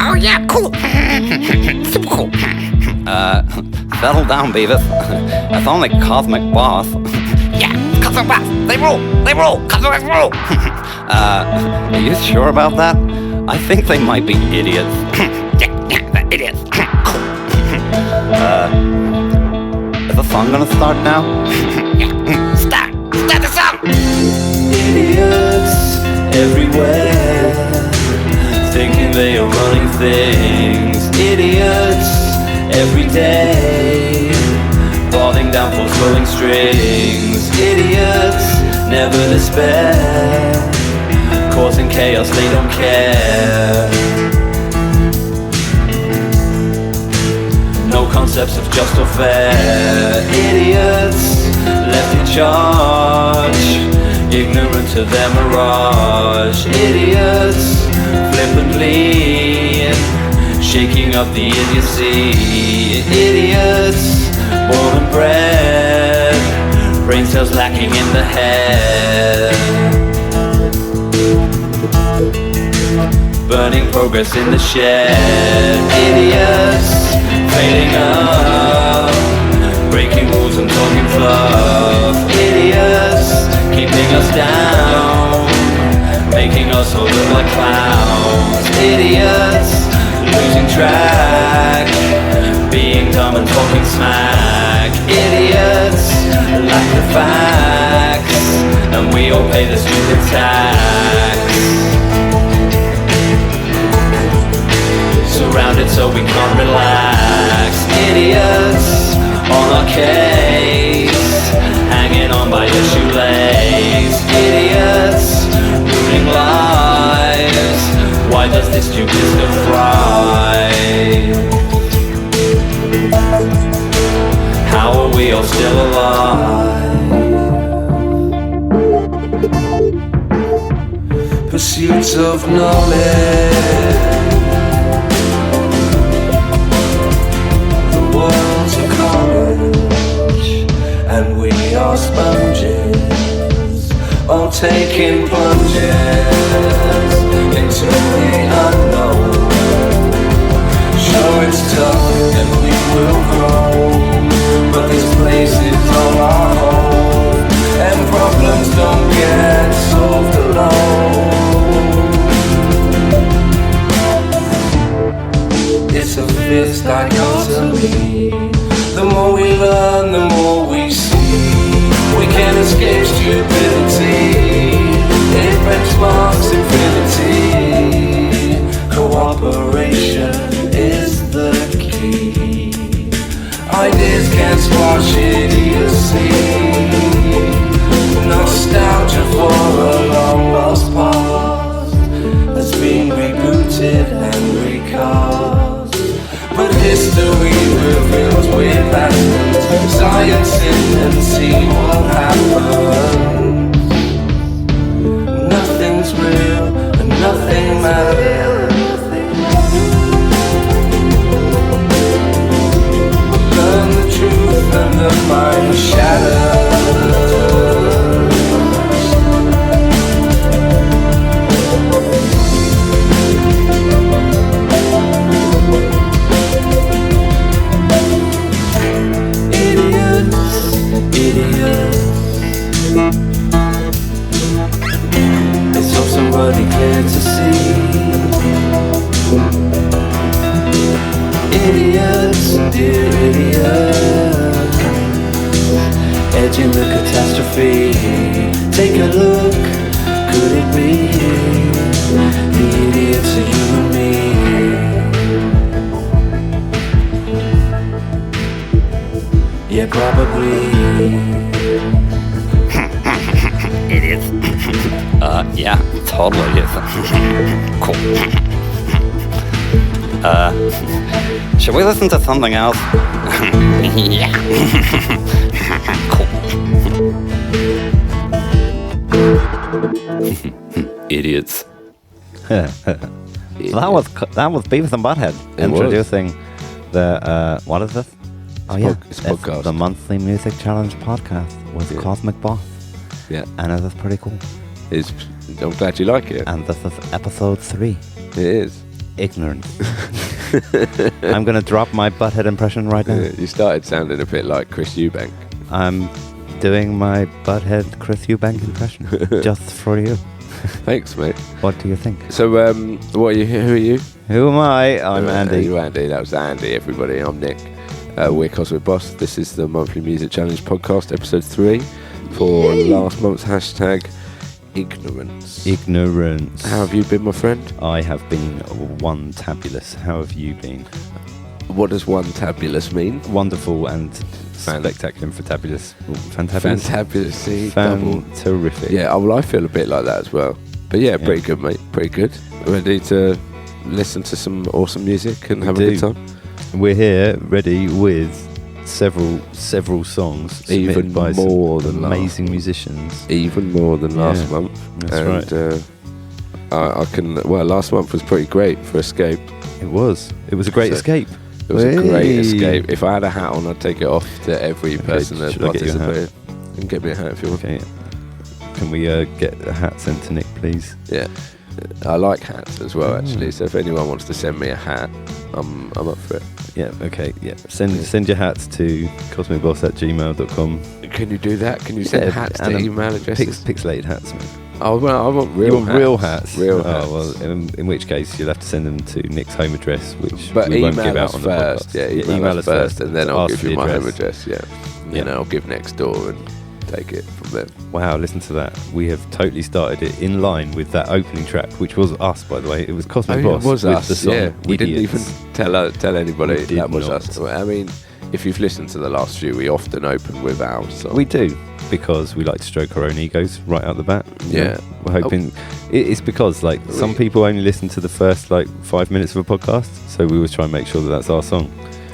Oh yeah, cool. Super cool. Settle down, Beavis. That's only Cosmic Boss. Yeah, Cosmic Boss. They rule. They rule. Cosmic rule. Are you sure about that? I think they might be idiots. Yeah, they're idiots. Cool. Is the song gonna start now? Yeah, start the song. Idiots everywhere, thinking they are running things. Idiots every day, falling down for pulling strings. Idiots never despair, causing chaos, they don't care. No concepts of just or fair. Idiots left in charge, ignorant to their mirage. Idiots flippantly shaking up the idiocy. Idiots born and bred, brain cells lacking in the head. Burning progress in the shed. Idiots fading up, breaking rules and talking fluff. Idiots keeping us down, making us all look like clowns. Idiots losing track, being dumb and talking smack. Idiots lack the facts, and we all pay the stupid tax. Surrounded so we can't relax. Idiots on our case, hanging on by a shoelace. Idiots ruining lives. Why does this stupid thrive? How are we all still alive? Pursuits of knowledge, and we are sponges, all taking plunges into the unknown. Sure it's tough and we will grow, but this place is all our home, and problems don't get solved alone. It's a fierce dichotomy. The more we learn, the more we see. We can't escape stupidity. It benchmarks infinity. Cooperation is the key. Ideas can squash idiocy. Nostalgia for a long lost past has been rebooted and recast. But history reveals with accidents. Science in and see what happens. Nothing's real and nothing matters. Learn the truth and the mind shatters. It's all somebody clear to see. Idiots, dear idiots, edging the catastrophe. Take a look, could it be the idiots are you and me? Yeah, probably. Idiots. Yeah, totally is. Cool. Should we listen to something else? Yeah. Cool. Idiots. That was Beavis and Butthead introducing the what is this? It's podcast. The monthly music challenge podcast with Cosmic Boss. Yeah, and it is pretty cool. I'm glad you like it. And this is episode 3. It is. ignorant. I'm going to drop my butthead impression right now. You started sounding a bit like Chris Eubank. I'm doing my butthead Chris Eubank impression just for you. Thanks, mate. What do you think? So, what are you? Who are you? Who am I? I'm Andy. You're Andy. That was Andy, everybody. I'm Nick. We're Cosmic Boss. This is the Monthly Music Challenge podcast, episode 3 for last month's hashtag ignorance. Ignorance. How have you been, my friend? I have been one tabulous. How have you been? What does one tabulous mean? Wonderful and spectacular and fantabulous. Fantabulous. Fantabulous. See, double. Terrific. Yeah, well, I feel a bit like that as well. But yeah, pretty good, mate. Pretty good. Ready to listen to some awesome music and have a good time? We're here, ready with several songs submitted even by more some than amazing musicians. Even more than last month. That's right. I can. Well, last month was pretty great for Escape. It was a great escape. It was a great escape. If I had a hat on, I'd take it off to every person that participated. You can get me a hat if you want. Okay. Can we get a hat sent to Nick, please? Yeah. I like hats as well, actually. So if anyone wants to send me a hat, I'm up for it. Yeah. Okay. Yeah. Send your hats to cosmicboss@gmail.com. Can you do that? Can you send hats to email addresses? Pixelated hats, man. Oh, well, I want real hats. Real hats? Real hats. Oh, well, in which case you'll have to send them to Nick's home address, which but we won't give out us on the first. podcast. Yeah, email us first, and then I'll give you my home address. address. Yeah. You know, I'll give next door and take it from them. Wow, listen to that. We have totally started it in line with that opening track, which was us, by the way. It was Cosmic Boss. It was with us, the song yeah. We didn't Idiots. even tell anybody that was not. us. I mean, if you've listened to the last few, we often open with our song. We do, because we like to stroke our own egos right out the bat. Yeah. We're hoping... It's because, some people only listen to the first, 5 minutes of a podcast, so we always try and make sure that that's our song.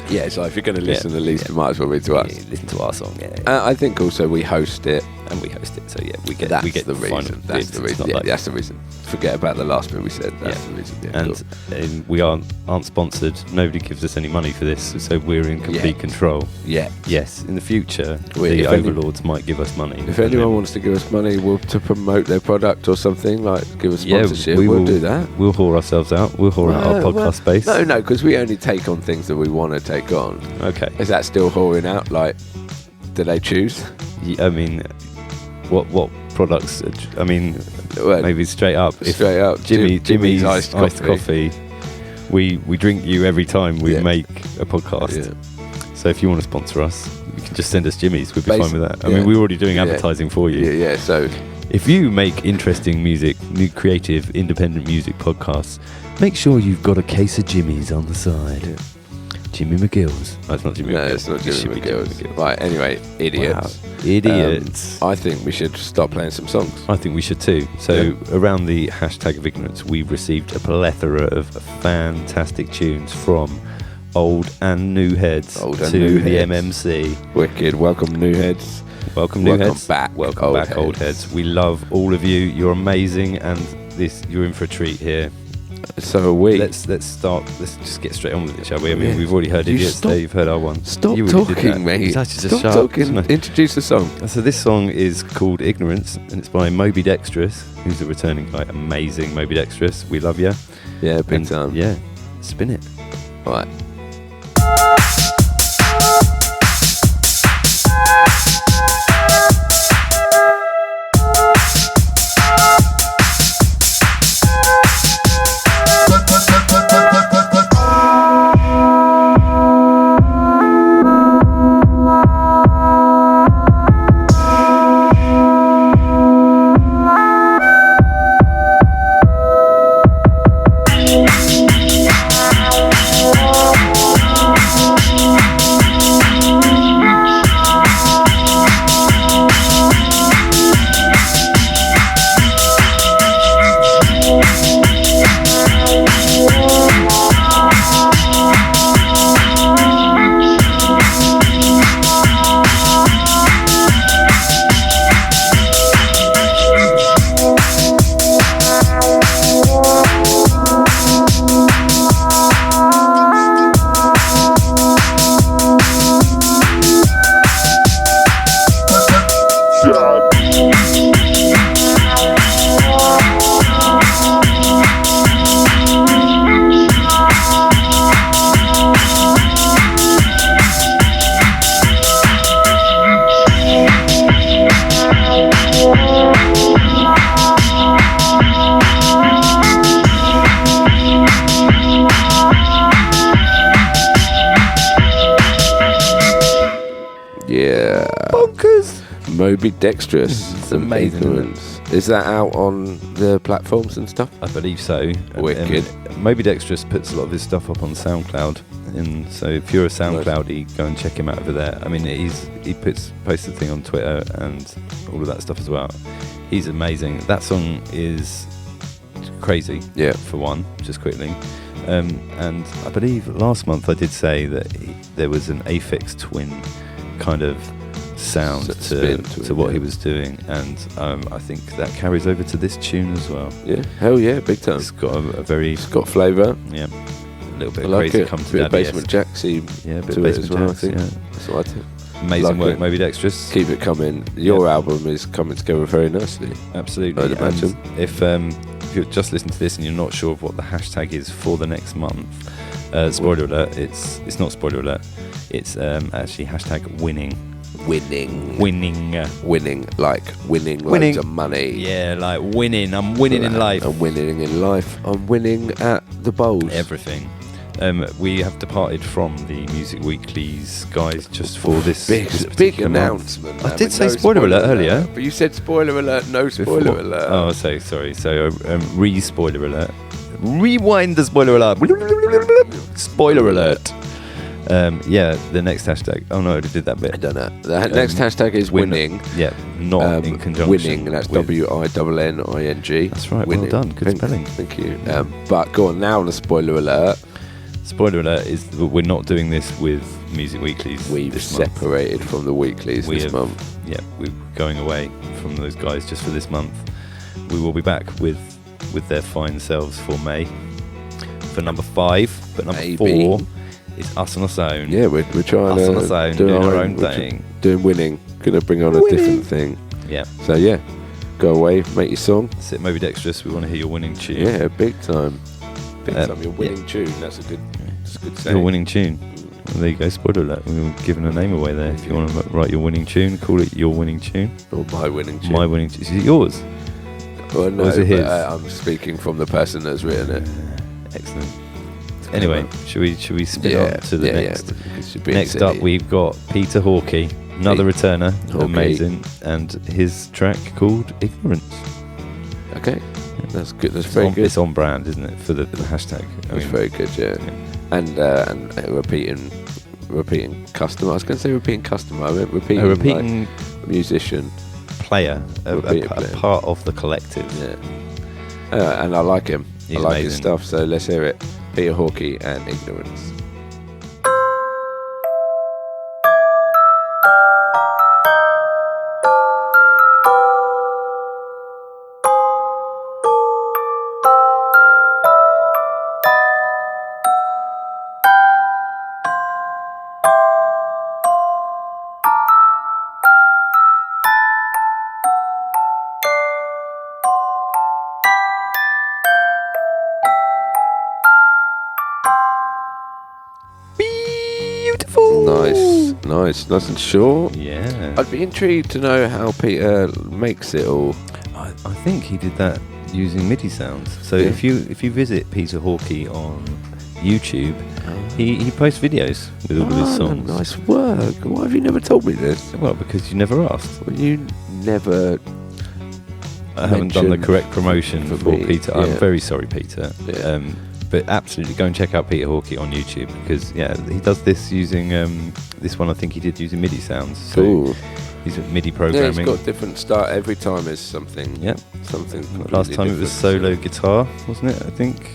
Yeah, it's like if you're going to listen, at least it might as well be to us. Yeah, listen to our song, I think also we host it. And we host it, so we get the reason. That's the reason. Yeah, that's the reason. Forget about the last bit we said. That's the reason. Yeah, and we aren't sponsored. Nobody gives us any money for this, so we're in complete control. Yeah. Yes, in the future, the overlords might give us money. If anyone wants to give us money to promote their product or something, give us sponsorship, we'll do that. We'll whore ourselves out. We'll whore out our podcast space. No, because we only take on things that we want to take on. Okay. Is that still whoring out? Do they choose? Yeah, I mean... What products? I mean, maybe straight up. Jimmy's iced coffee. We drink you every time we make a podcast. Yeah. So if you want to sponsor us, you can just send us Jimmy's. We'd be fine with that. I mean, we're already doing advertising for you. Yeah. So if you make interesting music, new creative, independent music podcasts, make sure you've got a case of Jimmy's on the side. Yeah. Jimmy McGill's. Oh, it's not Jimmy McGill. No, it's not Jimmy McGill's. Right, anyway, idiots. Wow. Idiots. I think we should start playing some songs. I think we should too. So around the hashtag of ignorance, we've received a plethora of fantastic tunes from old and new heads to the MMC. Wicked. Welcome, new heads. Welcome, new heads. Welcome back, old heads. We love all of you. You're amazing, and you're in for a treat here. So are we. Let's start. Let's just get straight on with it, shall we? I mean, we've already heard Idiots. You've heard our one. Stop talking, mate. Stop talking. Introduce the song. So this song is called Ignorance, and it's by Moby Dextrous, who's a returning guy. Amazing, Moby Dextrous. We love you. Yeah, big time. Yeah, spin it. All right. Moby Dextrous. It's amazing. Ignorance. Is that out on the platforms and stuff? I believe so. Wicked. Moby Dextrous puts a lot of his stuff up on SoundCloud, and so if you're a SoundCloudy, go and check him out over there. I mean, he posts the thing on Twitter and all of that stuff as well. He's amazing. That song is crazy. Yeah. For one, just quickly. And I believe last month I did say that there was an Aphex Twin kind of sound to what he was doing, and I think that carries over to this tune as well. Yeah, hell yeah, big time. It's got a very... It's got flavour. Yeah, a little bit I like crazy it. come to bit of daddy. Basement Jacksy Yeah, a bit to of it as Basement well, Jacks, I think. yeah. That's what I think. Amazing Like work, it. Moby Dextrous. Keep it coming. Your album is coming together very nicely. Absolutely. I'd imagine. And if you're just listening to this and you're not sure of what the hashtag is for the next month, spoiler alert, it's not spoiler alert, it's actually hashtag winning. Winning. Like winning loads of money. Yeah, like winning. I'm winning in life. I'm winning in life. I'm winning at the bowls. Everything. We have departed from the Music Weeklies, guys, just for this big particular announcement. month. I did say spoiler alert earlier. But you said spoiler alert, no spoiler alert. Oh, sorry. So, re-spoiler alert. Rewind the spoiler alert. Spoiler alert. Yeah, the next hashtag. Oh no, I already did that bit. I don't know. The next hashtag is winning. Yeah, not in conjunction. Winning, that's with WINNING. That's right, winning. well done, good spelling. Thank you. But go on now on the spoiler alert. Spoiler alert is that we're not doing this with Music Weeklies. We've this separated from the Weeklies this month. Yeah, we're going away from those guys just for this month. We will be back with their fine selves for May, for number 5. But number 4 is us on our own. Yeah, we're trying us to on our own, doing our own thing. Doing winning. Gonna bring on a different thing. Yeah. So yeah, go away, make your song. That's it, Moby Dextrous. We want to hear your winning tune. Yeah, big time. Your winning tune. That's a good saying. Your winning tune. Well, there you go, spoiler alert. We were giving a name away there. If you want to write your winning tune, call it your winning tune. Or my winning tune. My winning tune. Is it yours? Well, no, or is it his? I'm speaking from the person that's written it. Excellent. Anyway, should we spin on to the next? Yeah. Next up, we've got Peter Hawkey, another returner, amazing, and his track called Ignorance. Okay, that's good. That's very good. It's on brand, isn't it, for the hashtag? It's very good, yeah. And repeating customer. I was going to say repeating customer. I meant repeating like musician, player, a part of the collective. Yeah. And I like him. He's I like amazing. his stuff. So let's hear it. Peter Hawkey and Ignorance. Nice and short. Yeah. I'd be intrigued to know how Peter makes it all. I think he did that using MIDI sounds. So if you visit Peter Hawkey on YouTube, he posts videos with all of his songs. Nice work. Why have you never told me this? Well, because you never asked. Well, you never. I haven't done the correct promotion for me, Peter. yeah. I'm very sorry, Peter. Yeah. But absolutely, go and check out Peter Hawkey on YouTube, because he does this using this one. I think he did using MIDI sounds. So cool. He's MIDI programming. Yeah, he's got different start every time. Is something. Yeah. Something. Last time it was solo guitar, wasn't it? I think.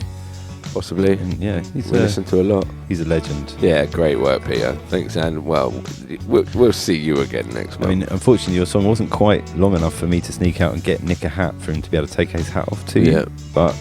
Possibly. And we listen to a lot. He's a legend. Yeah, great work, Peter. Thanks, and we'll see you again next month. I mean, unfortunately, your song wasn't quite long enough for me to sneak out and get Nick a hat for him to be able to take his hat off to you. But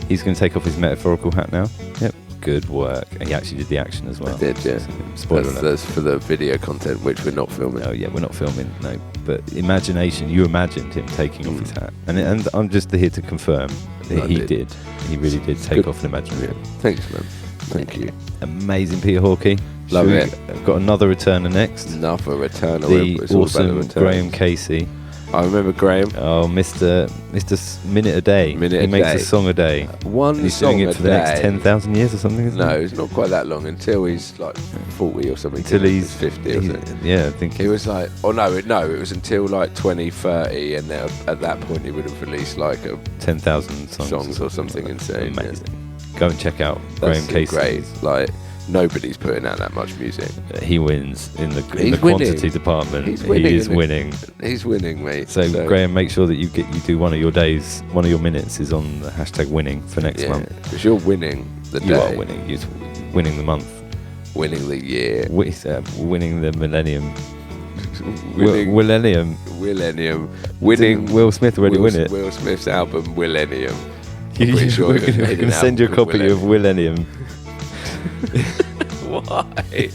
he's going to take off his metaphorical hat now. Yep. Good work. And he actually did the action as well. I did, yeah. So, spoiler alert. That's for the video content, which we're not filming. Oh, yeah, we're not filming, no. But imagination, you imagined him taking off his hat. And I'm just here to confirm that he did. He really did take off an imaginary hat. Thanks, man. Thank you. Amazing, Peter Hawkey. Love it. We've got another returner next. Another returner. The awesome Graham Casey. I remember Graham. Oh, Mr. Minute a Day. He makes a song a day. One song doing it for the next 10,000 years or something, isn't No, it's not quite that long, until he's like 40 or something. Until he's 50 or something. Yeah, I think. He was like, it was until like 2030, and then at that point he would have released like 10,000 songs or something insane. Amazing. Yeah. Go and check out Graham Casey. Great. Like, nobody's putting out that much music. He wins in the quantity department. He is winning. He's winning, mate. So Graham, make sure that you do one of your days, one of your minutes is on the hashtag winning for next month. Because you're winning the day. You are winning. You're winning the month. Winning the year. Winning the millennium. Millennium. Winning. Didn't Will Smith already win it? Will Smith's album, Millennium. I'm pretty sure we're going to send you a copy of Millennium. Why?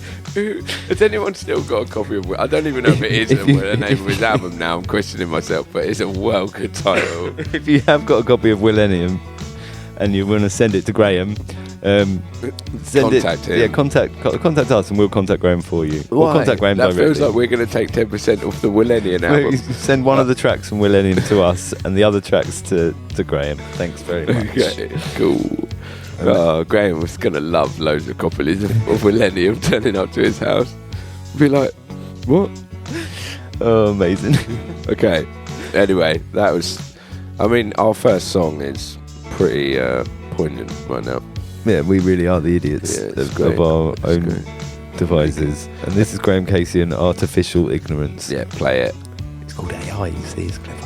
Has anyone still got a copy of? I don't even know if it is the name of his album now. I'm questioning myself, but it's a well good title. If you have got a copy of Millennium and you want to send it to Graham, contact him. Yeah, contact us and we'll contact Graham for you. Why? Or contact Graham that directly. Feels like we're going to take 10% off the Millennium album. Send one of the tracks from Millennium to us and the other tracks to Graham. Thanks very much. Okay, cool. Graham was going to love loads of copies of Millennium turning up to his house. Be like, what? Oh, amazing. Okay. Anyway, that was... I mean, our first song is pretty poignant right now. Yeah, we really are the idiots of our own devices. And this is Graham Casey and Artificial Ignorance. Yeah, play it. It's called AI, you see, it's clever.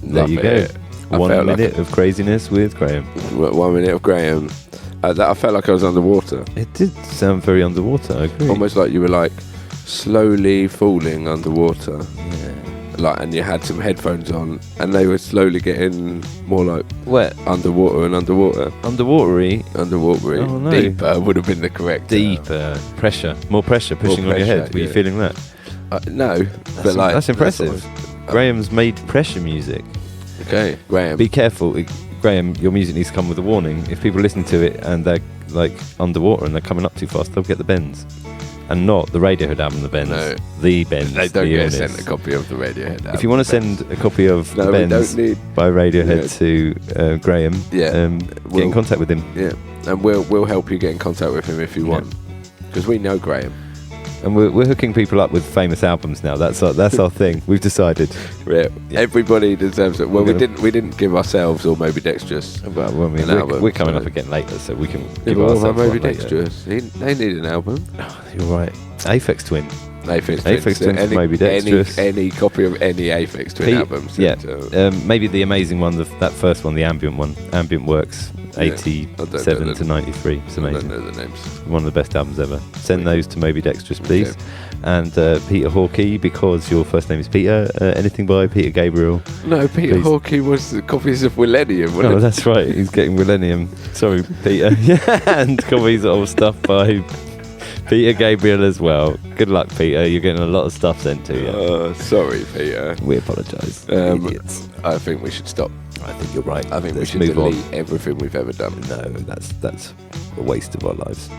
There you go. 1 minute of craziness with Graham. 1 minute of Graham. I felt like I was underwater. It did sound very underwater, I agree. Almost like you were like slowly falling underwater. Yeah. Like, and you had some headphones on and they were slowly getting more like wet. Underwater and underwater. Underwatery. Oh, no. Deeper would have been the correct Deeper. Pressure. More pressure pushing on your head. Were you feeling that? No. But like, that's impressive. Graham's made pressure music. Okay, Graham. Be careful, Graham. Your music needs to come with a warning. If people listen to it and they're like underwater and they're coming up too fast, they'll get the bends, and not the Radiohead album. The bends, no. The bends. They don't get sent a copy of the Radiohead album. If you want to send a copy of the Bends by Radiohead to Graham, get in contact with him. Yeah, and we'll help you get in contact with him if you want, because we know Graham. And we're hooking people up with famous albums now. That's our thing. We've decided. Yeah. Everybody deserves it. Well, we didn't give ourselves or Moby Dextrous. Well, we're coming up again later, so we can give ourselves Moby Dextrous. They need an album. Oh, you're right. Aphex Twin. Aphex Twin, Moby Dextrous. Any copy of any Aphex Twin album. Yeah. Maybe the amazing one, that first one, the ambient one. Ambient Works. 87 to 93. It's amazing. I don't know the names. One of the best albums ever. Send those to Moby Dextrous, please. Okay. And Peter Hawkey, because your first name is Peter. Anything by Peter Gabriel? No, Peter Hawkey was the copies of Millennium. Oh, that's right. He's getting Millennium. Sorry, Peter. And copies of stuff by Peter Gabriel as well. Good luck, Peter. You're getting a lot of stuff sent to you. Sorry, Peter. We apologise. Idiots. I think we should stop. I think you're right. I think we should delete everything we've ever done. No, that's a waste of our lives.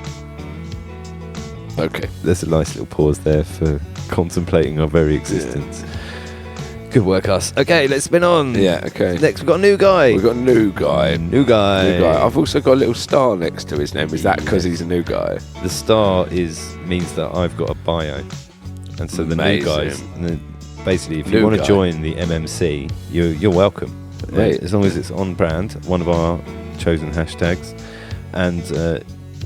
Okay. There's a nice little pause there for contemplating our very existence. Yeah. Good work, us. Okay, let's spin on. Yeah, okay. Next, we've got a new guy. New guy. I've also got a little star next to his name. Is that because he's a new guy? The star means that I've got a bio. And so the new guys... basically, if you want to join the MMC, you're welcome. Right. As long as it's on brand, one of our chosen hashtags. And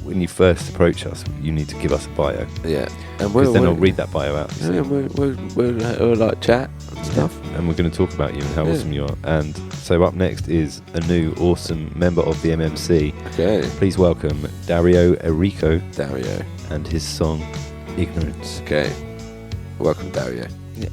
when you first approach us, you need to give us a bio. Yeah. And because then I'll read that bio out. Yeah, we'll like chat and stuff. And we're going to talk about you and how awesome you are. And so up next is a new awesome member of the MMC. Okay. Please welcome Dario Errico. Dario. And his song, Ignorance. Okay. Welcome, Dario. Yeah.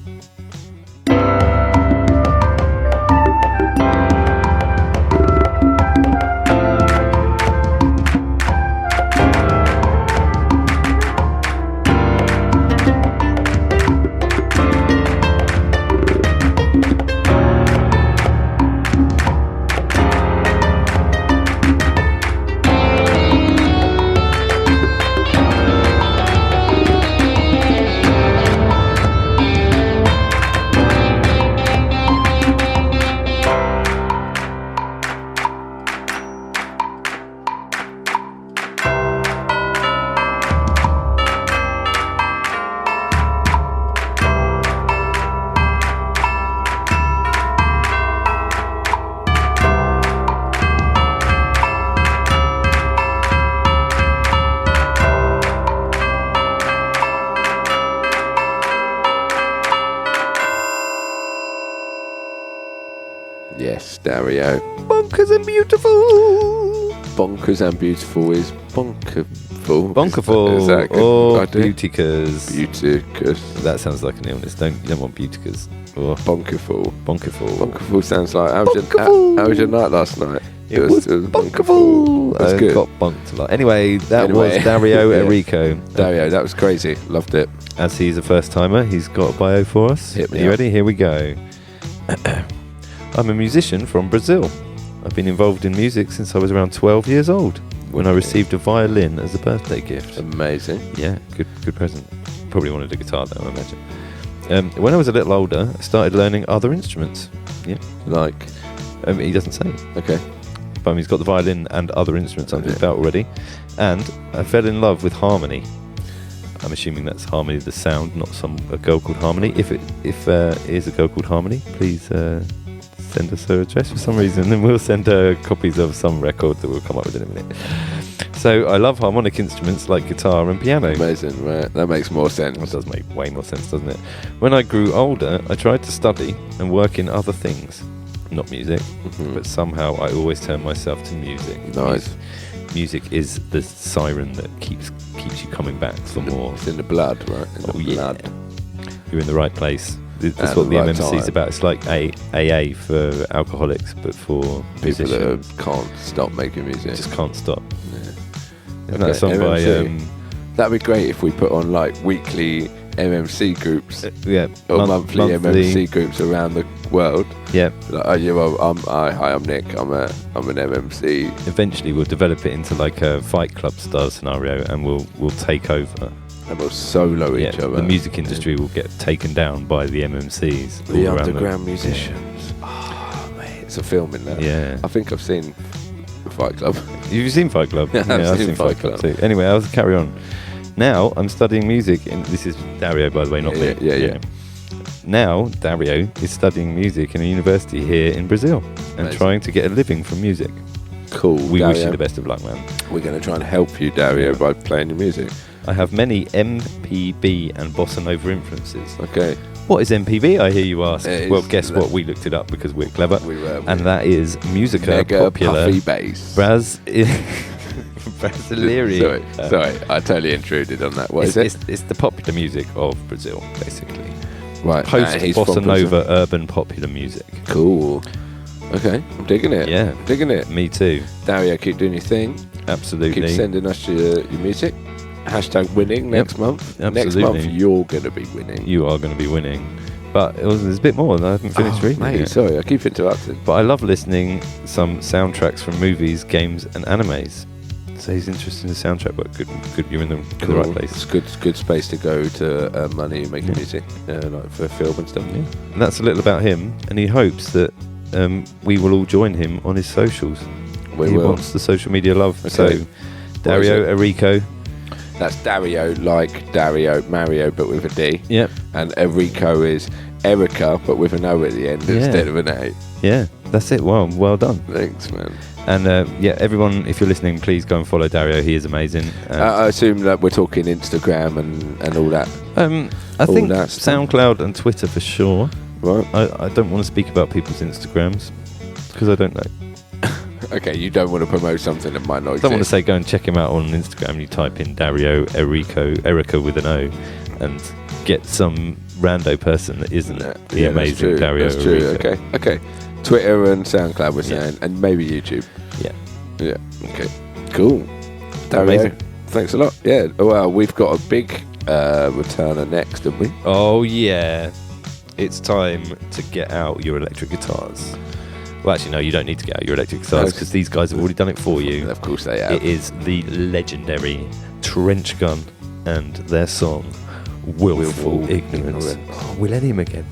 Yes, Dario. Bonkers and beautiful. Bonkers and beautiful is bonkerful. Bonkerful. Is that or good? beauticus. Beauticus. That sounds like an illness. You don't want beauticus. Or Bonkerful. bonkerful. Bonkerful sounds like how was your night last night? It was bonkerful. That's I good. got bonked a lot. Anyway, that was Dario Errico. Dario, that was crazy. Loved it. As he's a first timer, he's got a bio for us. Hit me Are you up. ready? Here we go. I'm a musician from Brazil. I've been involved in music since I was around 12 years old, when I received a violin as a birthday gift. Amazing. Yeah, good present. Probably wanted a guitar though, I imagine. When I was a little older, I started learning other instruments. Yeah. Like? He doesn't say. Okay. But he's got the violin and other instruments under his belt already. And I fell in love with harmony. I'm assuming that's Harmony the sound, not a girl called Harmony. If it is a girl called Harmony, please send us her address for some reason, and we'll send her copies of some record that we'll come up with in a minute. So I love harmonic instruments like guitar and piano. Amazing, right? That makes more sense. It does make way more sense, doesn't it? When I grew older, I tried to study and work in other things, not music, but somehow I always turn myself to music. Nice. Music is the siren that keeps you coming back for more. It's in the blood, right? In the blood. Yeah. You're in the right place. That's At what the the right MMC is time. about. It's like AA for alcoholics, but for People musicians. that can't stop making music. Just can't stop. Yeah. Isn't that a song MMC. by... That'd be great if we put on like weekly MMC groups yeah, or monthly MMC groups around the world. Yeah. Like, I'm Nick. I'm an MMC. Eventually, we'll develop it into like a Fight Club style scenario, and we'll take over. And we'll solo each other. The music industry will get taken down by the MMCs. The all around underground musicians. Oh, mate, it's a film in there. Yeah. I think I've seen Fight Club. You've seen Fight Club? Yeah, I've seen Fight Club too. Anyway, I'll carry on. Now I'm studying music, and this is Dario, by the way, not me. Yeah. Now Dario is studying music in a university here in Brazil and Amazing. trying to get a living from music. Cool. We Dario, wish you the best of luck, man. We're going to try and help you, Dario, by playing your music. I have many MPB and bossa nova influences. Okay. What is MPB, I hear you ask? It Well, is guess what? We looked it up because we're clever. We were. And that is Musica Mega Popular puffy bass. Brasileira. Sorry, I totally intruded on that. What is it? It's the popular music of Brazil, basically. Right. Post he's bossa from Brazil. nova urban popular music. Cool. Okay, I'm digging it. Yeah. I'm digging it. Me too. Dario, keep doing your thing. Absolutely. Keep sending us your music. Hashtag winning next month. Next Absolutely. month, you're going to be winning. You are going to be winning. But there's a bit more, and I haven't finished reading mate, it. sorry, I keep interrupting. But I love listening some soundtracks from movies, games, and animes. So he's interested in the soundtrack work. Good. You're in the right place. It's good space to go to earn money making music, like for film and stuff. Yeah. And that's a little about him, and he hopes that we will all join him on his socials. He will. Wants the social media love. Okay. So, Dario Errico. That's Dario, like Dario Mario, but with a D. Yep. And Errico is Erica, but with an O at the end instead of an A. Yeah, that's it. Well done. Thanks, man. And everyone, if you're listening, please go and follow Dario. He is amazing. I assume that we're talking Instagram and all that. I think SoundCloud and Twitter for sure. Right. I don't want to speak about people's Instagrams because I don't know. Okay, you don't want to promote something that might not exist. I don't want to say go and check him out on Instagram. You type in Dario Erica with an O, and get some rando person that isn't the amazing Dario. That's true. Okay. Twitter and SoundCloud, we're saying, and maybe YouTube. Yeah. Okay. Cool. Dario, amazing. Thanks a lot. Yeah. Well, we've got a big returner next, don't we? Oh yeah. It's time to get out your electric guitars. Well, actually, no, you don't need to get out your electric guitars because these guys have already done it for you. Of course they have. It is the legendary Trench Gun and their song, Willful Ignorance. Oh, Millennium again.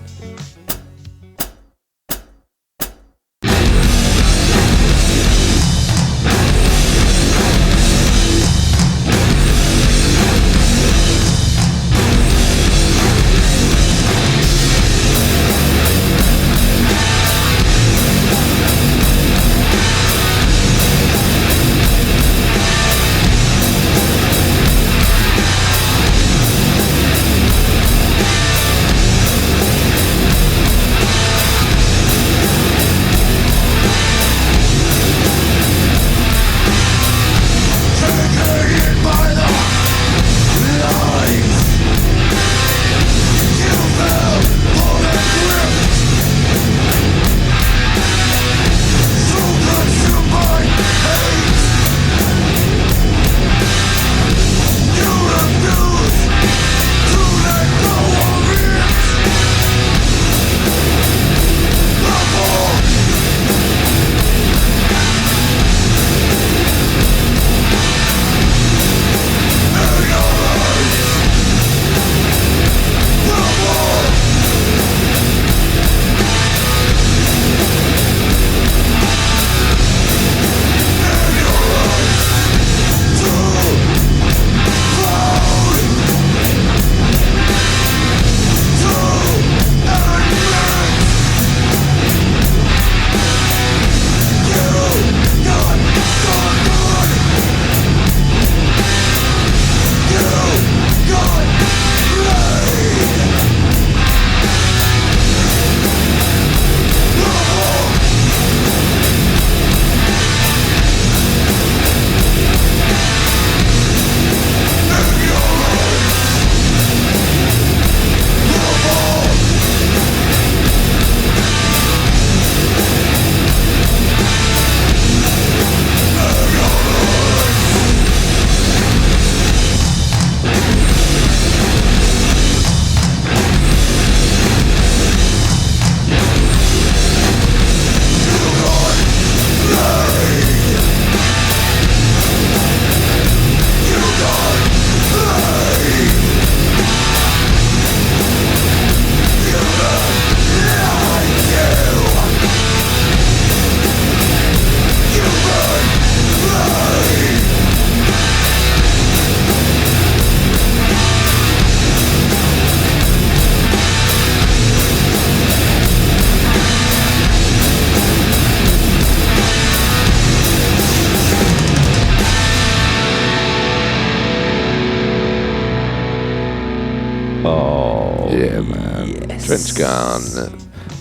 Trench Gun.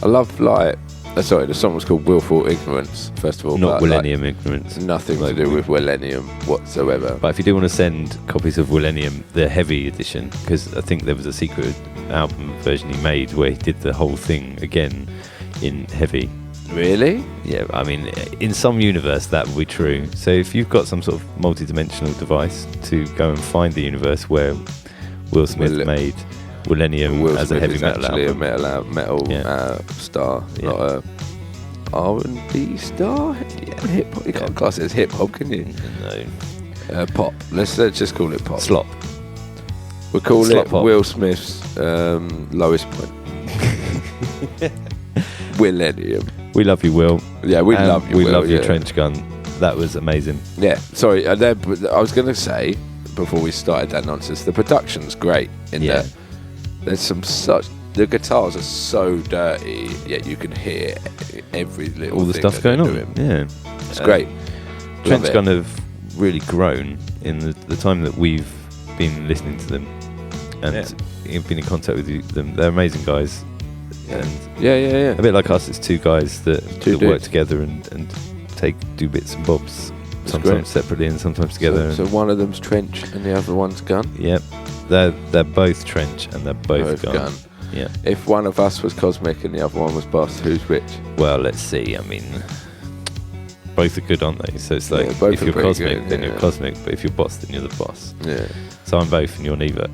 I love the song was called Willful Ignorance, first of all. Not Millennium Ignorance. Nothing to do with Millennium whatsoever. But if you do want to send copies of Millennium, the heavy edition, because I think there was a secret album version he made where he did the whole thing again in heavy. Really? Yeah, I mean, in some universe that would be true. So if you've got some sort of multi-dimensional device to go and find the universe where Will Smith made Millennium as a heavy metal album. A metal star, not a R&B star. Hip hop. You can't class it as hip hop, can you? No. Pop. Let's just call it pop. Slop. We'll call Slop it pop. Will Smith's lowest point. Millennium. We love you, Will. Yeah, we love you. We Will, love your Trench Gun. That was amazing. Yeah. Sorry, I was going to say before we started that nonsense, the production's great in there. There's some such the guitars are so dirty, yet you can hear every little all the thing stuff going on. doing. Yeah, it's great. Trent's kind of really grown in the time that we've been listening to them, and you've been in contact with them. They're amazing guys. And yeah. A bit like us, it's two guys that work together and do bits and bobs, sometimes separately and sometimes together. So one of them's Trench and the other one's Gun. Yep, they're both Trench and they're both Gun. Yeah. If one of us was Cosmic and the other one was Boss, who's which? Well, let's see. I mean, both are good, aren't they? So it's like if you're Cosmic, good, then you're Cosmic, but if you're Boss, then you're the Boss. Yeah. So I'm both and you're neither.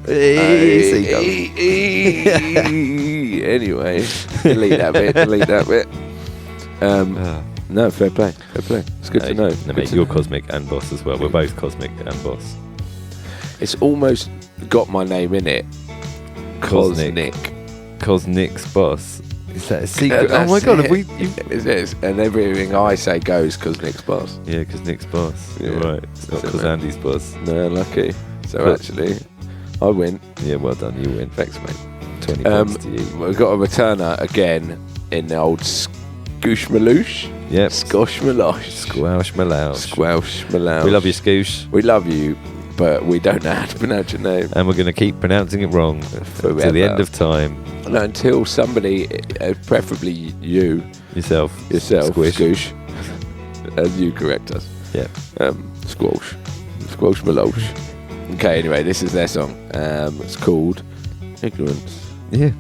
Anyway, delete that bit. No, fair play. It's good to know. No, mate, you're Cosmic and Boss as well. We're both Cosmic and Boss. It's almost got my name in it. Cosnic's Boss. Is that a secret? Oh my god, have we? It is. And everything I say goes because Nick's Boss. Yeah, because Nick's Boss. You're right. It's not because Andy's Boss. No, lucky. So actually, I win. Yeah, well done. You win. Thanks, mate. 20 points to you. We've got a returner again in the old Skooshmaloosh. Yep. Squashmaloosh. We love you, Scoosh. We love you, but we don't know how to pronounce your name. And we're going to keep pronouncing it wrong to the end of time. No, until somebody, preferably you. Yourself, Squish. And you correct us. Yeah. Squashmaloosh. Okay, anyway, this is their song. It's called Ignorance. Yeah.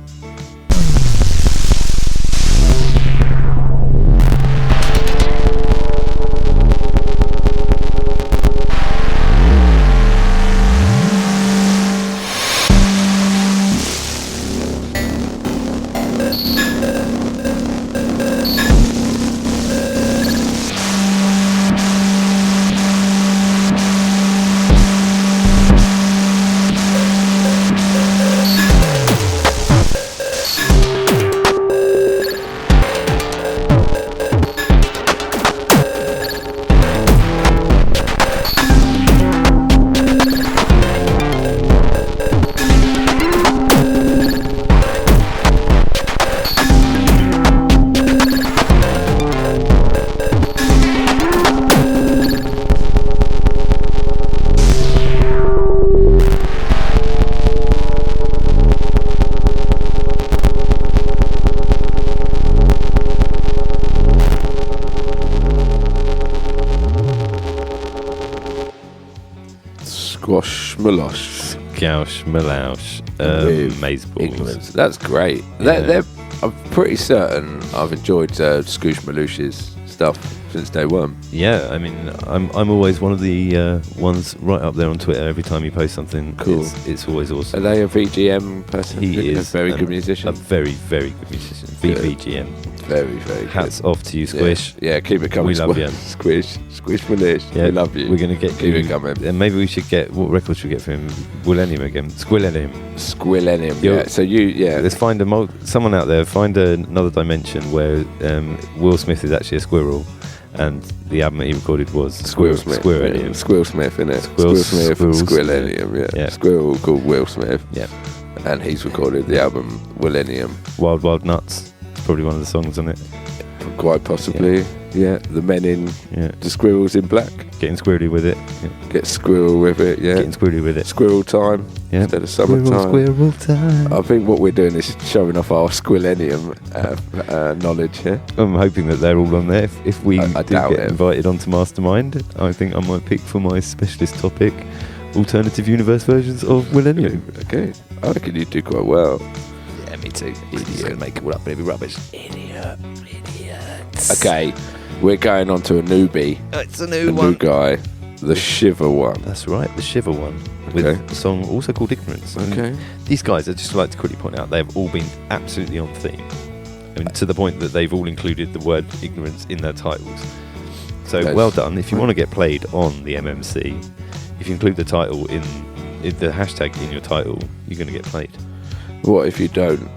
Squashmaloosh. Mazeballs. Ignorance. That's great. Yeah. I'm pretty certain I've enjoyed Skooshmaloosh's stuff since day one. Yeah, I mean, I'm always one of the ones right up there on Twitter. Every time you post something, cool. It's always awesome. Are they a VGM person? He is a very good musician. A very, very good musician. VGM. Very, very good. Hats off to you, Squish. Yeah, keep it coming. We love you. Squishmaloosh. Yeah, we love you. We're going to get keep it coming. And maybe we should get, what record should we get for him? Willenium again. Squillenium. Yeah. So let's find someone out there, find another dimension where Will Smith is actually a squirrel. And the album that he recorded was Squirrel Smith. Squirrel Smith, innit? Squirrel Smith, Squillenium, yeah. Squirrel called Will Smith. Yeah. And he's recorded the album Willenium. Wild Wild Nuts. It's probably one of the songs on it. Quite possibly, yeah. The men in the squirrels in black. Getting squirrely with it. Yeah. Get squirrel with it, yeah. Getting squirrely with it. Squirrel time instead of summertime. Squirrel time. I think what we're doing is showing off our Squillenium knowledge here. I'm hoping that they're all on there. If we do get invited onto Mastermind, I think I might pick for my specialist topic alternative universe versions of Willenium. Okay. I reckon you do quite well. Yeah, me too. Idiot. Gonna make it all up, but it'll be rubbish. Idiot. Okay, we're going on to a newbie. It's a new one. New guy. The Shiver one. That's right, the Shiver one. With a song also called Ignorance. Okay. And these guys, I'd just like to quickly point out, they've all been absolutely on theme. I mean, to the point that they've all included the word ignorance in their titles. So well done. If you want to get played on the MMC, if you include the title in the hashtag in your title, you're going to get played. What if you don't?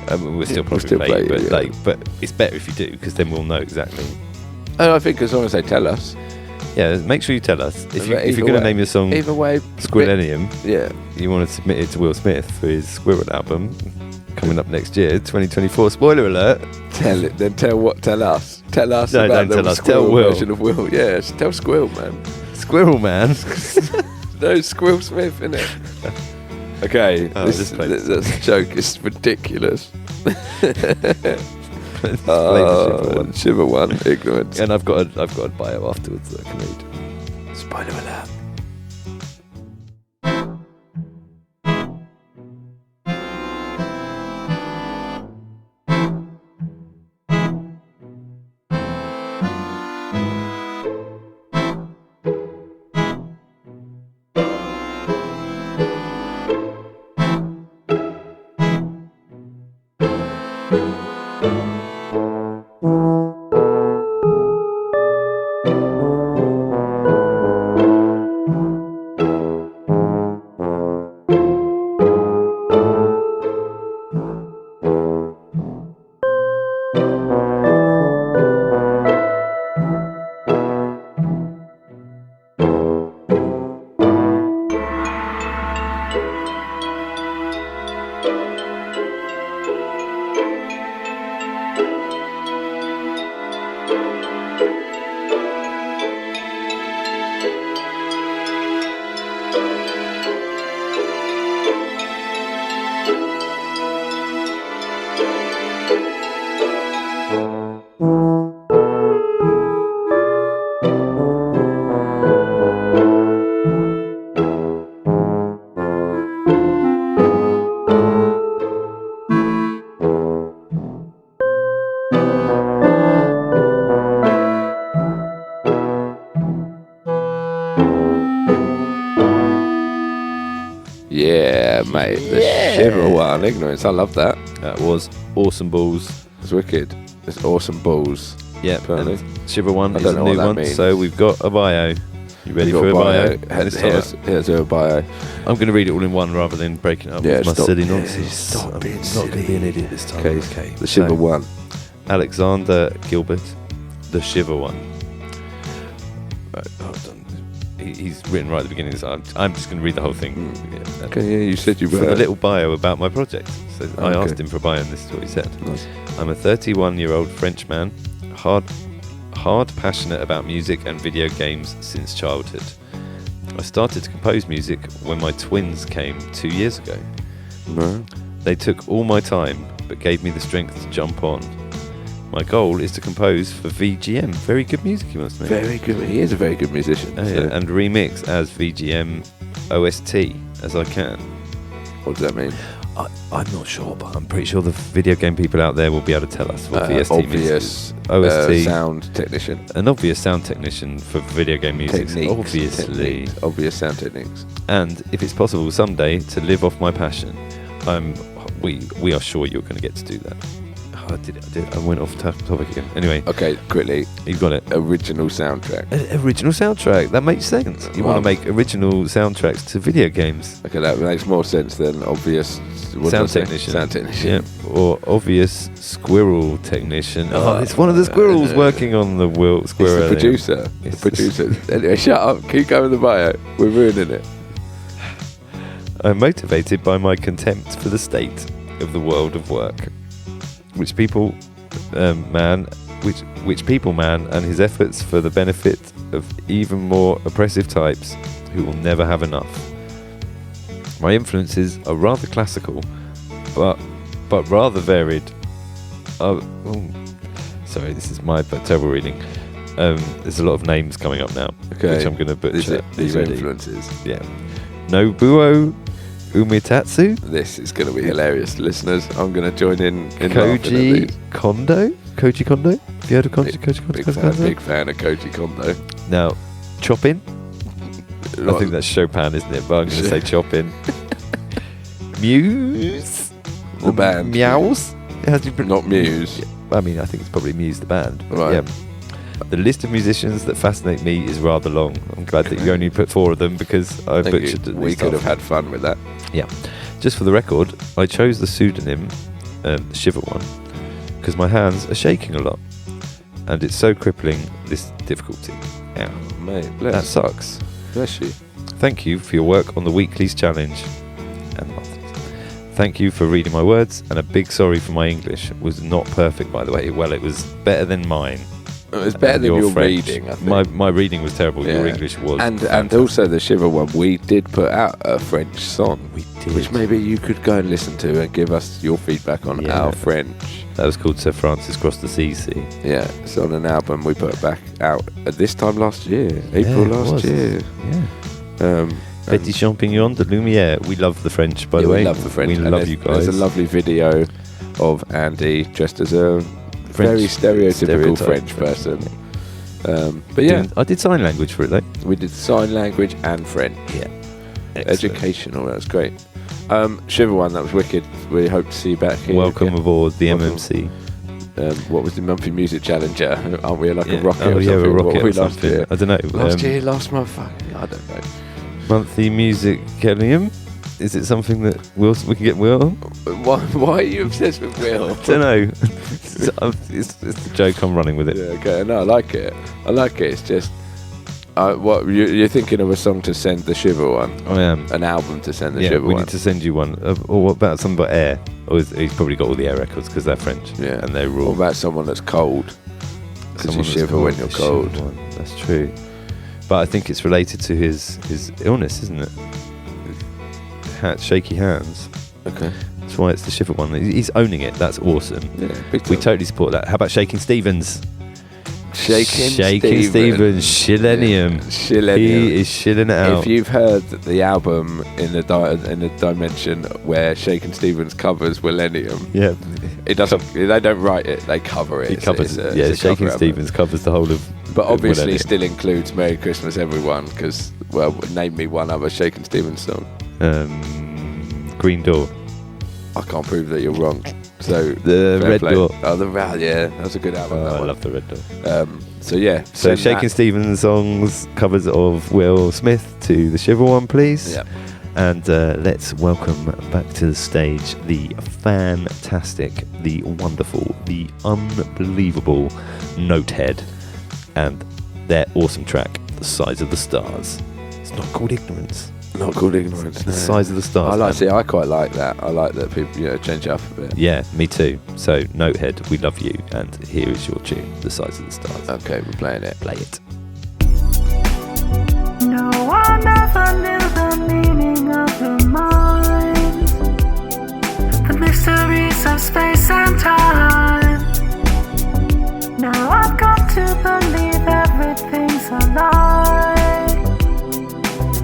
We'll still probably play it, but it's better if you do, because then we'll know exactly. And I think as long as they tell us. Yeah, make sure you tell us. If you're going to name your song either way, Squillenium, yeah, you want to submit it to Will Smith for his Squirrel album, coming up next year, 2024. Spoiler alert. Tell it. Then tell us. Tell us No, about don't tell the us. Squirrel Tell Will. version of Will. Yeah, tell Squirrel Man. Squirrel Man. No, Squirrel Smith, innit? Okay, Oh, this joke is ridiculous. Shiver one, ignorance. And I've got a bio afterwards that I can read. Spoiler alert. Yeah, mate. The Shiver one, ignorance. I love that. That was awesome balls. It's wicked. It's awesome balls. Yeah, Apparently. and Shiver one I is don't a know new what that one. means. So we've got a bio. You ready for a bio? Here's a bio. I'm going to read it all in one rather than breaking it up Yeah, with my stop- silly yeah, nonsense. stop I'm being not silly. going to be an idiot this time. Okay, the Shiver So, one. Alexander Gilbert, the Shiver one. Hold on. He's written right at the beginning. So I'm just going to read the whole thing. Yeah. Okay, yeah, you said you For were. the little bio about my project. So I Okay. asked him for a bio, and this is what he said. Nice. I'm a 31-year-old French man, hard passionate about music and video games since childhood. I started to compose music when my twins came 2 years ago. No. They took all my time, but gave me the strength to jump on. My goal is to compose for VGM. Very good music, he wants to make. Very good. He is a very good musician. Oh, so- yeah, and remix as VGM OST as I can. What does that mean? I'm not sure, but I'm pretty sure the video game people out there will be able to tell us what VST means. Obvious OST. sound technician. An obvious sound technician for video game music, obviously. Obvious sound techniques. And if it's possible someday to live off my passion, we are sure you're going to get to do that. Oh, I did it. I went off topic again. Anyway. Okay, quickly. You've got it. Original soundtrack. Original soundtrack. That makes sense. You want to make original soundtracks to video games. Okay, that makes more sense than obvious Sound technician. Sound technician. Yeah. Or obvious squirrel technician. It's one of the squirrels working on the squirrel. It's the producer. It's the producer. Anyway, shut up. Keep going with the bio. We're ruining it. I'm motivated by my contempt for the state of the world of work, which people man and his efforts for the benefit of even more oppressive types who will never have enough. My influences are rather classical, but rather varied. Sorry, this is my terrible reading. There's a lot of names coming up now, Okay. which I'm going to butcher. These Are are you ready? influences. Yeah. Nobuo Umetatsu, This is going to be hilarious, listeners. I'm going to join in laughing at Koji these. Kondo. Koji Kondo? Have you heard of Koji Kondo? Big fan of Koji Kondo. Now, Chopin. I think that's Chopin, isn't it? But I'm going to say Chopin. Muse. The band. Meows. How do you Not Muse. I mean, I think it's probably Muse the band. But Right. Yeah. The list of musicians that fascinate me is rather long. I'm glad that you only put 4 of them because I butchered it. We could have had fun with that. Yeah. Just for the record, I chose the pseudonym, Shiver One, because my hands are shaking a lot. And it's so crippling, this difficulty. Ow. Mate, That bless. sucks. Bless you. Thank you for your work on the Weeklies challenge and the monthlies. Thank you for reading my words, and a big sorry for my English. It was not perfect, by the way. Well, it was better than mine. It was better than your reading, I think. My reading was terrible. Your English was and also the Shiver one, we did put out a French song. We did. Which maybe you could go and listen to and give us your feedback on our French. That was called Sir Francis Crossed the Seas. Yeah, it's on an album we put back out at this time last year. April last year. Yeah. Petit Champignon de Lumière. We love the French, by the way. We love the French. We love you guys. There's a lovely video of Andy dressed as a very stereotypical French person. But yeah, I did sign language for it though. We did sign language and French. Yeah, educational. That was great. Shiver one, that was wicked. We hope to see you back here. Welcome aboard the MMC. What was the monthly music challenger? Aren't we like a rocket? Oh or yeah, we're rocket. What last year? I don't know. Last month. I don't know. Monthly music calendar. Is it something that we can get Will on? Why are you obsessed with Will? I don't know. It's the joke. I'm running with it. Yeah, okay. No, I like it. It's just, what you're thinking of a song to send the Shiver one? I am. An album to send the Shiver one. We need to send you one. Or what about something about Air? Or he's probably got all the Air records because they're French. Yeah, and they're raw. What about someone that's cold? Because you shiver when you're cold. That's true. But I think it's related to his illness, isn't it? Shaky hands. Okay. That's why it's the Shiver one. He's owning it. That's awesome. Yeah, we totally support that. How about Shaking Stevens? Shaking Stevens, Shillenium. He is shilling it out. If you've heard the album in the dimension where Shaking Stevens covers Millennium, it doesn't. They don't write it; they cover it. He covers it. Shaking Stevens covers the whole of. But obviously, still includes "Merry Christmas, Everyone." Because, name me one other Shaking Stevens song. Green Door. I can't prove that you're wrong. So the Red Door. Oh, that was a good album. I love the Red Door. So Shaking Stevens songs, covers of Will Smith to the Shiver one, please. Yep. And let's welcome back to the stage the fantastic, the wonderful, the unbelievable Notehead and their awesome track, The Size of the Stars. It's not called Ignorance. Not called Ignorance. The Size of the Stars. I quite like that. I like that people change it up a bit. Yeah, me too. So Notehead, we love you, and here is your tune, The Size of the Stars. Okay, we're playing it. Play it. No one ever knew the meaning of the mind, the mysteries of space and time. Now I've got to believe everything's a lie.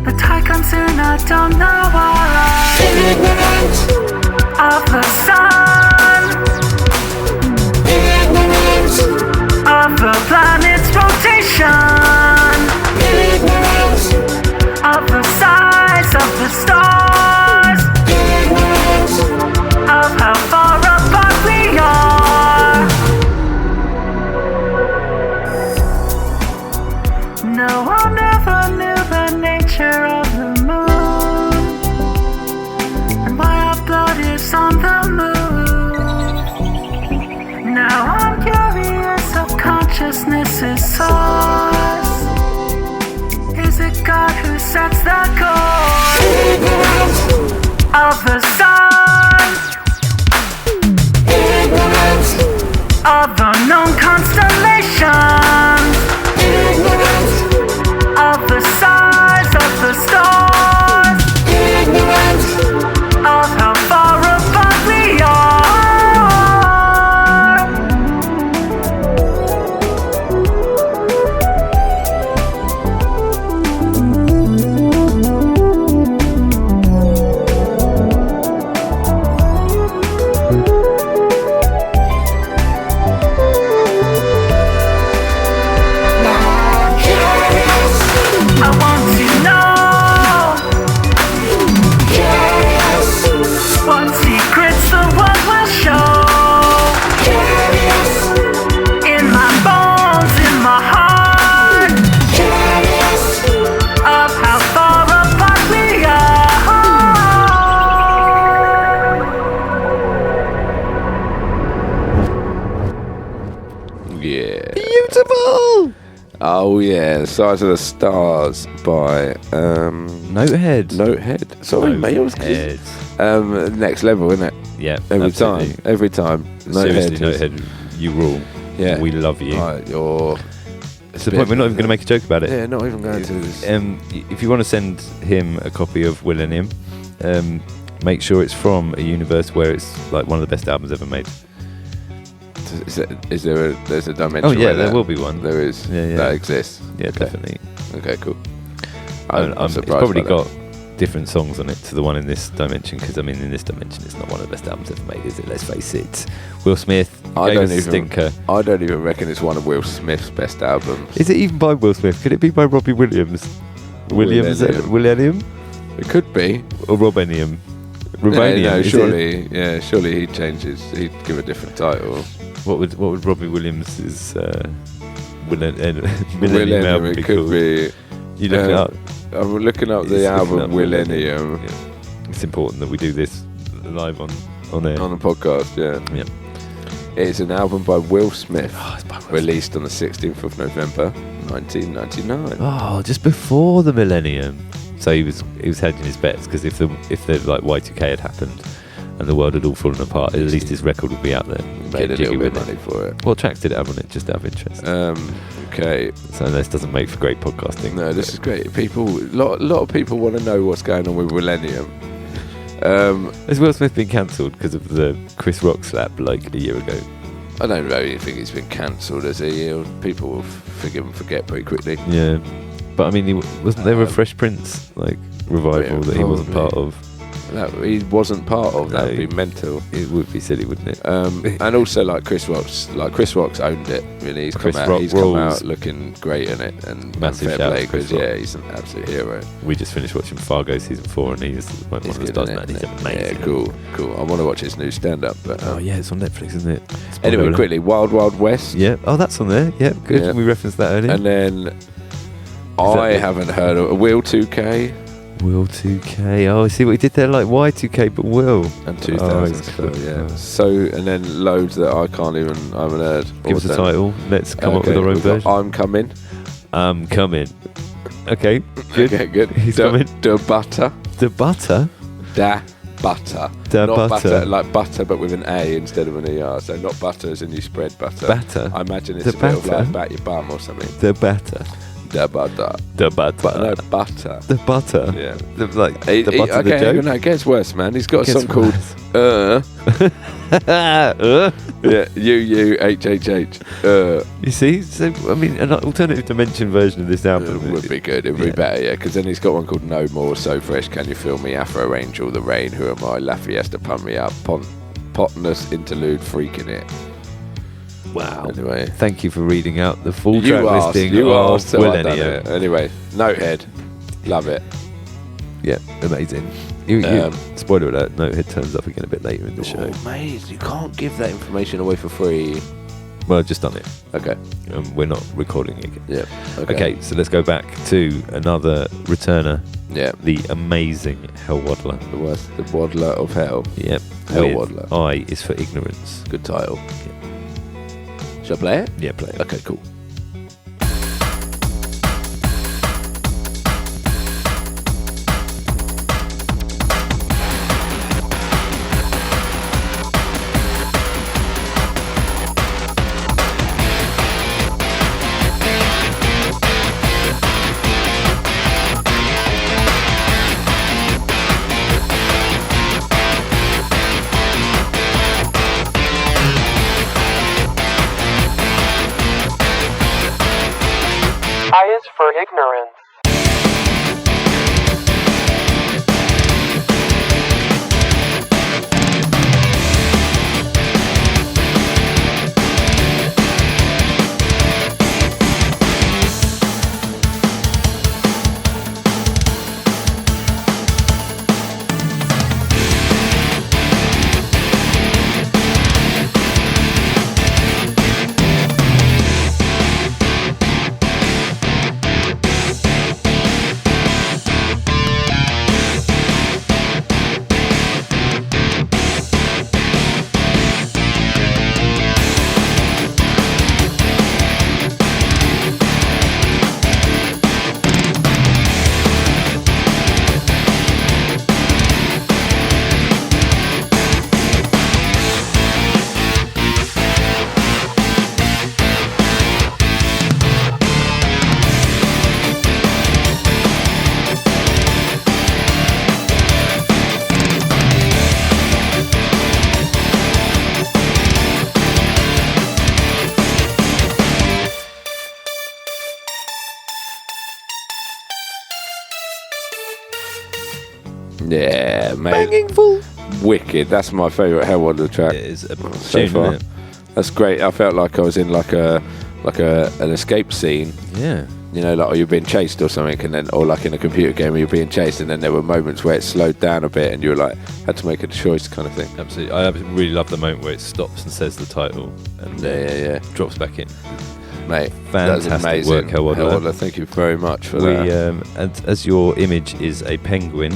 The time comes soon, I don't know why. Ignorant of the sun, ignorant of the planet's rotation, ignorant of the size of the stars, ignorant of how far apart we are. No one ever knew the nature of the moon and why our blood is on the move. Now I'm curious of consciousness's source. Is it God who sets the course? Ignorant of the sun, ignorant of the known constellations, ignorant of the size of the stars, ignorant of how far apart we are. Size of the Stars by Notehead. Sorry, mate. Next level, isn't it? Yeah, Every absolutely. time. Seriously, Notehead, you rule. Yeah. We love you. You're... It's the point we're not even going to make a joke about it. Yeah, not even going to this. If you want to send him a copy of Millennium, make sure it's from a universe where it's like one of the best albums ever made. There's a dimension? Oh yeah, there will be one. There is. Yeah. That exists. Yeah, definitely. Okay, cool. I'm surprised. It's probably got different songs on it to the one in this dimension, because I mean, in this dimension, it's not one of the best albums ever made, is it? Let's face it. Will Smith gave us a stinker. I don't even reckon it's one of Will Smith's best albums. Is it even by Will Smith? Could it be by Robbie Williams? William? It could be. Or Robenium? No, surely he'd change he'd give a different title. What would Robbie Williams' Millennium album be could called? Be. You look it up. I'm looking up the album Millennium. Yeah. It's important that we do this live on air. On a podcast, yeah. It's an album by Will Smith, released on the 16th of November, 1999. Oh, just before the Millennium. So he was hedging his bets, because if the like Y2K had happened and the world had all fallen apart, at least his record would be out there. He made a little bit of money for it. What tracks did it have on it, just out of interest? Okay. So this doesn't make for great podcasting. No, this is great. Lot of people want to know what's going on with Millennium. Has Will Smith been cancelled because of the Chris Rock slap like a year ago? I don't really think he's been cancelled, has he? People will forgive and forget pretty quickly. Yeah. But I mean, wasn't there a Fresh Prince revival that he wasn't part of? That he wasn't part of. That would be mental. It would be silly, wouldn't it? And also, Chris Rock's owned it. Really, he's come out looking great in it, and massive shout out, because he's an absolute hero. We just finished watching Fargo season 4, and he's one of the stars. Man, he's amazing. Yeah, cool. I want to watch his new stand-up. But it's on Netflix, isn't it? Anyway, quickly, Wild Wild West. Yeah. Oh, that's on there. Yeah, good. Yeah. We referenced that earlier. And then I haven't heard of Will 2K. Will 2K. Oh, I see what he did there, like Y2K, but Will. And 2000. Yeah. So, and then loads that I haven't heard. Give us a title. Let's come up with our own version. I'm coming. Okay, good. Okay, good. He's coming. The butter. The butter? Da butter. Not butter, like butter, but with an A instead of an ER. So not butter as in you spread butter. Batter? I imagine it's a bit of like bat your bum or something. The batter. The butter. The butter. But no, butter. The butter. Yeah. The butter, the joke? No, it gets worse, man. He's got a song called Yeah, UUHHH. You see? So, I mean, an alternative dimension version of this album would be good. It would be better, yeah. Because then he's got one called No More, So Fresh, Can You Feel Me, Afro Angel, The Rain, Who Am I, Laffy Has to Pump Me Up, Potness Interlude, Freaking It. Wow. Anyway. Thank you for reading out the full track listing of Millennium. Anyway, Notehead. Love it. Yeah, amazing. Spoiler alert, Notehead turns up again a bit later in the show. Mate, you can't give that information away for free. Well, I've just done it. Okay. We're not recording it again. Yeah. Okay, so let's go back to another returner. Yeah. The amazing Hell Waddler. The Waddler of Hell. Yep. Hell Waddler. I is for ignorance. Good title. Yeah. Shall I play it? Yeah, play it. Okay, cool. Yeah, mate. Banging full. Wicked. That's my favourite Hell Waddler track. It is a so far. Isn't it? That's great. I felt like I was in like an escape scene. Yeah. You know, like you're being chased or something, and then, or like in a computer game where you're being chased, and then there were moments where it slowed down a bit, and you were like, had to make a choice, kind of thing. Absolutely. I really love the moment where it stops and says the title, and drops back in. Mate, fantastic that's amazing work, Hell Waddler. Thank you very much for that. And as your image is a penguin,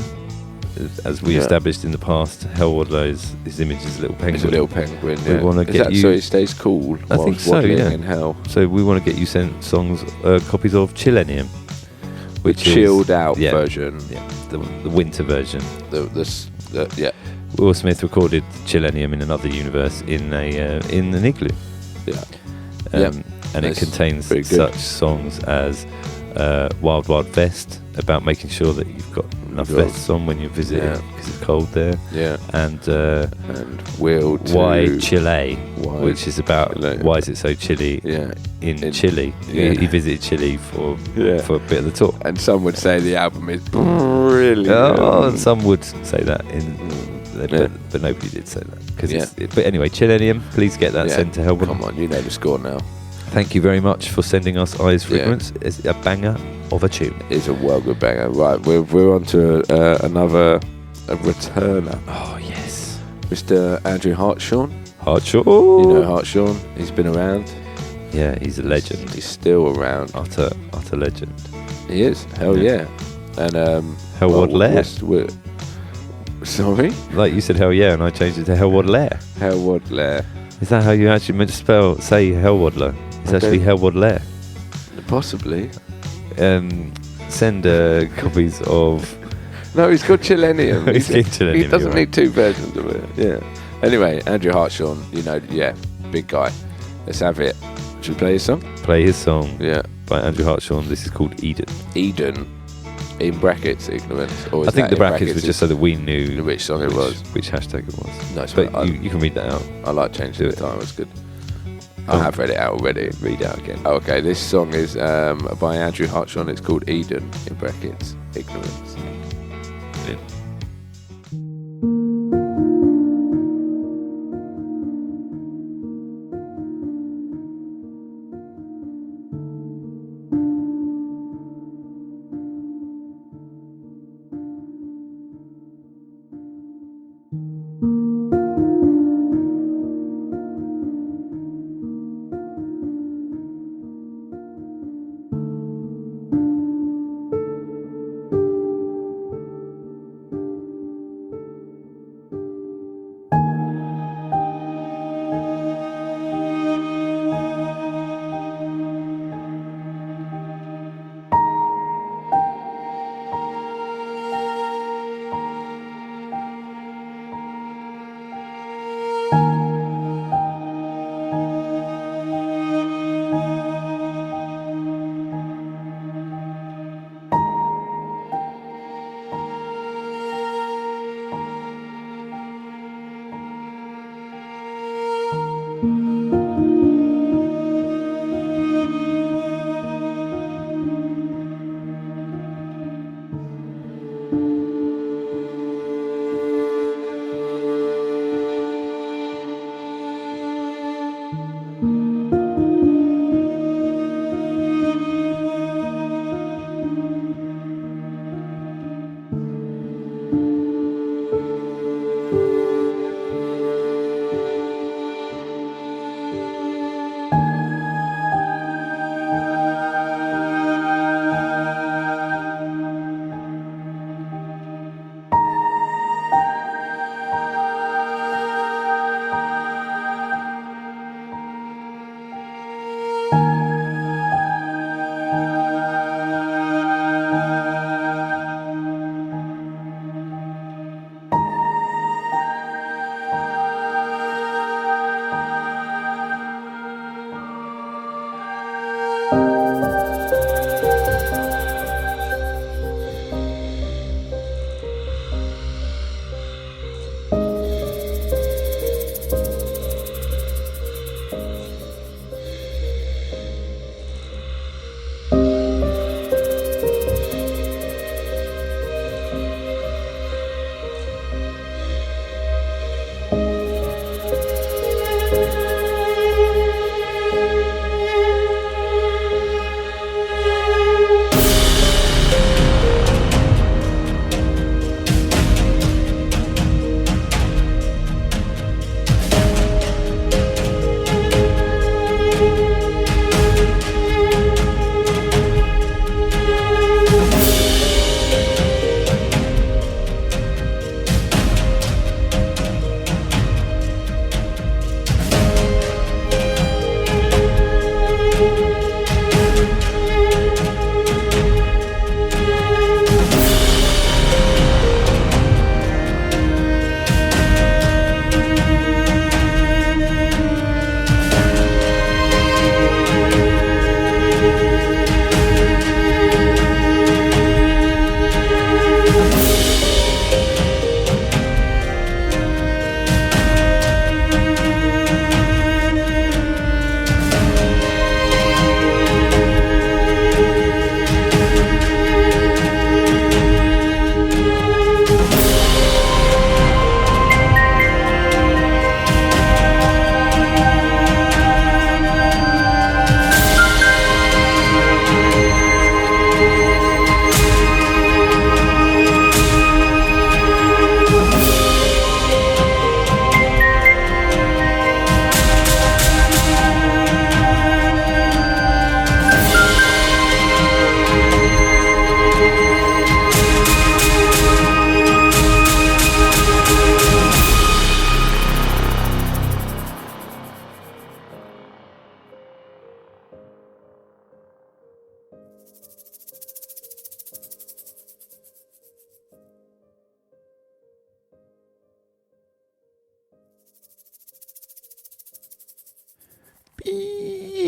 as we established in the past, Hell Waddler his image is a little penguin. It's a little penguin. We want to get you. So he stays cool. I think so. Yeah. In hell. So we want to get you sent copies of Chillenium, which chilled out version. Yeah, the winter version. Yeah. Will Smith recorded Chillenium in another universe in an igloo. Yeah. And it contains such songs as Wild Wild Vest, about making sure that you've got enough vests on when you visit because it's cold there. Yeah. And Wheel Why Chile, which is about why is it so chilly in Chile. Yeah. He visited Chile for a bit of the tour. And some would say the album is brilliant. And some would say that, but nobody did say that. But anyway, Chillenium, please get that sent to Hell Waddler. Come on, you know the score now. Thank you very much for sending us Eyes Fragrance. It's a banger of a tune. It's a well good banger. Right, we're on to another returner. Oh, yes. Mr. Andrew Hartshawn. Hartshawn. You know Hartshawn. He's been around. Yeah, he's a legend. He's still around. Utter legend. He is. Hell yeah. And Hell Waddler. Sorry? Like you said Hell yeah, and I changed it to Hell Waddler. Hell Waddler. Is that how you actually meant to say Hell Waddler? It's actually Hell Waddler. Possibly. Send copies of... No, he's called Chillenium. He doesn't need two versions of it. Yeah. Anyway, Andrew Hartshawn, big guy. Let's have it. Should we play his song? Play his song. Yeah. By Andrew Hartshawn. This is called Eden. Eden. In brackets, ignorance. Or I think the brackets was just so that we knew which song it was. Which hashtag it was. Nice. But you can read that out. I like changing the time. It's good. I have read it out already. Read it out again. Okay, this song is by Andrew Hartshawn. It's called Eden, in brackets, ignorance.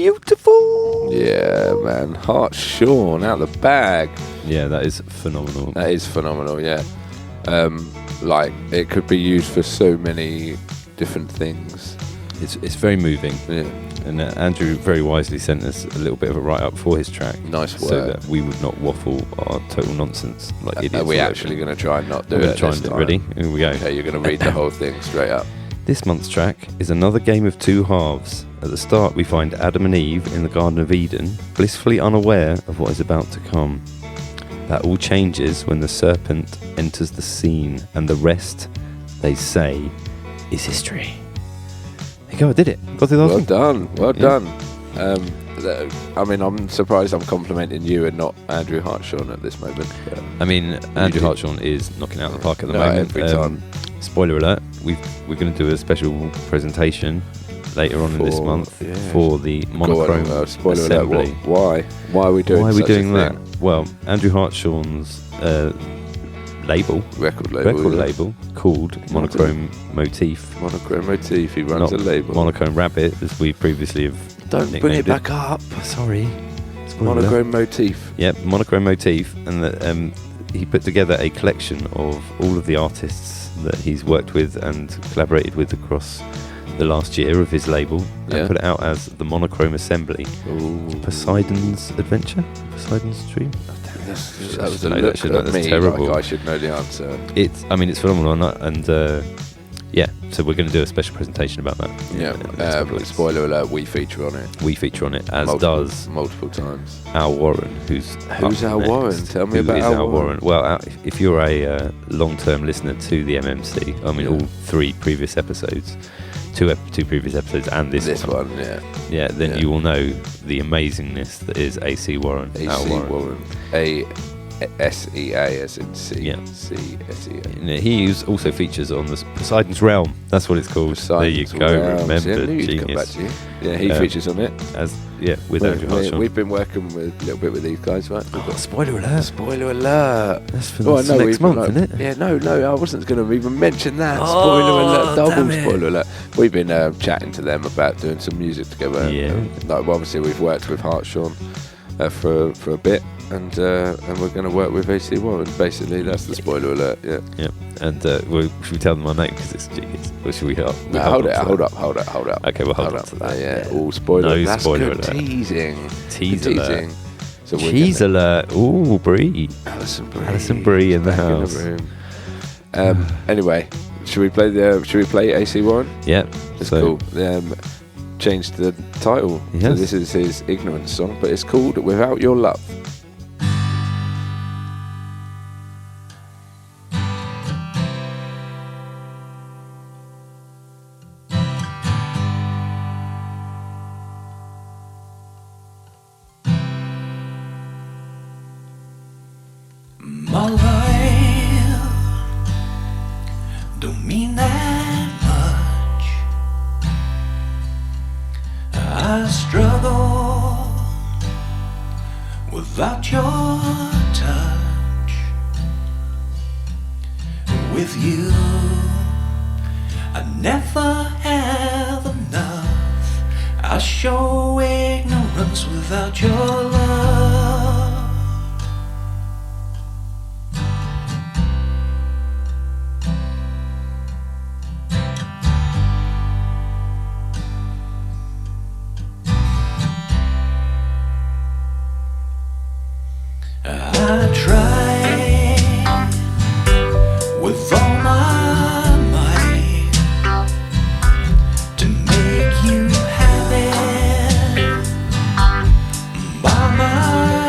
beautiful. Yeah, man. Hartshorn out the bag. Yeah, that is phenomenal. That is phenomenal, yeah. Like, it could be used for so many different things. It's very moving. Yeah. And Andrew very wisely sent us a little bit of a write-up for his track. Nice work. So that we would not waffle our total nonsense like idiots. Are we actually going to try and not do it try this and time? Ready? Here we go. Okay, you're going to read the whole thing straight up. This month's track is another game of two halves. At the start, we find Adam and Eve in the Garden of Eden, blissfully unaware of what is about to come. That all changes when the serpent enters the scene, and the rest, they say, is history. There you go, I did it. Got through the whole thing. Well done. I mean, I'm surprised I'm complimenting you and not Andrew Hartshorn at this moment. I mean, Andrew Hartshorn is knocking out the park at the moment. Every time. Spoiler alert, we're going to do a special presentation later on in this month for the monochrome spoiler assembly. Alert, why are we doing that? Well, Andrew Hartshorn's record label called Monochrome Motif. Monochrome Motif, he runs a label. Monochrome Rabbit, as we previously have Don't bring it back up. Sorry. Monochrome Motif. Yeah, Monochrome Motif, and he put together a collection of all of the artists that he's worked with and collaborated with across the last year of his label, and put it out as the Monochrome Assembly. Ooh. Poseidon's Adventure? Poseidon's Dream? That was a look at me terrible. Like I should know the answer. It's phenomenal, and so we're going to do a special presentation about that. Yeah, spoiler alert, we feature on it. We feature on it, as does multiple times Al Warren, who's Al Warren? Tell me about Al Warren. Well, if you're a long-term listener to the MMC, I mean, all three previous episodes, two previous episodes, and this one, then you will know the amazingness that is AC Warren. AC Warren. A-S-E-A as in C. Yeah. C-S-E-A. He also features on the Poseidon's Realm. That's what it's called. Poseidon's there you go. Realm. Remember, genius. Come back to you. Yeah, he features on it. With Andrew Hartshorn. We've been working with a little bit with these guys, right? Spoiler alert. Spoiler alert. That's for next month, isn't it? Yeah, no, I wasn't going to even mention that. Spoiler alert, double spoiler alert. We've been chatting to them about doing some music together. Yeah. Obviously, we've worked with Hartshorn for a bit. And we're going to work with AC Warren. Basically, that's the spoiler alert. Yeah. And should we tell them our name because it's genius? Or should we hold? Hold up. Okay, we'll hold on to that. Yeah. All spoiler. No that's spoiler good alert. Teasing. Alert. So Cheese alert. Ooh, Brie. Alison Brie in the house. In the room. Anyway, should we play AC Warren? Yeah. It's cool. Changed the title. Yes. So this is his Ignorance song, but it's called Without Your Love. My life don't mean that much. I struggle without your touch. With you, I never have enough. I show ignorance without your love. I try with all my might to make you happy by my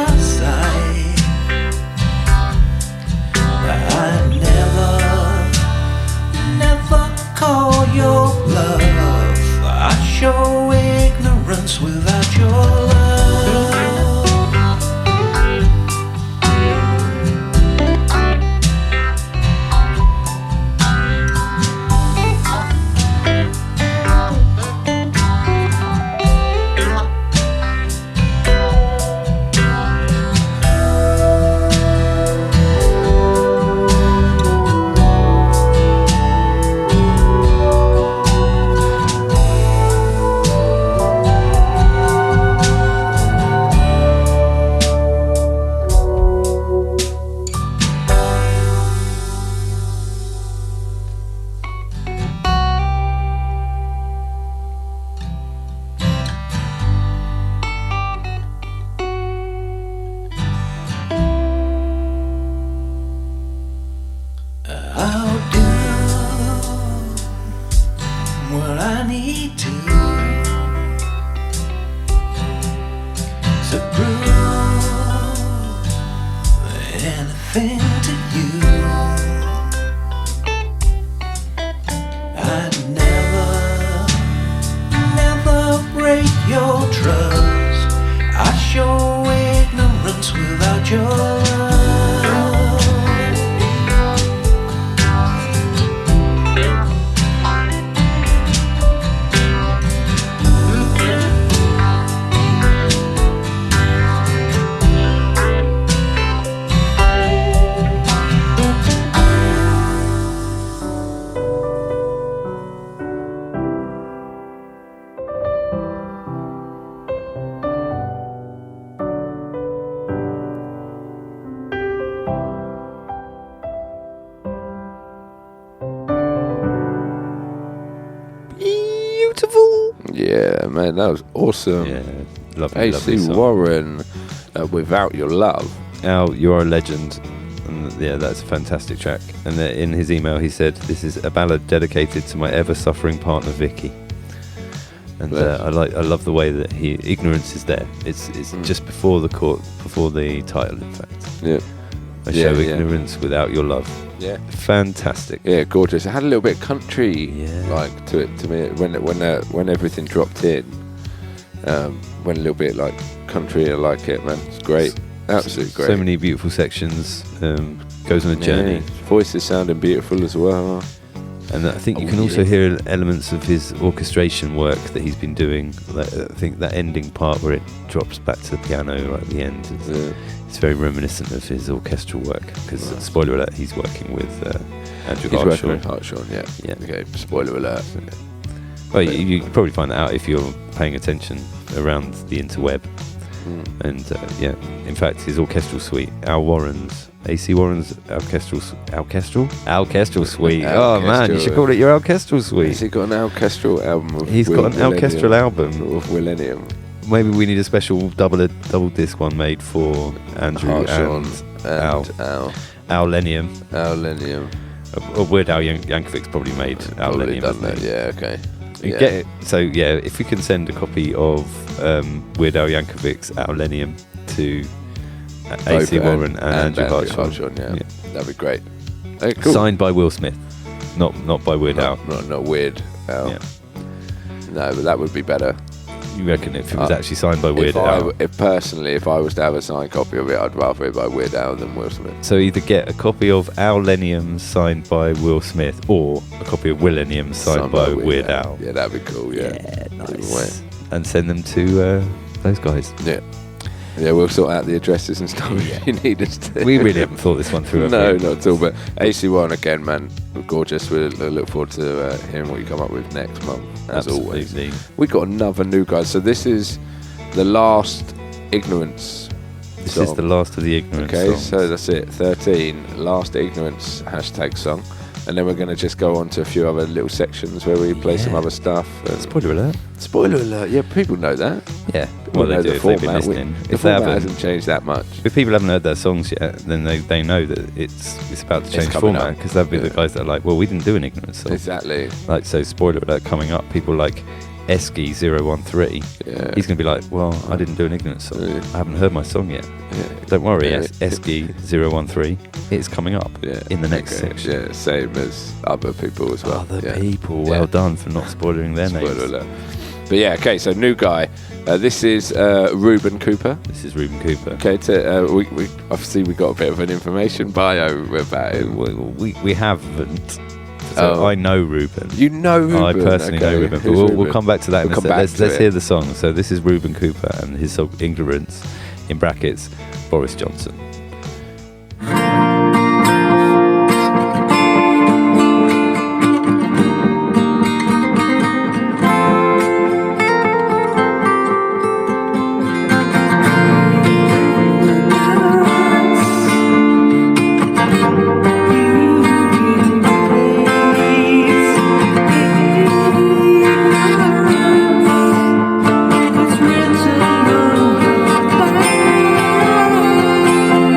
I'll do what I need to prove anything to you. I'd never break your trust. I show ignorance without your love. Yeah, man, that was awesome. Yeah, lovely. AC Warren, Without Your Love. Al, you're a legend. And yeah, that's a fantastic track. And in his email, he said, "This is a ballad dedicated to my ever-suffering partner, Vicky." And I love the way that ignorance is there. It's just before the title, in fact. Yeah. I show ignorance without your love. Yeah, fantastic. Yeah, gorgeous. It had a little bit country like to it to me when everything dropped in. Went a little bit like country. I like it, man. It's great, absolutely great. So many beautiful sections. Goes on a journey. Voices sounding beautiful as well. And I think you can also hear elements of his orchestration work that he's been doing. I think that ending part where it drops back to the piano right at the end. It's very reminiscent of his orchestral work. Because spoiler alert, he's working with Andrew Hartshaw. He's working with Hartshaw, yeah. Okay, spoiler alert. Well, you can probably find that out if you're paying attention around the interweb. And in fact, his orchestral suite, AC Warren's orchestral suite. Oh man, you should call it your orchestral suite. Has he got an orchestral album? He's got an orchestral album of Millennium. Maybe we need a special double disc one made for Andrew and Al. Al-Lenium. Or Weird Al Yankovic's probably made Al-Lenium. Yeah, okay. You get it. So if we can send a copy of Weird Al Yankovic's Al-Lenium to AC Warren and Andrew Hartshaw, that'd be great. Cool. Signed by Will Smith, not by Weird Al. Not Weird Al. Yeah. No, but that would be better. You reckon if it was actually signed by Weird Al? If I was to have a signed copy of it, I'd rather it by Weird Al than Will Smith. So either get a copy of Al-Lenium signed by Will Smith, or a copy of Willenium signed by Weird Al. Yeah, that'd be cool. Yeah, nice. And send them to those guys. Yeah, we'll sort out the addresses and stuff if you need us to. We really haven't thought this one through. No, not at all. But AC Warren again, man, gorgeous. We look forward to hearing what you come up with next month. As always, we got another new guy. So this is the last Ignorance. This is the last of the Ignorance. Okay, songs. so that's it. 13 last Ignorance #song. And then we're going to just go on to a few other little sections where we play some other stuff. Spoiler alert. Spoiler alert. Yeah, people know that. Yeah. Well, they do if they've been listening. The format hasn't changed that much. If people haven't heard their songs yet, then they know that it's about to change format, because they'll be the guys that are like, well, we didn't do an Ignorance song. Exactly. Like, so spoiler alert coming up, people like Esky013, he's going to be like, well, I didn't do an Ignorance song. I haven't heard my song yet. Don't worry, Esky013, it's coming up in the next section. Yeah, same as other people as well. Other people, well done for not spoiling their names. Spoiler alert. But yeah, okay, so new guy. This is Ruben Cooper. Okay, we obviously we got a bit of an information bio about him. We haven't. So I know Ruben. You know Ruben? I personally know Ruben, but we'll come back to that in a second. Let's hear the song. So this is Ruben Cooper and his song Ignorance, in brackets, Boris Johnson. It's written on your back.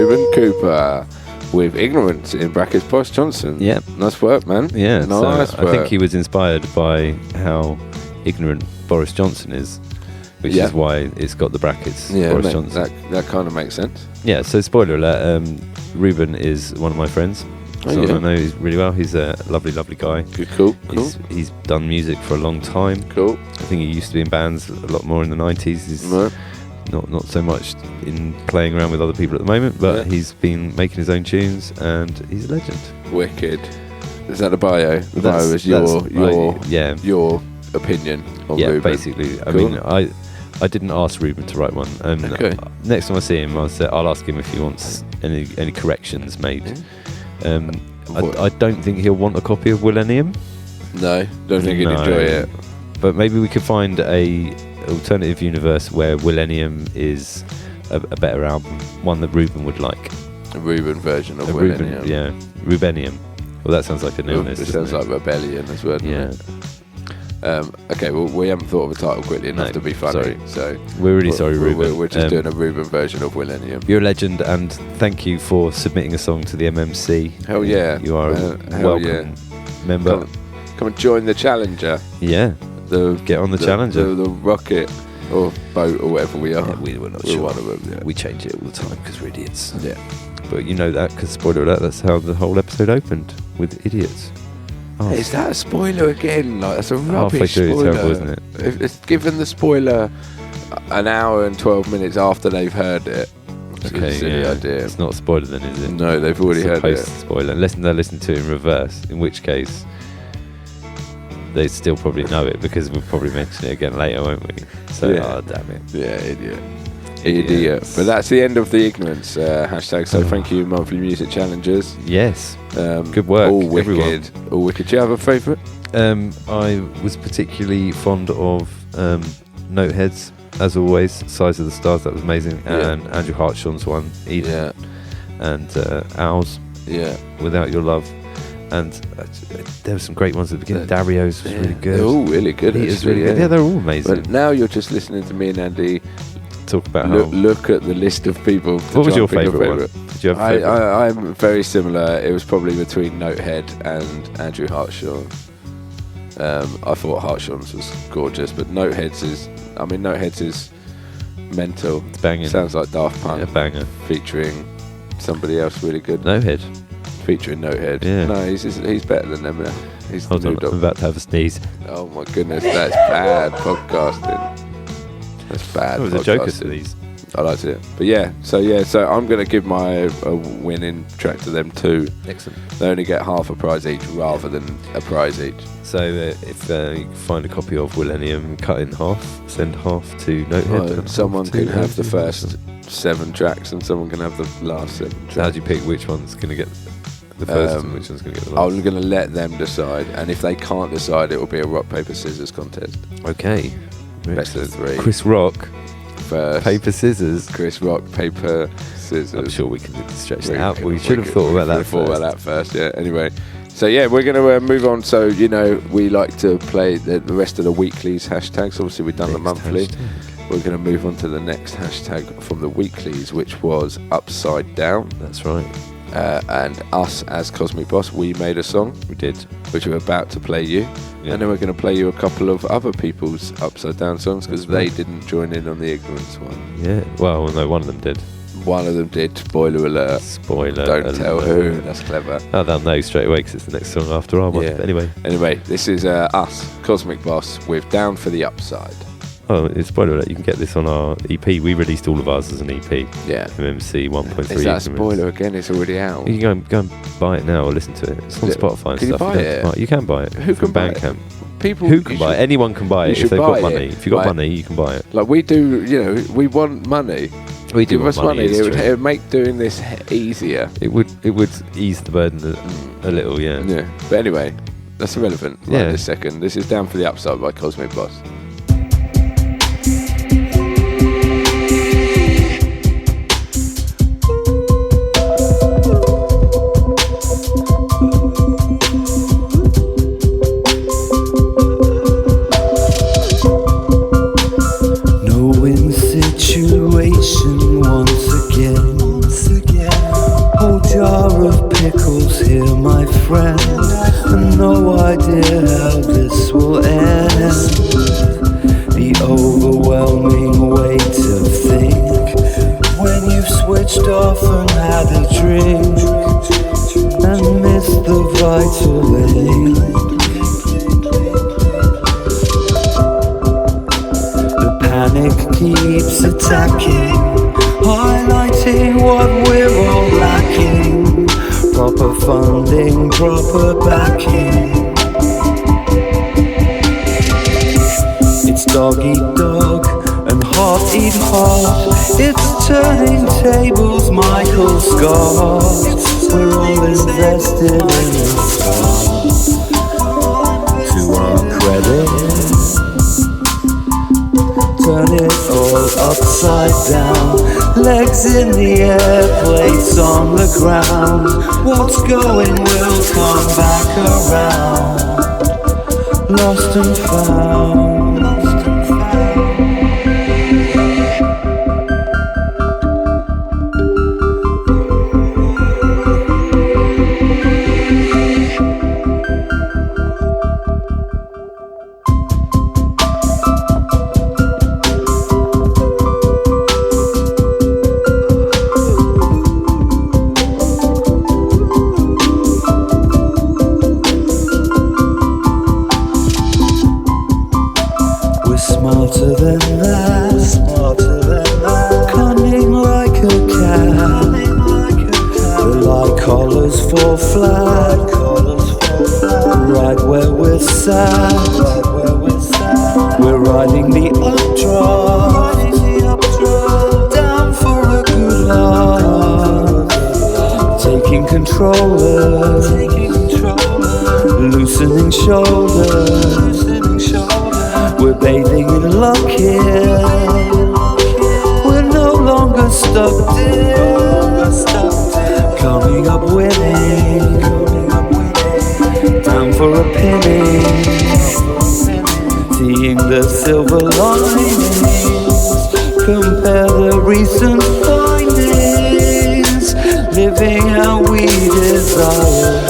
Ruben Cooper with Ignorance in brackets Boris Johnson. Yeah. Nice work, man. Yeah, nice so work. I think he was inspired by how ignorant Boris Johnson is, which is why it's got the brackets Boris Johnson. That kind of makes sense. Yeah, so spoiler alert, Ruben is one of my friends. So I know he's really well. He's a lovely, lovely guy. Cool. He's done music for a long time. Cool. I think he used to be in bands a lot more in the 90s. He's not so much in playing around with other people at the moment, but he's been making his own tunes, and he's a legend. Wicked. Is that the bio? The bio is your opinion on Ruben. Basically. I mean, I didn't ask Ruben to write one, and next time I see him, I'll ask him if he wants any corrections made. I don't think he'll want a copy of Millennium. No, don't think he'd enjoy it. But maybe we could find a alternative universe where Millennium is a better album, one that Ruben would like. A Ruben version of Millennium. Rubenium. Well, that sounds like an illness. It sounds like rebellion as well. Yeah. Okay, well, we haven't thought of a title quickly enough to be funny. So we're really sorry, Ruben. We're just doing a Ruben version of Millennium. You're a legend, and thank you for submitting a song to the MMC. Hell yeah. You are a welcome member. Come and join the Challenger. Yeah. Get on the Challenger. The rocket or boat or whatever we are. Yeah, we're not sure. One of them, yeah. We change it all the time because we're idiots. Yeah. But you know that because, spoiler alert, that's how the whole episode opened, with idiots. Oh. Is that a spoiler again? Like, that's a rubbish spoiler. It's terrible, isn't it? If it's given the spoiler an hour and 12 minutes after they've heard it. It's a silly idea. It's not a spoiler then, is it? No, they've already heard it. Spoiler, unless they're listening to it in reverse, in which case they still probably know it because we'll probably mention it again later, won't we? So, damn it. Yeah, idiot. But that's the end of the ignorance hashtag. So thank you, monthly music challengers. Yes. Good work, all wicked, everyone. All wicked. Do you have a favourite? I was particularly fond of Noteheads, as always. Size of the Stars, that was amazing. And Andrew Hartshorn's one, Eden. Yeah. And Owls. Yeah. Without Your Love. And there were some great ones at the beginning. Dario's was really good. They're all really good. Yeah, they're all amazing. But now you're just listening to me and Andy talk about look at the list of people. What was your favourite one? Did you have a favourite? I'm very similar. It was probably between Notehead and Andrew Hartshorn. I thought Hartshorn's was gorgeous, but Notehead's is mental. It's banging. Sounds like Daft Punk. Yeah, banger. Featuring somebody else really good. Notehead. Featuring Notehead. Yeah. No, he's better than them now. Hold on, I'm about to have a sneeze. Oh my goodness, that's bad podcasting. That's bad. It was a joker to these. I liked it. But so I'm going to give my winning track to them too. Excellent. They only get half a prize each rather than a prize each. So if you find a copy of Millennium, cut in half, send half to Notehead. Someone can have the first 7 tracks and someone can have the last 7 tracks. How do you pick which one's going to get the first and which one's going to get the last? I'm going to let them decide, and if they can't decide, it will be a rock, paper, scissors contest. Okay. Best of 3. Chris Rock. First. Paper, scissors. Chris Rock, paper, scissors. I'm sure we can stretch that out. We should have thought about that first. Yeah, anyway. So we're going to move on. So, we like to play the rest of the Weeklies hashtags. Obviously, we've done the monthly. Hashtag. We're going to move on to the next hashtag from the Weeklies, which was Upside Down. That's right. And us as Cosmic Boss, we made a song. We did. Which we're about to play you. Yeah. And then we're going to play you a couple of other people's Upside Down songs because they didn't join in on the Ignorance one. Yeah. Well, no, one of them did. One of them did. Spoiler alert. Don't tell who. That's clever. Oh, they'll know straight away because it's the next song after our one. Yeah. But anyway, this is us, Cosmic Boss, with Down for the Upside. Oh, it's spoiler alert. You can get this on our EP. We released all of ours as an EP. Yeah. MMC 1.3. Is that a spoiler again? It's already out. You can go and buy it now or listen to it. It's on Spotify and stuff. You buy it? You can buy it. Who can buy Bandcamp. It? People who can buy it? Anyone can buy it if they've got money. If you've got money, you can buy it. Like we do, we want money. We do give want us money. It would make doing this easier. It would ease the burden a little, yeah. Yeah. But anyway, that's irrelevant. This second. This is Down for the Upside by Cosmic Boss. Situation once again. keeps attacking, highlighting what we're all lacking. Proper funding, proper backing. It's dog eat dog and heart eat heart. It's turning tables, Michael Scott. We're all invested in the start. To our credit, turn it all upside down. Legs in the air, plates on the ground. What's going will come back around. Lost and found. Smarter than that, cunning like a cat. The light collars fall flat, right where we're sat. We're riding the updraft, down for a good laugh. Taking controller, loosening shoulders. We're bathing in luck here. We're no longer stuck, dear. Coming up winning, down for a penny. Seeing the silver linings, compare the recent findings. Living how we desire,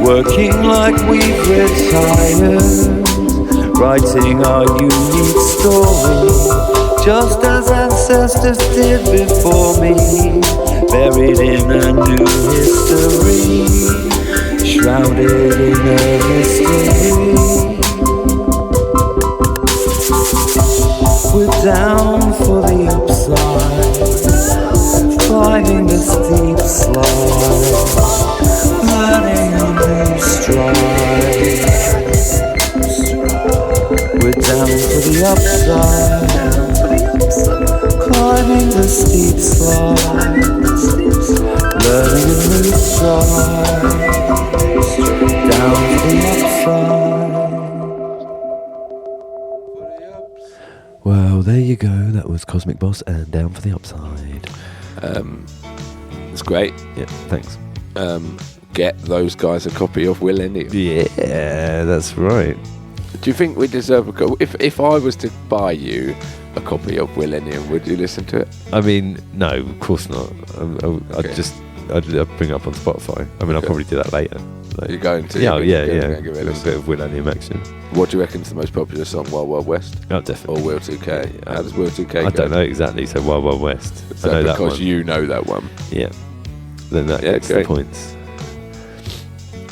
working like we've retired. Writing our unique story, just as ancestors did before me. Buried in a new history, shrouded in a mystery. We're down for the upside, climbing the steep slide, learning a new stride. We're down for the upside, climbing the steep slide, learning a new stride. Down for the upside. Well, there you go. That was Cosmic Boss and Down for the Upside. It's great. Yeah, thanks. Get those guys a copy of Millennium. Yeah, that's right. Do you think we deserve a copy? If I was to buy you a copy of Millennium, would you listen to it? I mean, no, of course not. Okay. I'd bring it up on Spotify. I mean, I'll probably do that later. You're going to? Yeah. Give it a bit of Millennium action. What do you reckon is the most popular song, Wild Wild West? Oh, definitely. Or Will 2K? Yeah. How does Will 2K go? I don't know exactly, so Wild Wild West. So I know because that one. you know that one. Yeah. Then that gets the points.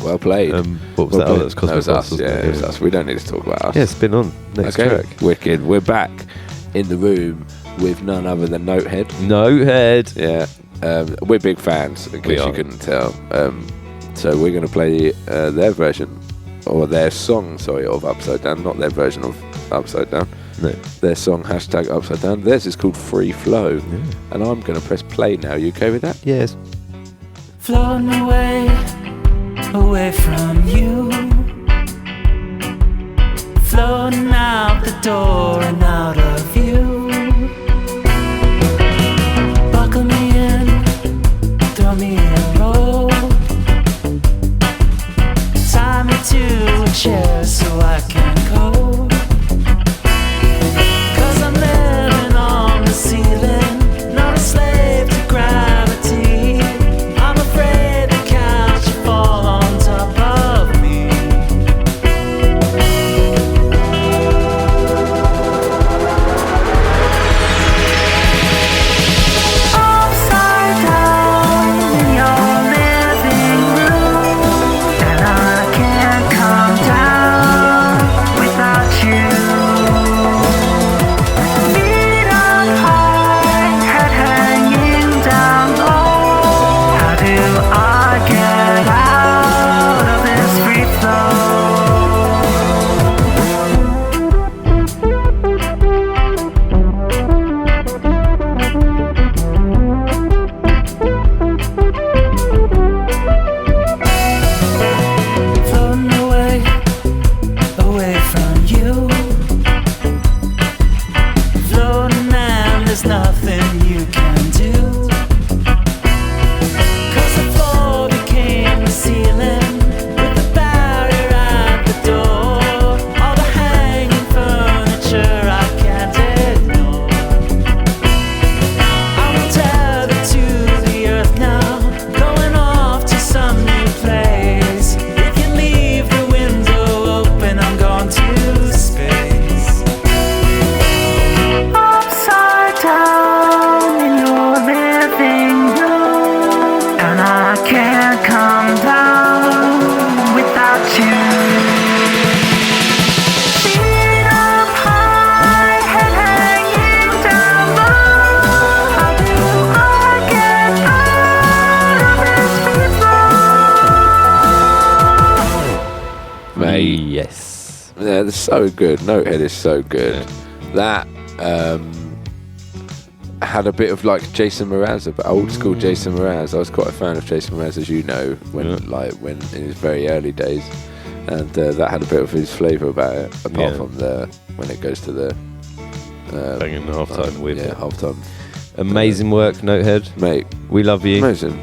Well played. What was that? Oh, that was Cosmic Boss, Boss, us. Yeah, it was us. We don't need to talk about us. Yeah, spin on. Next track. Wicked. We're back in the room with none other than Notehead. Notehead. Yeah. We're big fans, in case you couldn't tell. So we're going to play their version, or their song, sorry, of Upside Down. Not their version of Upside Down. No. Their song, #Upside Down. Theirs is called Free Flow. Yeah. And I'm going to press play now. You okay with that? Yes. Floating away from you, floating out the door and out of view. Buckle me in, throw me in, roll. Tie me to a chair so I can go. 'Cause I'm living on the ceiling, not a slave to gravity. I'm afraid the couch will fall on top of me. Yeah, they're so good. Notehead is so good. Yeah. That had a bit of like Jason Mraz, but old school Jason Mraz. I was quite a fan of Jason Mraz, as you know, when in his very early days, and that had a bit of his flavour about it. Apart from when it goes to the banging the halftime with halftime. Amazing work, Notehead. Mate, we love you. Amazing.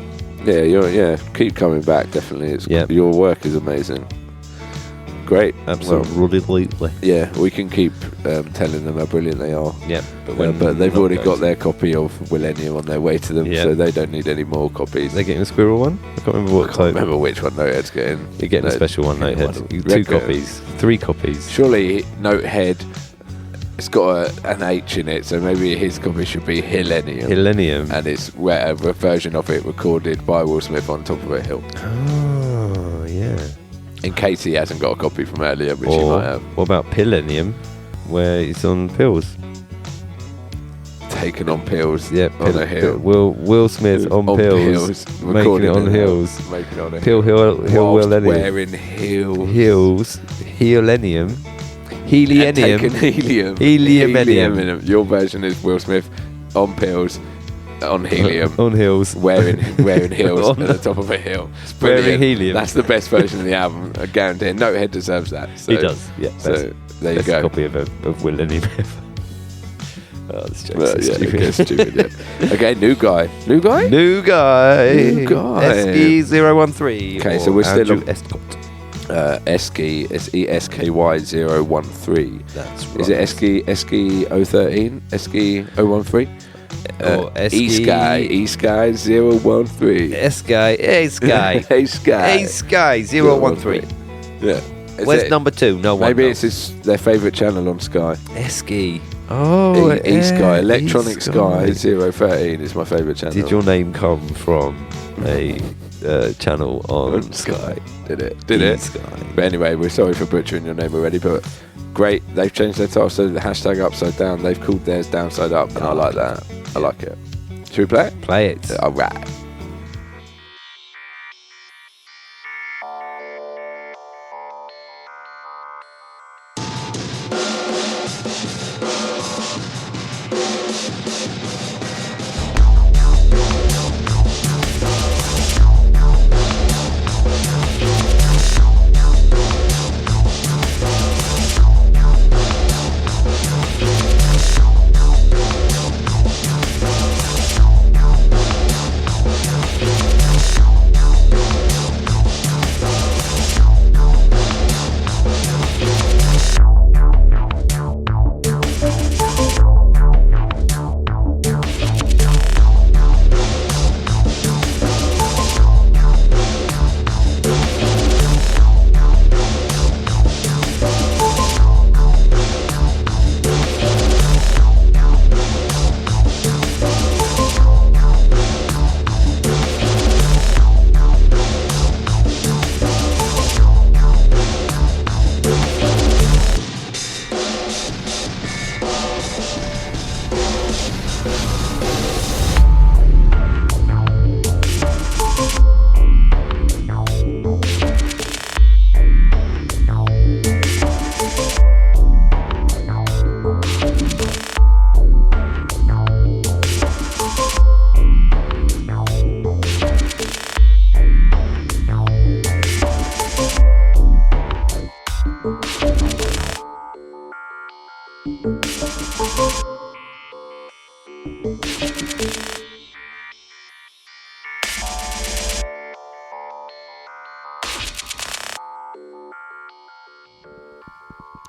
Yeah, keep coming back. Definitely, your work is amazing. Great, absolutely. Yeah, we can keep telling them how brilliant they are. Yeah, but they've already got their copy of Millennium on their way to them, so they don't need any more copies. They're getting a squirrel one. I can't remember which one Notehead's getting. You're getting a special one, Notehead. 2 copies, 3 copies. Surely Notehead. It's got an H in it, so maybe his copy should be Hillenium. And it's a version of it recorded by Will Smith on top of a hill. Oh, yeah. In case he hasn't got a copy from earlier, which he might have. What about Pillenium, where it's on pills? Taken on pills on a hill. Will Smith on pills. Making it on hills. Making it on a hill. Hillenium. Wearing heels. Heels. Helium. Helium. Your version is Will Smith on pills, on helium, on hills, wearing heels at the top of a hill. Wearing helium. That's the best version of the album. I guarantee. Notehead deserves that. So, he does. Yeah. So there you go. A copy of Millennium. Oh, this joke's stupid. Okay, new guy. Esky013. Okay, so we're still on Estcott. Esky, SESKY013. That's right. Is it Esky 013? Esky 013? E-Sky 013. A-Sky 013. Yeah. Where's number 2? No one. Maybe it's their favourite channel on Sky. Esky. Oh, E-Sky. Electronic Sky 013 is my favourite channel. Did your name come from a channel on Sky? Did it? Sky. But anyway, we're sorry for butchering your name already, but great. They've changed their title, so the hashtag upside down. They've called theirs downside up, and I like that. I like it. Should we play it? Play it. All right.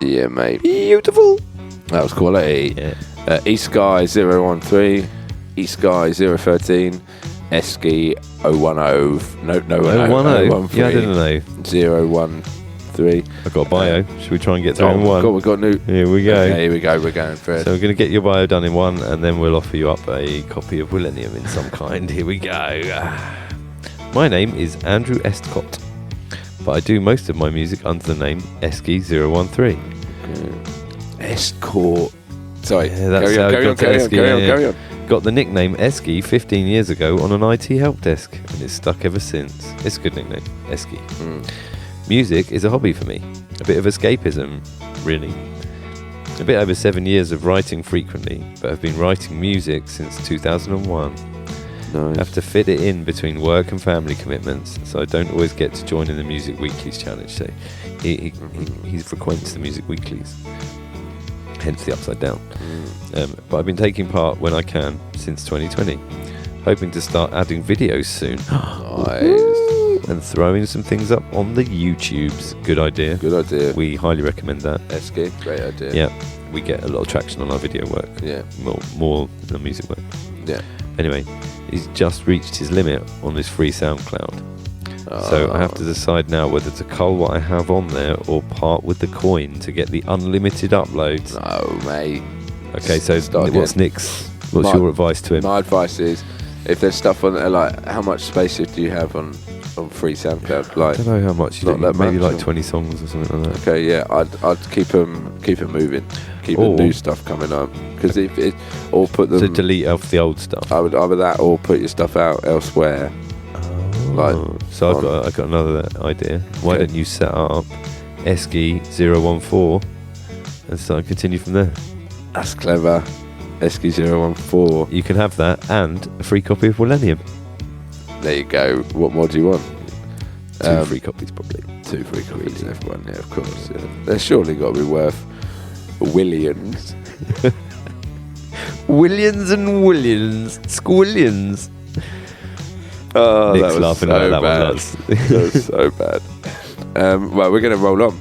Yeah, mate. Beautiful. That was quality. Yeah. E-Sky 013, E-Sky 013, Esky 010. No, 010. Yeah, I didn't know. 013. I've got a bio. Should we try and get through in one? God, we've got new. Here we go. Okay, here we go. We're going for it. So we're going to get your bio done in one, and then we'll offer you up a copy of Millennium in some kind. Here we go. My name is Andrew Estcott, but I do most of my music under the name Esky013. Escort. Sorry. Yeah, that's carry on. Got the nickname Esky 15 years ago on an IT help desk, and it's stuck ever since. It's a good nickname, Esky. Music is a hobby for me. a bit of escapism, really. A bit over 7 years of writing frequently, but have been writing music since 2001. Nice. I have to fit it in between work and family commitments, so I don't always get to join in the Music Weeklies challenge. So he frequents the Music Weeklies, hence the upside down. But I've been taking part when I can since 2020, hoping to start adding videos soon. Nice. And throwing some things up on the YouTubes. Good idea. Good idea. We highly recommend that. Esky, great idea. Yeah, we get a lot of traction on our video work. Yeah. More than music work. Yeah. Anyway, he's just reached his limit on his free SoundCloud. So I have to decide now whether to cull what I have on there or part with the coin to get the unlimited uploads. No, mate. Okay, so what's your advice to him? My advice is, if there's stuff on there, like, how much space do you have on free SoundCloud? Like, I don't know how much. Not that maybe much, like 20 songs or something like that. Okay, yeah, I'd keep them moving, keep the new stuff coming up, because or put them to delete off the old stuff. I would either that or put your stuff out elsewhere. So I've got another idea. Why don't you set up Esky 014 and start continue from there? That's clever. Esky 014. You can have that and a free copy of Millennium. There you go. What more do you want? 2 free copies, probably. 2 free copies, everyone. Yeah, of course. Yeah. They're surely got to be worth Williams. Williams and Williams. Squillions. Oh, Nick's that was laughing so like that bad. one. That was so bad. Well, we're going to roll on.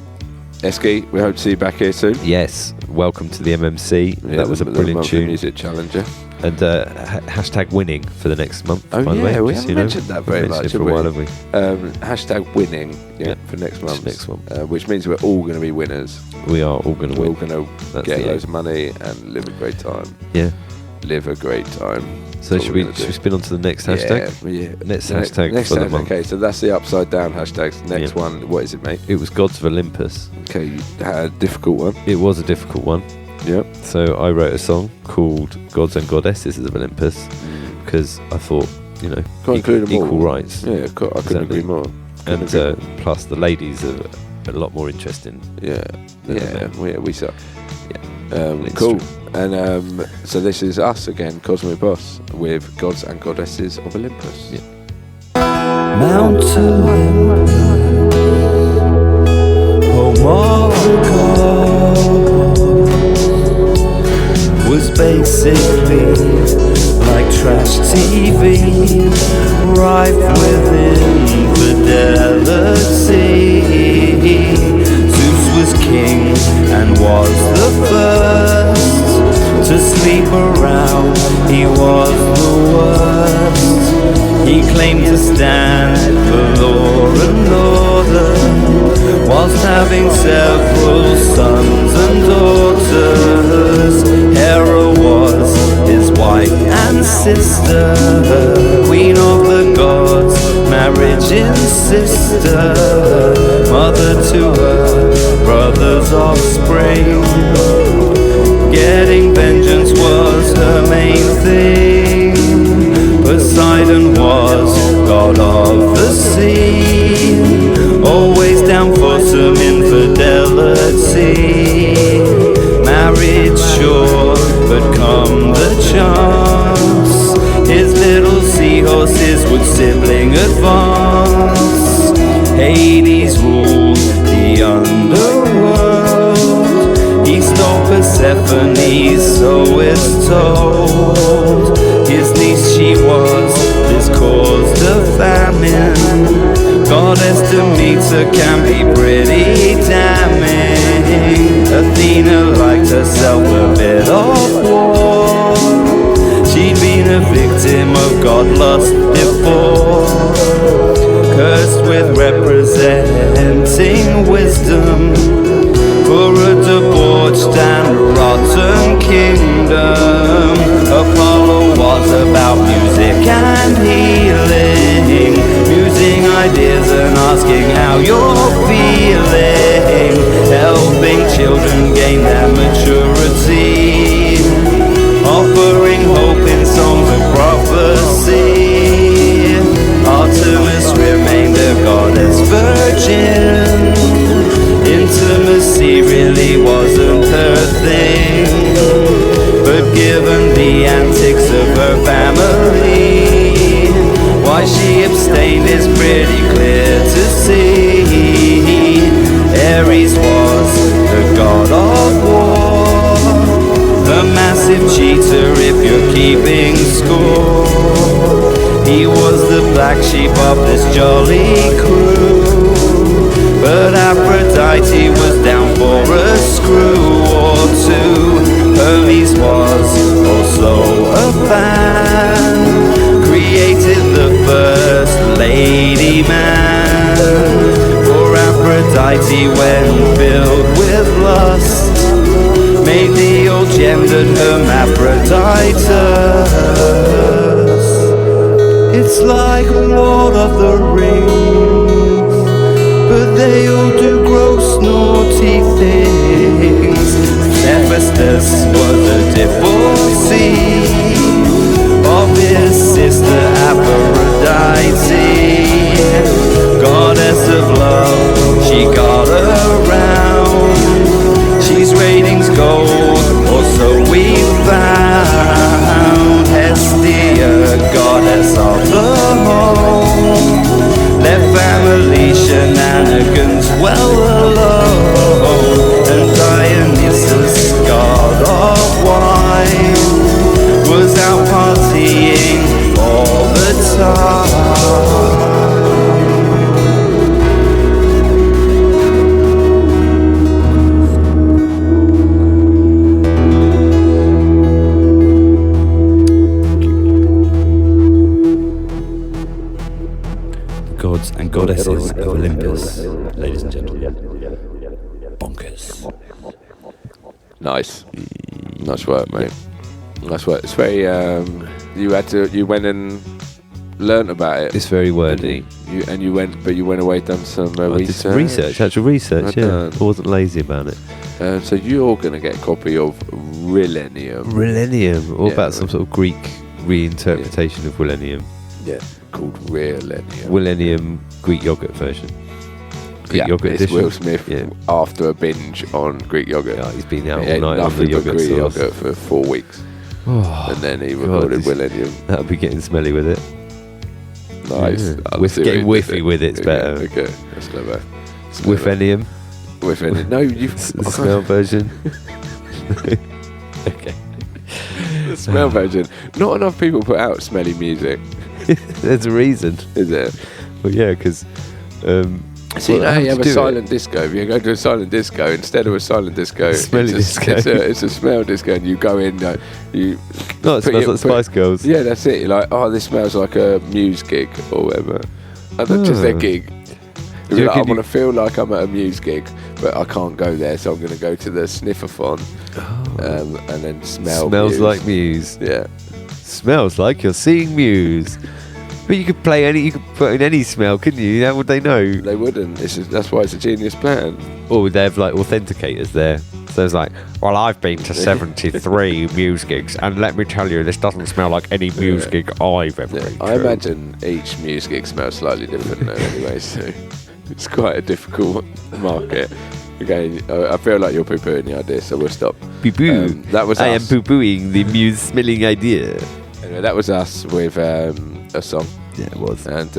Esky, we hope to see you back here soon. Yes, welcome to the MMC. Yeah, that was a brilliant monthly tune. Music Challenger. And hashtag winning for the next month. Oh, by the yeah, way, we haven't mentioned that very much. For a while, have we? Hashtag winning for next month. Next one. Which means we're all going to be winners. We are all going to We're win. all going to get loads of money and live a great time. Yeah. Live a great time. So should we spin on to the next hashtag? Yeah. Next hashtag for the month. Okay, so that's the upside down hashtags. Next one, what is it, mate? It was Gods of Olympus. Okay, you had a difficult one. It was a difficult one. Yep. So I wrote a song called Gods and Goddesses of Olympus because I thought, equal rights. Yeah, I couldn't agree more. And plus the ladies are a lot more interesting. We suck. Yeah. Cool. And so this is us again, Cosmo Boss, with Gods and Goddesses of Olympus. Yeah. Mount Olympus, home of the gods, was basically like trash TV, rife with infidelity. Zeus was king and was the first to sleep around, he was the worst. He claimed to stand for law and order, whilst having several sons and daughters. Hera was his wife and sister, queen of the gods, marriage's sister, mother to her brother's offspring. Getting vengeance was her main thing. Poseidon was god of the sea, always down for some infidelity. Married sure, but come the chance, his little seahorses would sibling advance. Hades ruled the underworld, he stole Persephone, so it's told. His niece she was, this caused a famine. Goddess Demeter can be pretty damning. Athena liked herself a bit of war. She'd been a victim of godlust before, cursed with representing wisdom for a debauched and rotten kingdom. Apollo was about music and healing, musing ideas and asking how you're feeling, helping children gain their maturity, offering hope in songs of prophecy. Artemis remained a goddess virgin, into have given the antics of her family. Why she abstained is pretty clear to see. Ares was the god of war, a massive cheater if you're keeping score. He was the black sheep of this jolly crew, but Aphrodite was down for a screw or two. Hermes was also a fan, created the first lady man. For Aphrodite, when filled with lust, made the old gendered hermaphroditus. It's like Lord of the Rings, but they all do gross, naughty things. Hephaestus was a divorcee of his sister Aphrodite, goddess of love, she got around. She's ratings gold, or so we found. Hestia, goddess of the home, left family shenanigans well alone. And Dionysus, god of wine, was out partying all the time. Gods and goddesses of Olympus, ladies and gentlemen. Bonkers. Nice work, mate. Nice work. It's very. You went and learnt about it. It's very wordy. You went away, done some research. Actual research. Yeah, I wasn't lazy about it. So you're gonna get a copy of Rillennium. All about some sort of Greek reinterpretation of Willennium. Yeah, called Rillennium. Willennium Greek yogurt version. Greek yogurt it's edition. Will Smith after a binge on Greek yogurt. Yeah, he's been out all night on the yogurt Greek sauce. yogurt for 4 weeks. And then he recorded Willennium. That'll be getting smelly with it. Nice. Yeah. Getting whiffy with it's better. Okay, that's clever. Whiffennium. No, you've the smell version. Okay. The smell version. Not enough people put out smelly music. There's a reason. Is there? Well, yeah, because. See, now you have a silent disco. If you go to a silent disco, instead of a silent disco, it's a smell disco, and you go in. It smells like Spice Girls. Yeah, that's it. You're like, oh, this smells like a Muse gig or whatever. And that's just their gig. Like, I want to feel like I'm at a Muse gig, but I can't go there, so I'm going to go to the sniffer-thon and then smell. Smells Muse. like Muse. Yeah. Smells like you're seeing Muse. But you could you could put in any smell, couldn't you? How would they know? They wouldn't. That's why it's a genius plan. Or they have like authenticators there. So it's like, well, I've been to 73 Muse gigs, and let me tell you, this doesn't smell like any Muse gig I've ever been to. I imagine each Muse gig smells slightly different though anyway, so it's quite a difficult market. Again, I feel like you're poo-pooing the idea, so we'll stop. Poo-poo. That was us. I am poo-pooing the Muse smelling idea. Anyway, that was us with a song. Yeah, it was. And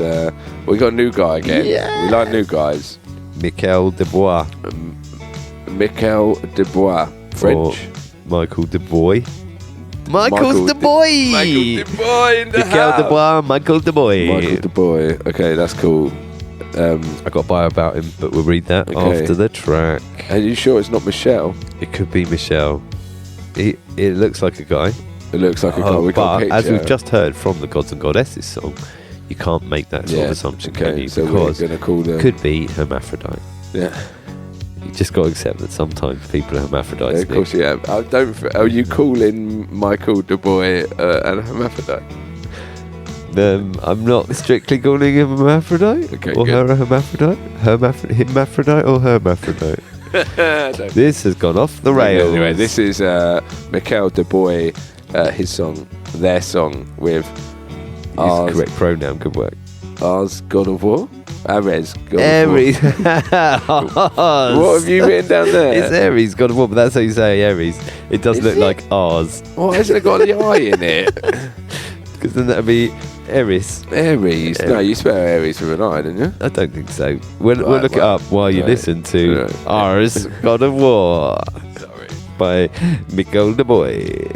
we got a new guy again. Yeah. We like new guys. Michael Dubois. Michael Dubois. French. Or Michael Dubois. Michael Dubois. Michael Dubois in the Michael house. Dubois. Michael Dubois. Michael Dubois. Okay, that's cool. I got a bio about him, but we'll read that after the track. Are you sure it's not Michelle? It could be Michelle. It looks like a guy. It looks like a guy. But as we've just heard from the Gods and Goddesses song, you can't make that sort of assumption, can you? So because we're going to call them... could be hermaphrodite. Yeah. You just got to accept that sometimes people are hermaphrodites. Yeah, of course you have. Are you calling Michael Dubois an hermaphrodite? I'm not strictly calling him a hermaphrodite. Okay, or good. her a hermaphrodite. Hermaphrodite or hermaphrodite. This has gone off the rails. Anyway, this is Michael Dubois, their song with Use the correct pronoun, good work. Ars God of War. Ares. Aries. What have you written down there? It's Aries, God of War, but that's how you say Aries. It does look like ours. Why hasn't it got the I in it? Because then that would be Aries. Aries. No, you spell Aries with an I, didn't you? I don't think so. We'll look it up while you listen to Ars, God of War. Sorry. By Mikkel the Boy.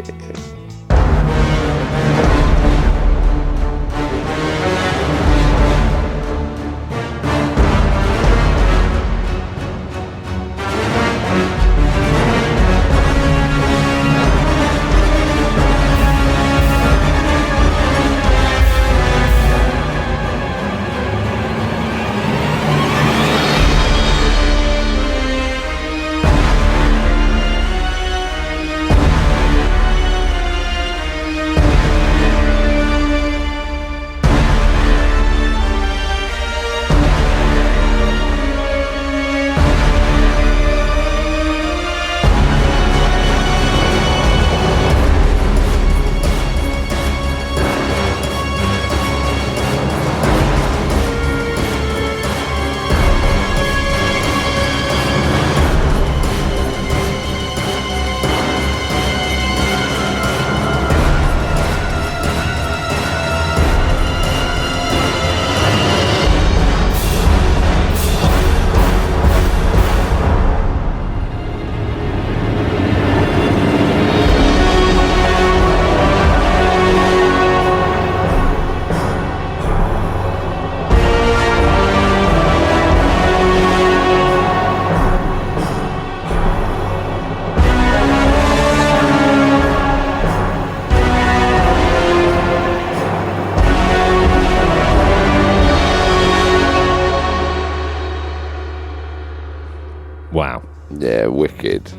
Wow. Yeah, wicked.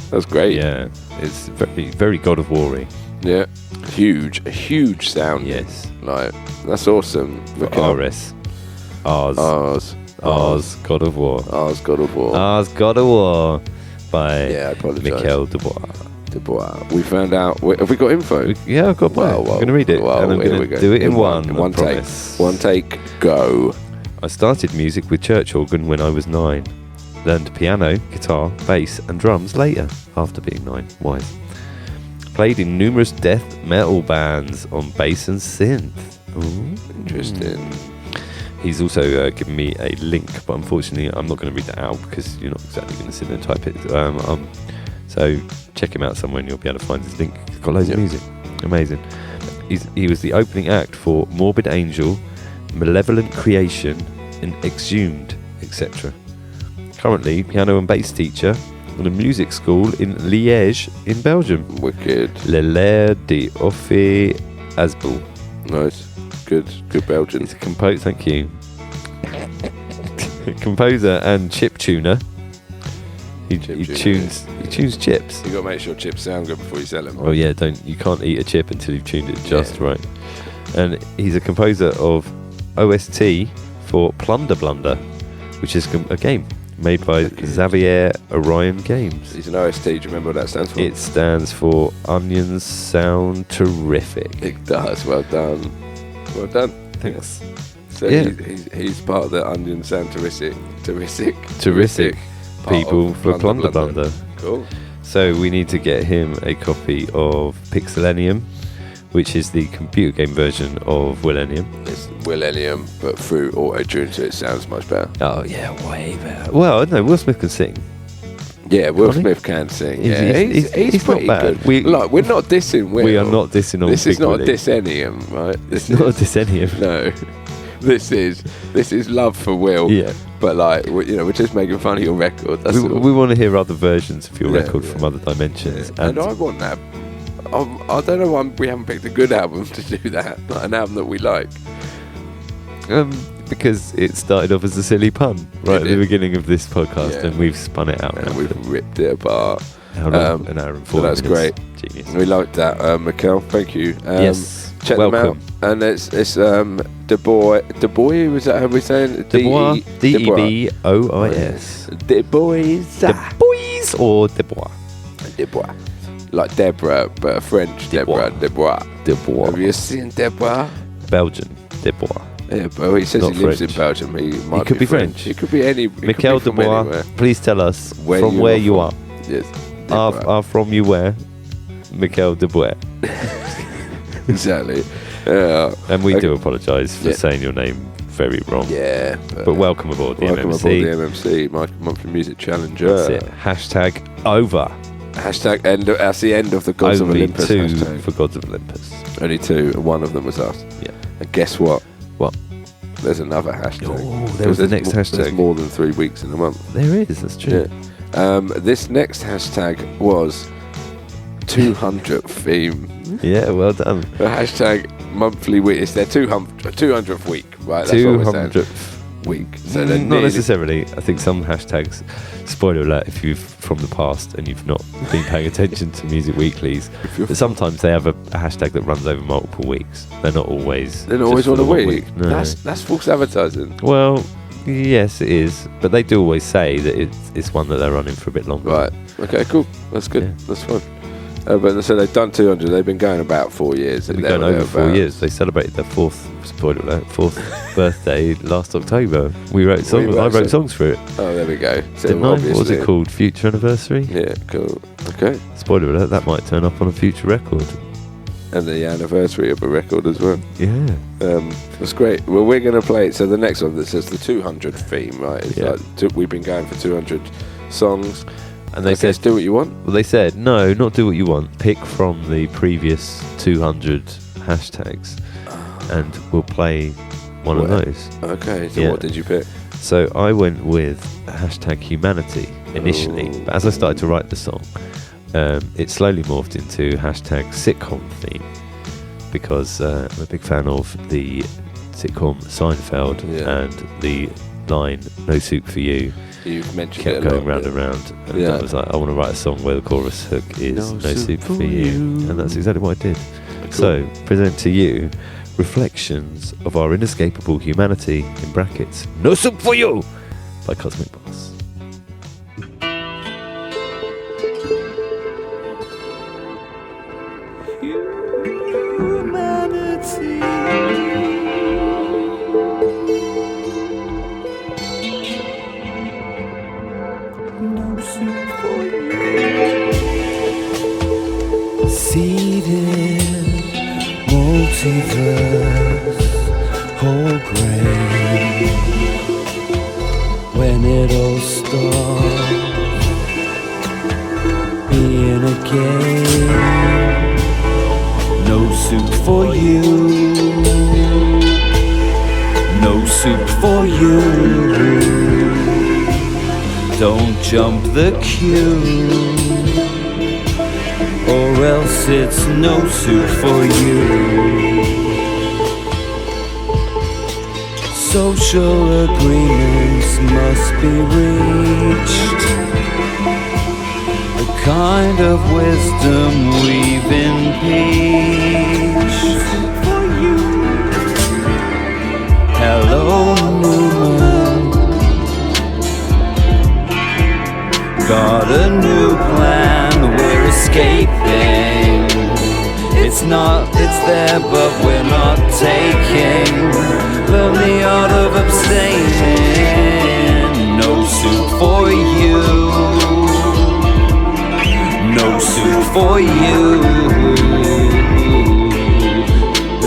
That's great. Yeah, it's very, very God of War-y. Yeah, huge sound. Yes. Like, that's awesome. Ars. Ars, God of War. Ars, God of War. Ars, God of War by I apologise. Mikkel Dubois. We found out. Have we got info? Yeah, I've got mine. I'm going to read it. And I'm going to do it in one take. One take, go. I started music with church organ when I was 9. Learned piano, guitar, bass and drums later, after being 9. Wise. Played in numerous death metal bands on bass and synth. Ooh. Interesting. He's also given me a link, but unfortunately I'm not going to read that out because you're not exactly going to sit there and type it. So check him out somewhere and you'll be able to find his link. He's got loads of music. Amazing. He was the opening act for Morbid Angel, Malevolent Creation and Exhumed, etc. Currently piano and bass teacher at a music school in Liège in Belgium. Wicked. L'Air de Ophé Asbel. Nice. Good Belgian. He's a thank you. Composer and chip tuner. He tunes chips. You got to make sure chips sound good before you sell them. Oh yeah, you can't eat a chip until you've tuned it just right. And he's a composer of OST for Plunder Blunder, which is a game made by Xavier Orion Games. He's an OST. Do you remember what that stands for? It stands for Onions Sound Terrific. It does. Well done. Well done. Thanks. So he's part of the Onion Sound Terrific people for Plunder Blunder. Cool. So we need to get him a copy of Pixelenium, which is the computer game version of Willennium. It's Willennium, but through auto-tune, so it sounds much better. Oh yeah, way better. Well, no, Will Smith can sing. Yeah, Will Smith can sing. He's not bad. We're not dissing Will. We are not dissing on This is not a Willy. Dissenium, right? It's not a Dissenium. No. This is love for Will. Yeah. But we're just making fun of your record. That's we want to hear other versions of your record from other dimensions. Yeah. And I want that. I don't know why we haven't picked a good album to do that, like an album that we like. Because it started off as a silly pun at the beginning of this podcast, and we've spun it out. And we've ripped it apart. How long? An hour and 4 minutes. That's great. Genius. We liked that, Mikkel. Thank you. Yes. Check Welcome. them out. And it's Du Bois. Was that how we're saying? Dubois. Debois. Dubois or Dubois. Dubois. Like Deborah, but a French Deborah. Dubois. Dubois. Have you seen Deborah? Belgian. Dubois. Yeah, but he says Not he lives French. in Belgium. He might could be French. He could be any. Michael Dubois, please tell us from where you are. Yes. Are from you where? Michael Dubois. Exactly. Yeah. And we do apologise for saying your name very wrong. Yeah. But welcome aboard the welcome MMC. Welcome aboard the MMC, my monthly music challenger. That's it. Hashtag over. Hashtag end. That's the end of the Gods of Only Olympus. 2 hashtag. for Gods of Olympus. Only 2, and one of them was us. Yeah. And guess what? What? There's another hashtag. Oh, there was the next hashtag. There's more than 3 weeks in a month. There is, that's true. Yeah. This next hashtag was 200th theme. Yeah, well done. The hashtag monthly week. It's their 200th week, right? That's 200th week. So they're not nearly- necessarily. I think some hashtags, spoiler alert, if you've from the past and you've not been paying attention to Music Weeklies, but sometimes they have a hashtag that runs over multiple weeks. They're not always. They're not always just on for a the 1 week. No. That's false advertising. Well, yes, it is. But they do always say that it's one that they're running for a bit longer. Right. Okay. Cool. That's good. Yeah. That's fine. But so they've done 200. They've been going about 4 years. They've been going over 4 years. They celebrated their fourth birthday last October. I wrote songs for it. Oh, there we go. So Didn't I? What was it called? Future Anniversary? Yeah, cool. Okay. Spoiler alert, that might turn up on a future record. And the anniversary of a record as well. Yeah. That's great. Well, we're going to play it. So the next one that says the 200 theme, right? It's like we've been going for 200 songs. And they said, do what you want? Well, they said, no, not do what you want. Pick from the previous 200 hashtags and we'll play one of those. Okay, so what did you pick? So I went with hashtag humanity initially, but as I started to write the song, it slowly morphed into hashtag sitcom theme because I'm a big fan of the sitcom Seinfeld and the line "No soup for you." You've mentioned kept it going round and round, and I was like, I want to write a song where the chorus hook is "No soup for you," and that's exactly what I did. Cool. So present to you reflections of our inescapable humanity in brackets "No soup for you" by Cosmic Boss. Seated, multiverse, whole grain. When it all stops being a game. No soup for you. No soup for you. Don't jump the queue, or else it's no soup for you. Social agreements must be reached, the kind of wisdom we've impeached. Hello, Newman. Got a new plan, we're escaping. It's there, but we're not taking. Learn the art of abstaining. No soup for you. No soup for you.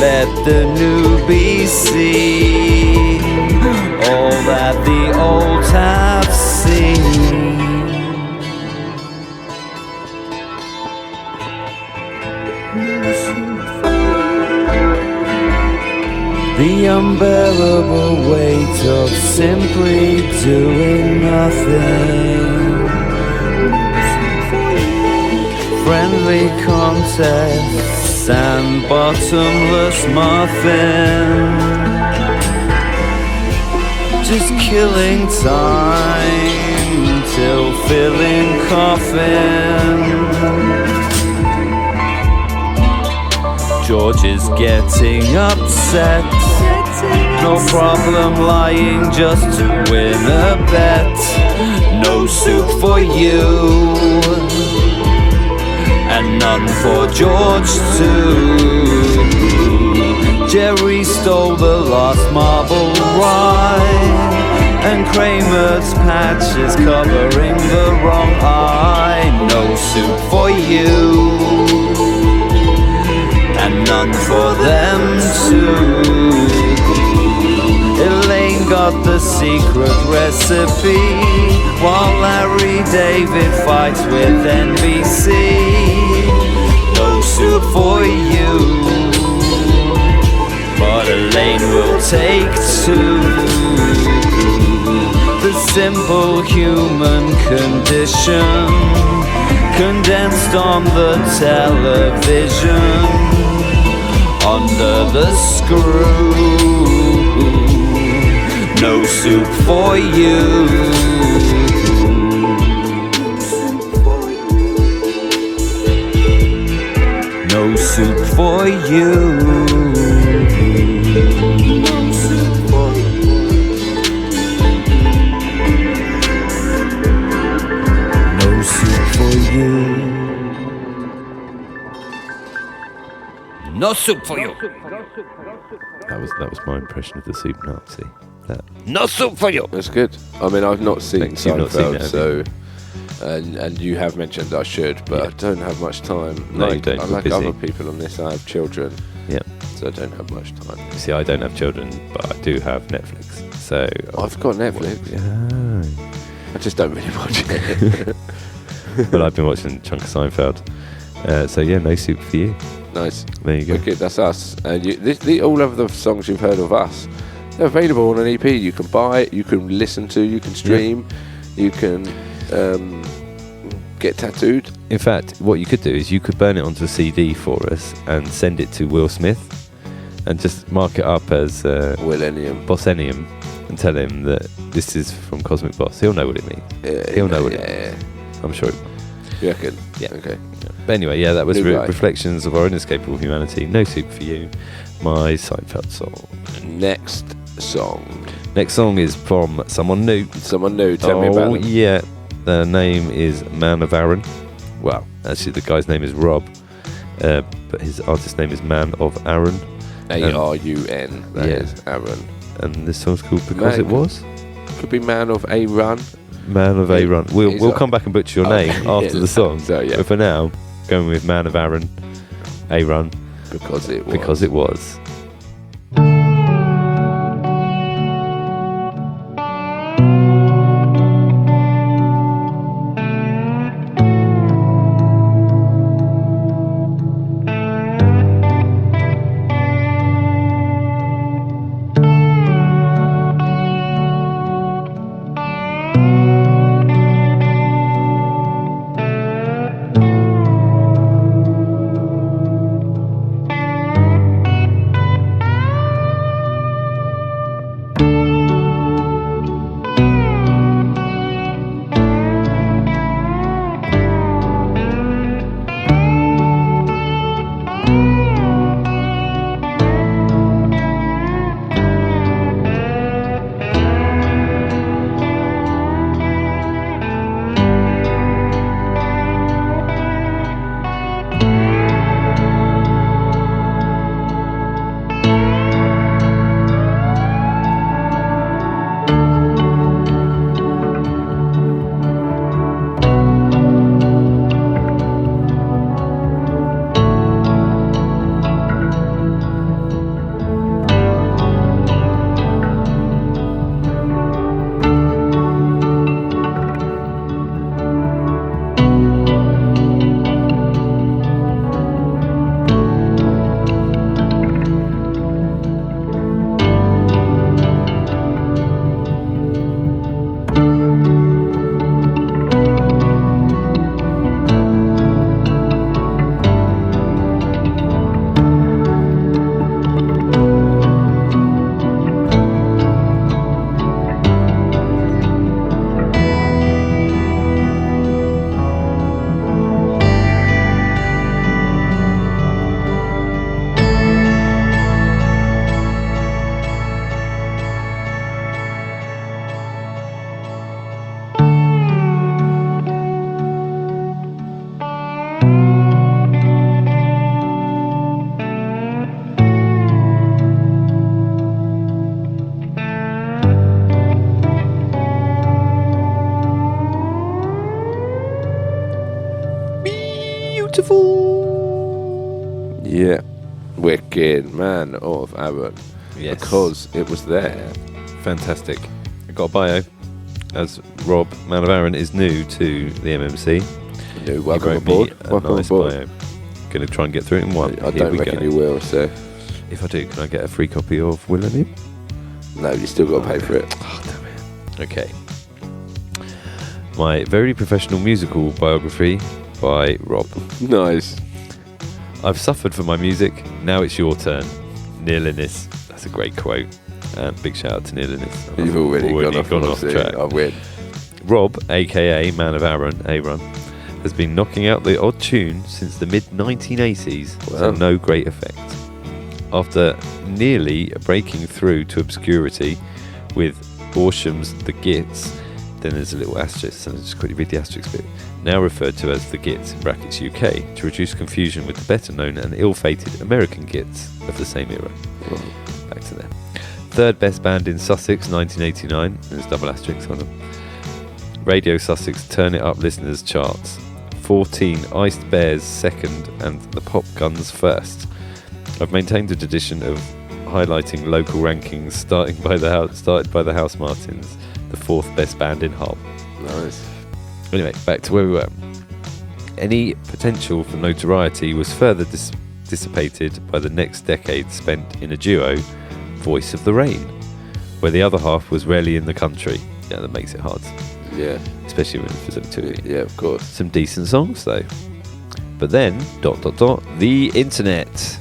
Let the newbie see all that the old have seen. The unbearable weight of simply doing nothing. Friendly contests and bottomless muffin. Just killing time till filling coffin. George is getting upset. No problem lying just to win a bet. No soup for you, and none for George too. Jerry stole the last marble ride, and Kramer's patch is covering the wrong eye. No soup for you, and none for them too. Elaine got the secret recipe, while Larry David fights with NBC. No soup for you, but Elaine will take two. The simple human condition, condensed on the television, under the screw. No soup for you. No soup for you. No soup for you. No soup for you. That was my impression of the soup Nazi. No soup for you. That's good. I mean, I've not seen Thanks, you've not seen Seinfeld, it, have so and you have mentioned I should, but I don't have much time. No, you don't. Like You're busy. other people on this, I have children, Yeah. so I don't have much time. See, I don't have children, but I do have Netflix. So I've got Netflix. Yeah. I just don't really watch it. But I've been watching a chunk of Seinfeld. So yeah, no soup for you. Nice. There you go. Wicked, that's us. And all of the songs you've heard of us, they're available on an EP. You can buy, you can listen to, you can stream, you can get tattooed. In fact, what you could do is you could burn it onto a CD for us and send it to Will Smith and just mark it up as Willenium. Bossenium and tell him that this is from Cosmic Boss. He'll know what it means. He'll know what it means. I'm sure he will. You reckon? Yeah. Okay. But anyway, yeah, that was New guy. Reflections of Our Inescapable Humanity. No soup for you. My Seinfeld song. Next song. Next song is from someone new. Someone new. Tell me about them. Yeah. The name is Man of Aaron. Well, actually, the guy's name is Rob, but his artist name is Man of Aaron. A-R-U-N. That is Aaron. And this song's called Because It Was. Could be Man of A Run. Man of A Run. We'll come back and butcher your name after the song. So, yeah. But for now, going with Man of Aaron, A Run. Because it was. Because it was. beautiful. Yeah. Wicked, Man of Aaron. Yes. Because it was there. Fantastic. I got a bio, as Rob, Man of Aaron, is new to the MMC. Yeah, welcome aboard. Welcome aboard. Bio. Going to try and get through it in one. I don't reckon you will, so. If I do, can I get a free copy of Will and Him? No, you still got to pay for it. Oh, damn it. Okay. My very professional musical biography by Rob. Nice. I've suffered for my music, now it's your turn. Neil Innes. That's a great quote. And big shout out to Neil Innes. You've already gone off track. I win. Rob, aka Man of Aaron, has been knocking out the odd tune since the mid-1980s, to no great effect. After nearly breaking through to obscurity with Borsham's The Gits, then there's a little asterisk, so I'll just quickly read the asterisk bit, now referred to as The Gits in brackets UK, to reduce confusion with the better known and ill-fated American Gits of the same era. Back to there. Third best band in Sussex, 1989, there's double asterisk on them. Radio Sussex Turn It Up listeners charts. 14 Iced Bears second and the Pop Guns first. I've maintained a tradition of highlighting local rankings started by the House Martins, the fourth best band in Hull. Nice. Anyway, back to where we were. Any potential for notoriety was further dissipated by the next decade spent in a duo, Voice of the Rain, where the other half was rarely in the country. Yeah, that makes it hard. Yeah. Especially when there's only two of you. Yeah, of course. Some decent songs, though. But then, the internet.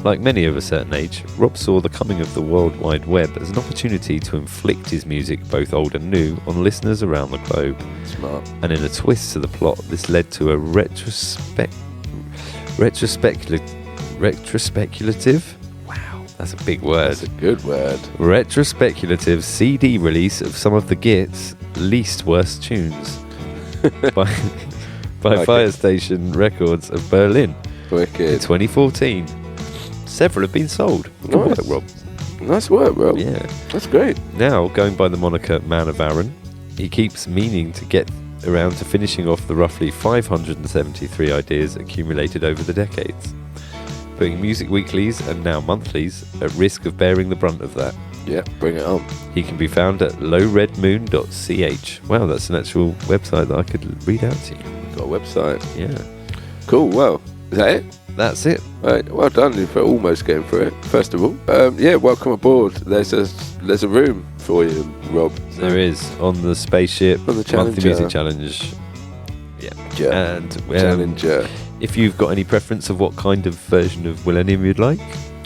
Like many of a certain age, Rob saw the coming of the World Wide Web as an opportunity to inflict his music, both old and new, on listeners around the globe. Smart. And in a twist to the plot, this led to a retrospeculative. Wow, that's a big word. That's a good word. Retrospeculative CD release of some of the Gits' least worst tunes by Fire Station Records of Berlin. Wicked. In 2014. Several have been sold. Good work, Rob. Nice work, Rob. Yeah. That's great. Now, going by the moniker Man of Aaron, he keeps meaning to get around to finishing off the roughly 573 ideas accumulated over the decades, putting music weeklies and now monthlies at risk of bearing the brunt of that. Yeah, bring it on. He can be found at lowredmoon.ch. Wow, that's an actual website that I could read out to you. Got a website. Yeah. Cool, well, is that it? That's it. Right, well done for almost getting through it, first of all. Yeah, welcome aboard. There's a room for you, Rob. There is, on the spaceship, on the monthly music challenge. Yeah. And Challenger. If you've got any preference of what kind of version of Millennium you'd like,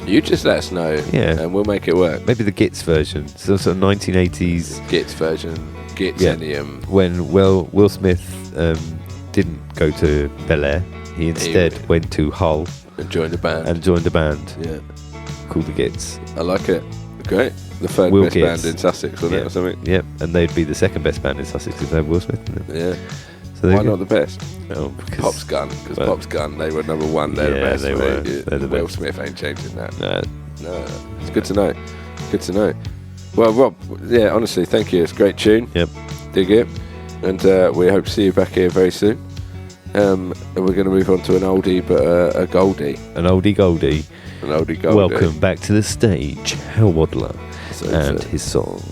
you just let us know. Yeah. And we'll make it work. Maybe the Gits version. So sort of 1980s. Gits version. Gitsenium. Yeah. When Will Smith didn't go to Bel Air. He instead went to Hull and joined a band. Yeah, called the Gits. I like it. Great. The third best band in Sussex, wasn't it, or something? Yep, and they'd be the second best band in Sussex if they had Will Smith in them. Yeah. So why not the best? Oh, Pop's Gun. Because Pop's Gun, they were number one. They're the best. They're the Will best. Smith ain't changing that. No. It's good to know. Good to know. Well, Rob, yeah, honestly, thank you. It's a great tune. Yep. Dig it. And we hope to see you back here very soon. And we're going to move on to an oldie, but a goldie. An oldie goldie. An oldie goldie. Welcome back to the stage, Hell Waddler, and his song,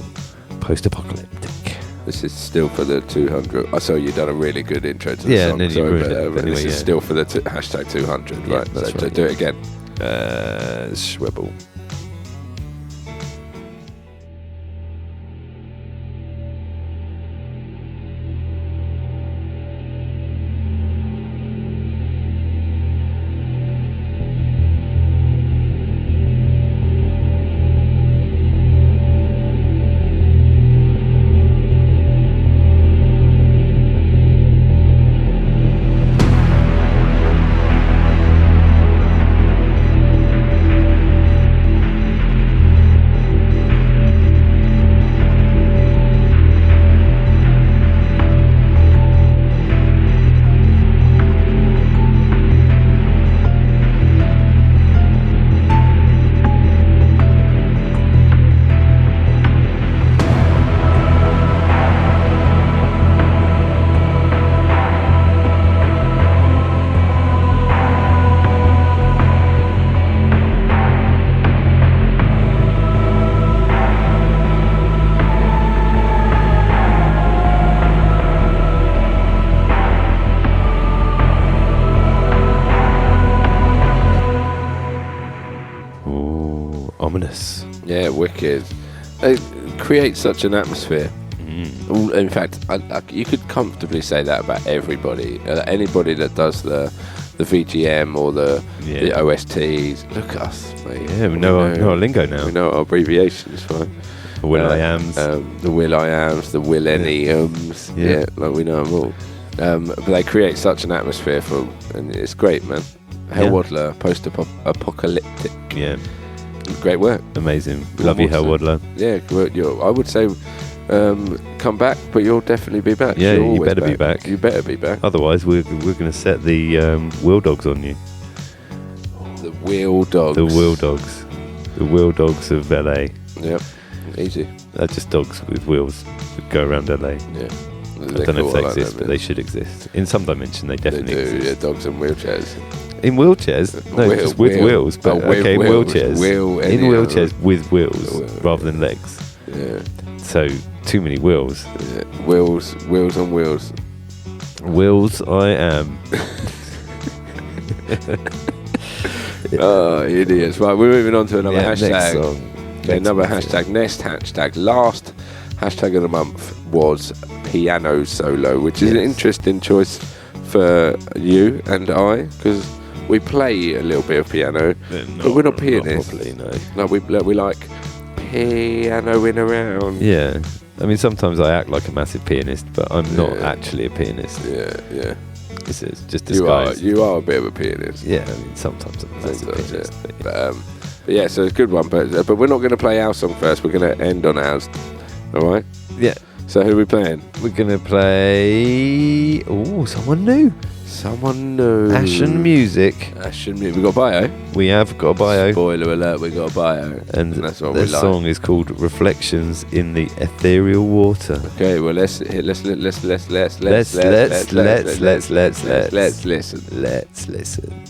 Post-Apocalyptic. This is still for the 200. I saw you done a really good intro to the song. Yeah, sorry, but anyway, this is still for the hashtag 200, right? That's so right. Do it again. Schwebble. Ominous. Yeah, wicked. They create such an atmosphere. In fact, you could comfortably say that about everybody. Anybody that does the VGM or the OSTs. Look at us, mate. Yeah, we know our lingo now. We know our abbreviations, fine. The Will.i.ams. The Will.i.ams, the Will.any.ums. Yeah, like we know them all. But they create such an atmosphere and it's great, man. Hell Waddler, post-apocalyptic. Yeah. Great work. Amazing. Love you, Hell Waddler. Yeah, I would say come back, but you'll definitely be back. Yeah, you better be back. You better be back. Otherwise, we're going to set the wheel dogs on you. The wheel dogs. The wheel dogs. The wheel dogs of LA. Yep. Easy. They're just dogs with wheels that go around LA. Yeah. I don't know if they exist, but they should exist. In some dimension, they definitely exist. Yeah, dogs in wheelchairs. In wheelchairs? No, just with wheels. But okay, wheelchairs. In wheelchairs with wheels rather than legs. Yeah. So, too many wheels. Yeah. Wheels on wheels. Wheels I am. Oh, idiots. Right, we're moving on to another hashtag. Next song. Okay, another hashtag. Next hashtag. Last hashtag of the month was piano solo, which is an interesting choice for you and I, because we play a little bit of piano, but we're not pianists. Not properly, no. No, we like pianoing around. Yeah. I mean, sometimes I act like a massive pianist, but I'm not actually a pianist. Yeah. This is just disguised. You are a bit of a pianist. Yeah, I mean, sometimes I'm a massive pianist. But yeah, so it's a good one. But we're not going to play our song first. We're going to end on ours. All right? Yeah. So who are we playing? We're going to play... Oh, someone new. Someone new. Ashen Music. We got a bio. We have got a bio. Spoiler alert, we got a bio. And that's what the song is called Reflections in the Ethereal Water. Okay, well let's listen. Let's listen.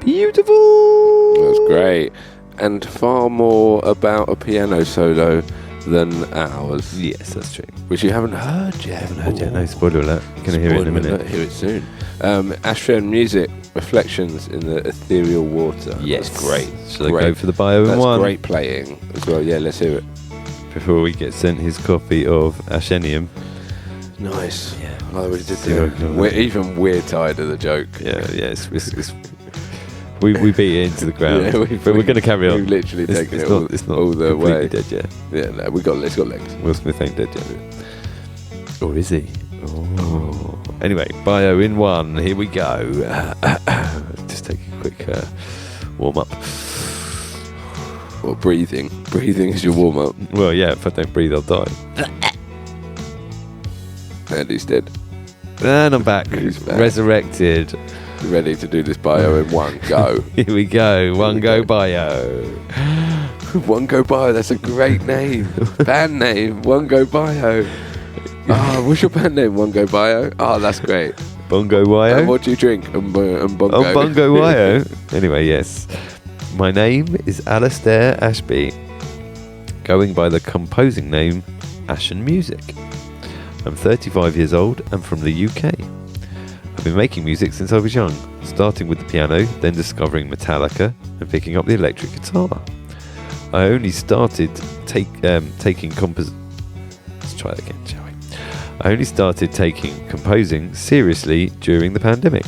Beautiful. That's great. And far more about a piano solo than ours. Yes, that's true. Which you haven't heard yet. Haven't heard yet. No, spoiler alert. Gonna hear it in a minute. Hear it soon. Ashen Music, Reflections in the Ethereal Water. Yes. That's great. Shall I go for the bio in one? That's great playing as well. Yeah, let's hear it. Before we get sent his copy of Ashenium. Nice. Yeah. Oh, we did do it. We're tired of the joke. Yeah. We beat it into the ground. Yeah, but we're going to carry on. We've literally taken it's not all the way. dead yet. Yeah, no, it's got legs. Will Smith ain't dead yet. Or is he? Oh. Anyway, bio in 1. Here we go. Just take a quick warm up. Well, breathing. Breathing is your warm up. Well, yeah, if I don't breathe, I'll die. And he's dead. And I'm back. Resurrected. Ready to do this bio in 1 go. Here we go. 1 go bio. 1 go bio. That's a great name. Band name. 1 go bio. What's your band name? 1 go bio. Oh, that's great. Bongo Wyo. What do you drink? Bongo. Bongo Wyo. Anyway, yes. My name is Alistair Ashby, going by the composing name Ashen Music. I'm 35 years old and from the UK. I've been making music since I was young, starting with the piano, then discovering Metallica and picking up the electric guitar. I only started taking composing seriously during the pandemic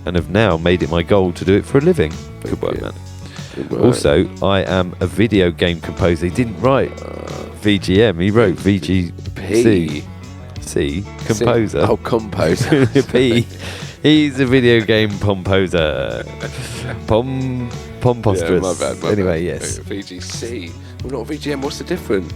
and have now made it my goal to do it for a living. Good work, man. Also, I am a video game composer. He didn't write VGM, he wrote VGC. C, composer. Oh, composer. P. He's a video game pomposer. Pomposterous. My bad. Anyway, yes. VGC. Well, not VGM. What's the difference?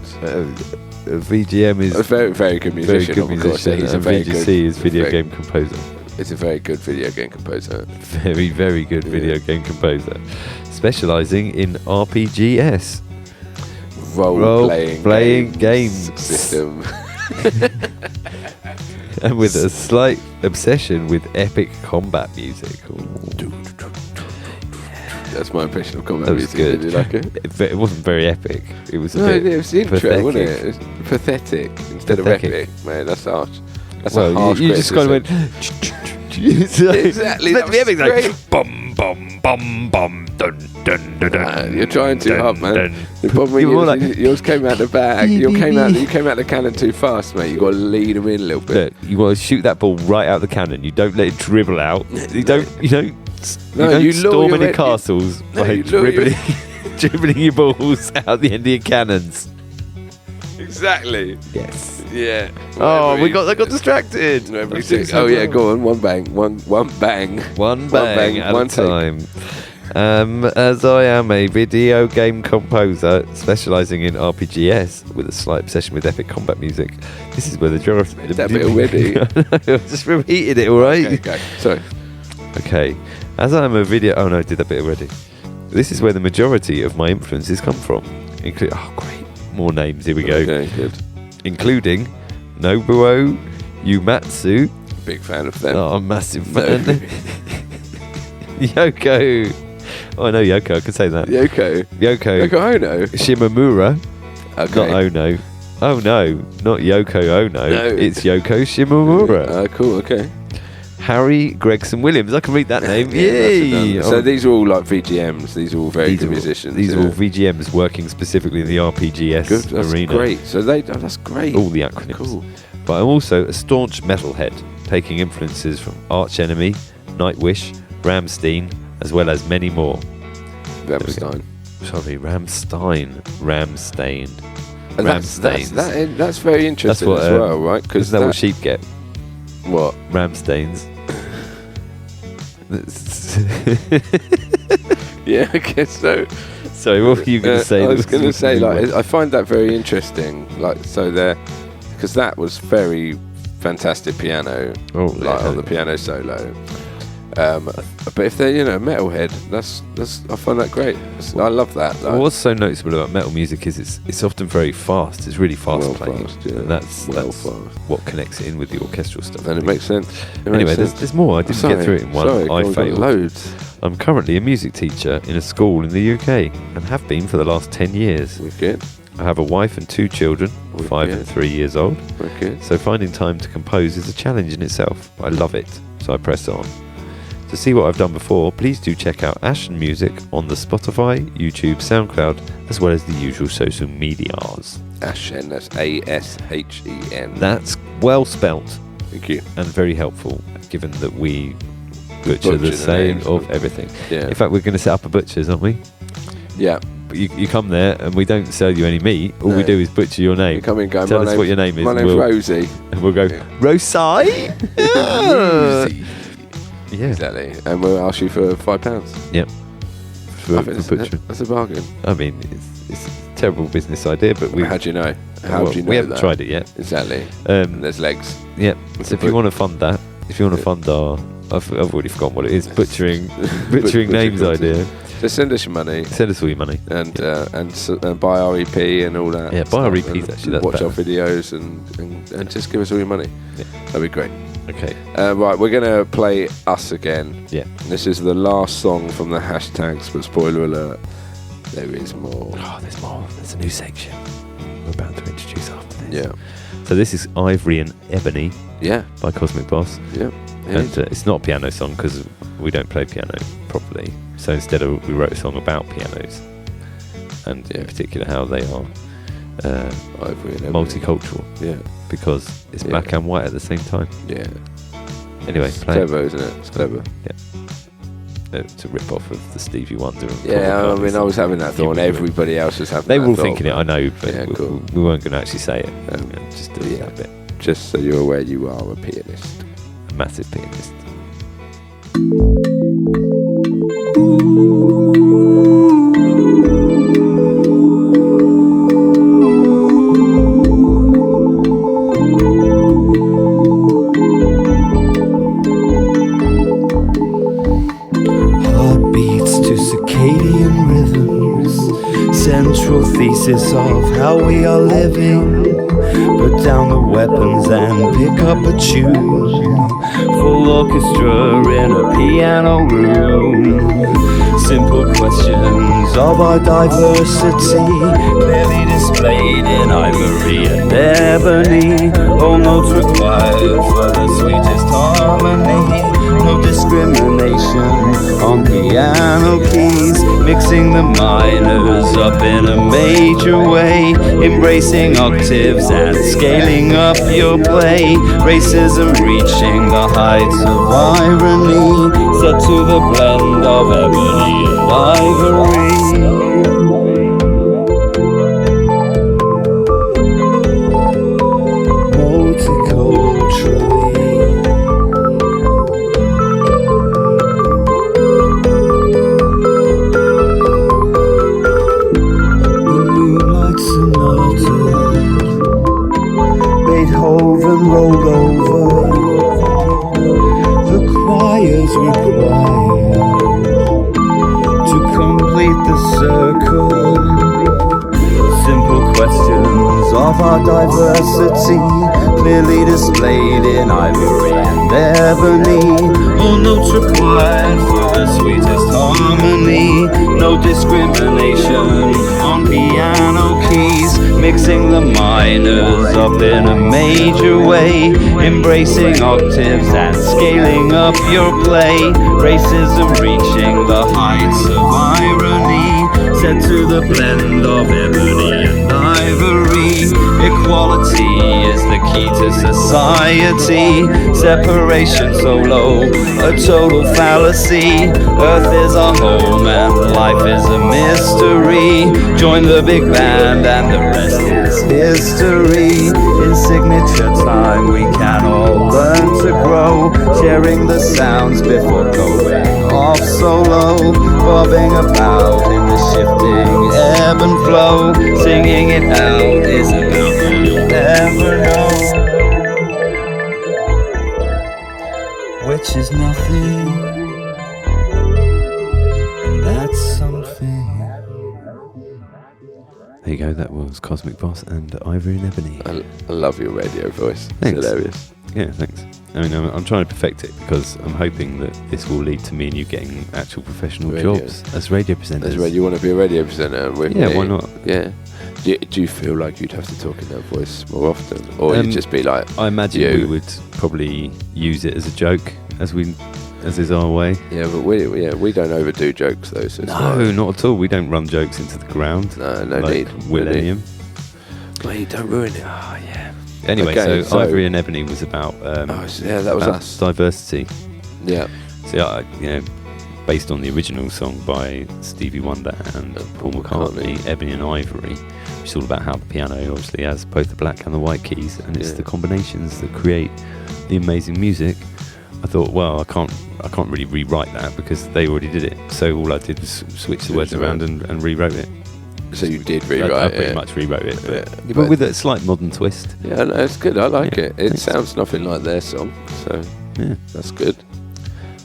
VGM is a very, very good musician. Very good musician. He's and VGC is video game composer. It's a very good video game composer. Very, very good video game composer. Specialising in RPGS. Role-playing games system. And with a slight obsession with epic combat music. That's my impression of combat music. Good. Did you like it? It wasn't very epic. It was it was intro, pathetic. wasn't it? It was pathetic instead of epic. Man, that's harsh. That's a harsh you just kind of went. Exactly. That was epic, great. Like, bum bum bum bum dun dun dun. Man, you're trying too hard, man. The problem yours came out the bag. You came out the cannon too fast, mate. You got to lead them in a little bit. Look, you got to shoot that ball right out the cannon. You don't let it dribble out. You don't storm any castles by dribbling your balls out the end of your cannons. Exactly. Yes. Yeah. I got distracted. Oh yeah, go on. One bang at a time. As I am a video game composer specialising in RPGS with a slight obsession with epic combat music, this is where the majority. That bit already. I just repeated it. All right. Okay. Sorry. Okay. As I am a video. Oh no, I did that bit already. This is where the majority of my influences come from. Great. More names. Here we go. Okay, good. Including Nobuo Uematsu. Big fan of them. Oh, I'm a massive fan. Yoko. Oh, I know Yoko. I can say that. Yoko Ono. Shimomura. Okay. Not Ono. Oh no, not Yoko Ono. No. It's Yoko Shimomura. Cool. Okay. Harry Gregson Williams. I can read that name. Yay! So these are all like VGMs. These are all very good musicians. These are all VGMs working specifically in the RPGS arena. Great. So that's great. All the acronyms. Cool. But I'm also a staunch metalhead, taking influences from Arch Enemy, Nightwish, Rammstein, as well as many more. Rammstein. That's very interesting as well, right? Because that's what sheep get. What? Rammsteins. Yeah, I guess so. Sorry, what were you going to say? I was going to say, I find that very interesting. Because that was very fantastic piano, on the piano solo. But if they're metalhead, I find that great. I love that. What's so noticeable about metal music is it's often very fast. It's really fast playing, and that's what connects it in with the orchestral stuff. And it makes sense. There's more. I didn't get through it in one. I failed. Loads. I'm currently a music teacher in a school in the UK and have been for the last 10 years. Wicked. I have a wife and 2 children, 5 and 3 years old. Wicked. So finding time to compose is a challenge in itself. I love it, so I press on. To see what I've done before, please do check out Ashen Music on the Spotify, YouTube, SoundCloud, as well as the usual social medias. Ashen, that's ASHEN. That's well spelt. Thank you. And very helpful, given that we butcher the saying of everything. Yeah. In fact, we're going to set up a butcher's, aren't we? Yeah. You come there and we don't sell you any meat. All we do is butcher your name. You come in, go. Tell us what your name is. My name's Rosie. And we'll go, Rosie? Rosie. Yeah. Exactly. And we'll ask you for £5. Yep. For butcher. That's a bargain. I mean, it's a terrible business idea, but how do you know? How do you know we haven't that? tried it yet. Exactly. There's legs. Yeah. So if you want to fund that, if you want to fund our, I've already forgotten what it is, butchering names idea. Just send us your money. Send us all your money. And buy our EP and all that. Yeah, buy our EPs actually. That's watch better. our videos and just give us all your money. Yeah. That'd be great. Okay. Right, we're going to play Us again. Yeah. This is the last song from the hashtags, but spoiler alert, there is more. Oh, there's more. There's a new section we're about to introduce after this. Yeah. So this is Ivory and Ebony. Yeah. By Cosmic Boss. Yeah. And it's not a piano song because we don't play piano properly. So instead we wrote a song about pianos, and in particular how they are Ivory and multicultural. Yeah. Because it's black and white at the same time. Yeah. Anyway, it's clever, isn't it? It's clever. Yeah. It's a rip off of the Stevie Wonder. Yeah, I mean, I was having that thought, and everybody else was having that thought. They were all thinking it, I know, but cool. we weren't going to actually say it. Just do that bit. Just so you're aware, you are a pianist. A massive pianist. Heartbeats to circadian rhythms, central thesis of how we are living. Put down the weapons and pick up a tune. Full orchestra in a piano room. Simple questions of our diversity, clearly displayed in ivory and ebony. All notes required for the sweetest harmony. No discrimination on piano keys, mixing the minors up in a major way, embracing octaves and scaling up your play. Racism reaching the heights of irony, set to the blend of ebony and ivory. Rolled over, the choirs required to complete the circle. Simple questions of our diversity, clearly displayed in ivory and ebony. All notes required for the sweetest harmony. No discrimination on piano keys, mixing the minors up in a major way, embracing octaves and scaling up your play. Racism reaching the heights of irony, set to the blend of ebony and ivory. Equality is the key to society. Separation so low, a total fallacy. Earth is our home and life is a mystery. Join the big band and the rest is history. In signature time we can all learn to grow, sharing the sounds before going off solo, bobbing about in the shifting ebb and flow. Singing it out is enough and you'll never know, which is nothing, and that's something. There you go, that was Cosmic Boss and Ivory and Ebony. I love your radio voice. Thanks. It's hilarious. Yeah, thanks. I mean, I'm trying to perfect it because I'm hoping that this will lead to me and you getting actual professional jobs as radio presenters. You want to be a radio presenter with me? Yeah, why not? Yeah. Do you feel like you'd have to talk in that voice more often? Or you'd just be like, I imagine we would probably use it as a joke as we as is our way. Yeah, but we don't overdo jokes though. So no, not at all. We don't run jokes into the ground. No like need. Millennium. Wait, don't ruin it. Oh yeah. Anyway, so Ivory and Ebony was about. That was us. Diversity. Yeah. So based on the original song by Stevie Wonder and Paul McCartney, Ebony and Ivory, which is all about how the piano obviously has both the black and the white keys, and it's the combinations that create the amazing music. I thought, well, I can't really rewrite that because they already did it. So all I did was switch the words around and rewrote it. So you did rewrite it? I pretty much rewrote it, but with a slight modern twist. Yeah, no, it's good. I like it. It sounds nothing like their song, so that's good.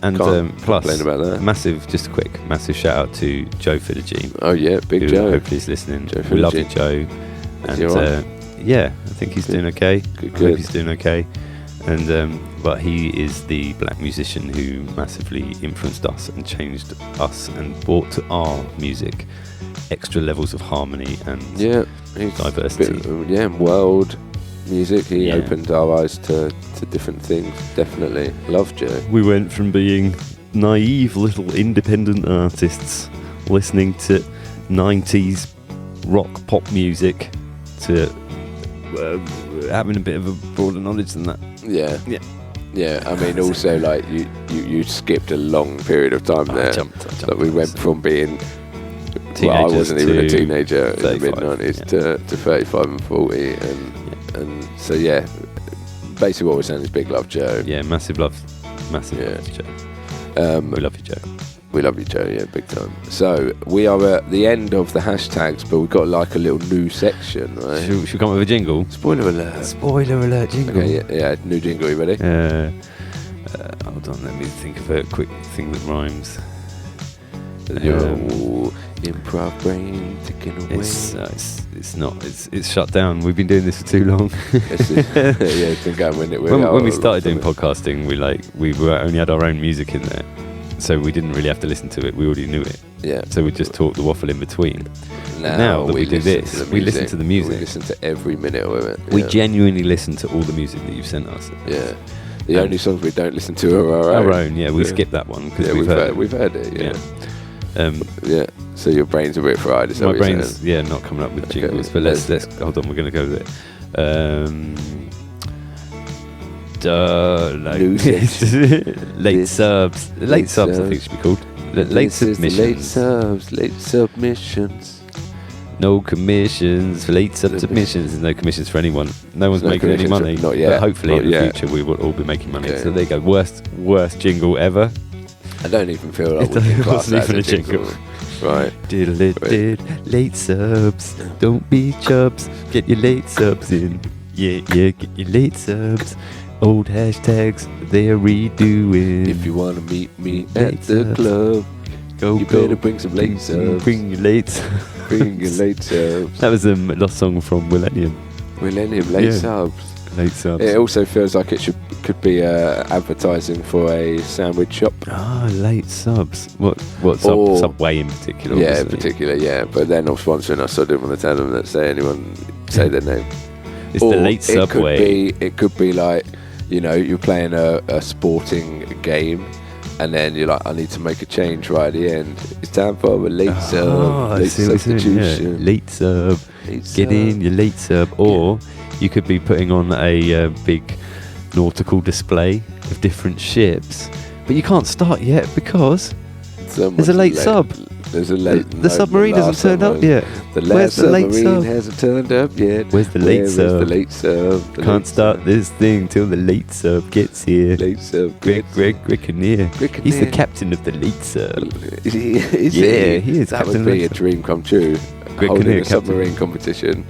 And plus, about that. massive shout out to Joe Philogene. Oh yeah, big Joe. Hopefully he's listening. Joe We love you, Philogene. Joe. And I think he's doing okay. Good. I hope he's doing okay. And but he is the black musician who massively influenced us and changed us and brought to our music extra levels of harmony and diversity. World music. He opened our eyes to different things. Definitely. Love Joe. We went from being naive little independent artists listening to 90s rock pop music to having a bit of a broader knowledge than that. Yeah, I mean, also like you skipped a long period of time there. I jumped. Like we went from being I wasn't even a teenager in the mid 90s to 35 and 40, and so basically what we're saying is big love, Joe. Yeah, massive love to Joe. We love you, Joe. We love you, Joe. Yeah, big time. So we are at the end of the hashtags, but we've got like a little new section, right? Should we come up with a jingle? Spoiler alert jingle. Okay, new jingle. You ready? Hold on, let me think of a quick thing that rhymes. Your improv brain ticking away. It's shut down. We've been doing this for too long. It's been going when we started doing podcasting, we only had our own music in there. So we didn't really have to listen to it. We already knew it. Yeah. So we just talk the waffle in between. Now that we do this, we listen to the music. We listen to every minute of it. We genuinely listen to all the music that you've sent us. Yeah. The only songs we don't listen to are our own. Yeah. We skip that one because we've heard it. Yeah. So your brain's a bit fried. Is that my brain's not coming up with jingles. But let's hold on. We're going to go with it. Late subs. Late subs, I think should be called. Late submissions. Late submissions. No commissions for late submissions. There's no commissions for anyone. No one's making any money. Not yet. But hopefully in the future we will all be making money. Okay. So there you go. Worst jingle ever. I don't even feel like we can class that as a jingle. Right. Diddle-it-did. Late subs. Don't be chubs. Get your late subs in. Yeah, get your late subs. Old hashtags, they're redoing. If you want to meet me at the club, you better bring some late subs. Bring your late subs. Bring your late subs. That was a lost song from Millennium. Late subs. Late subs. It also feels like could be advertising for a sandwich shop. Late subs. What Subway in particular? Yeah, in particular, but they're not sponsoring us, so I didn't want to tell them that say their name. It's the late Subway. It could be like, you're playing a sporting game, and then you're like, I need to make a change right at the end. It's time for a late sub, late substitution. Yeah. Late sub. Get in your late sub. Or you could be putting on a big nautical display of different ships, but you can't start yet because there's a late sub. There's a late. The submarine hasn't turned up yet. The last submarine hasn't turned up yet. Where's the late sub? Where's the late sub? Can't start this thing till the late sub gets here. Late sub. Greg Kinnear. He's the captain of the late sub. Is he? He is. That would be a dream come true. Greg Holding Kinnear, a submarine competition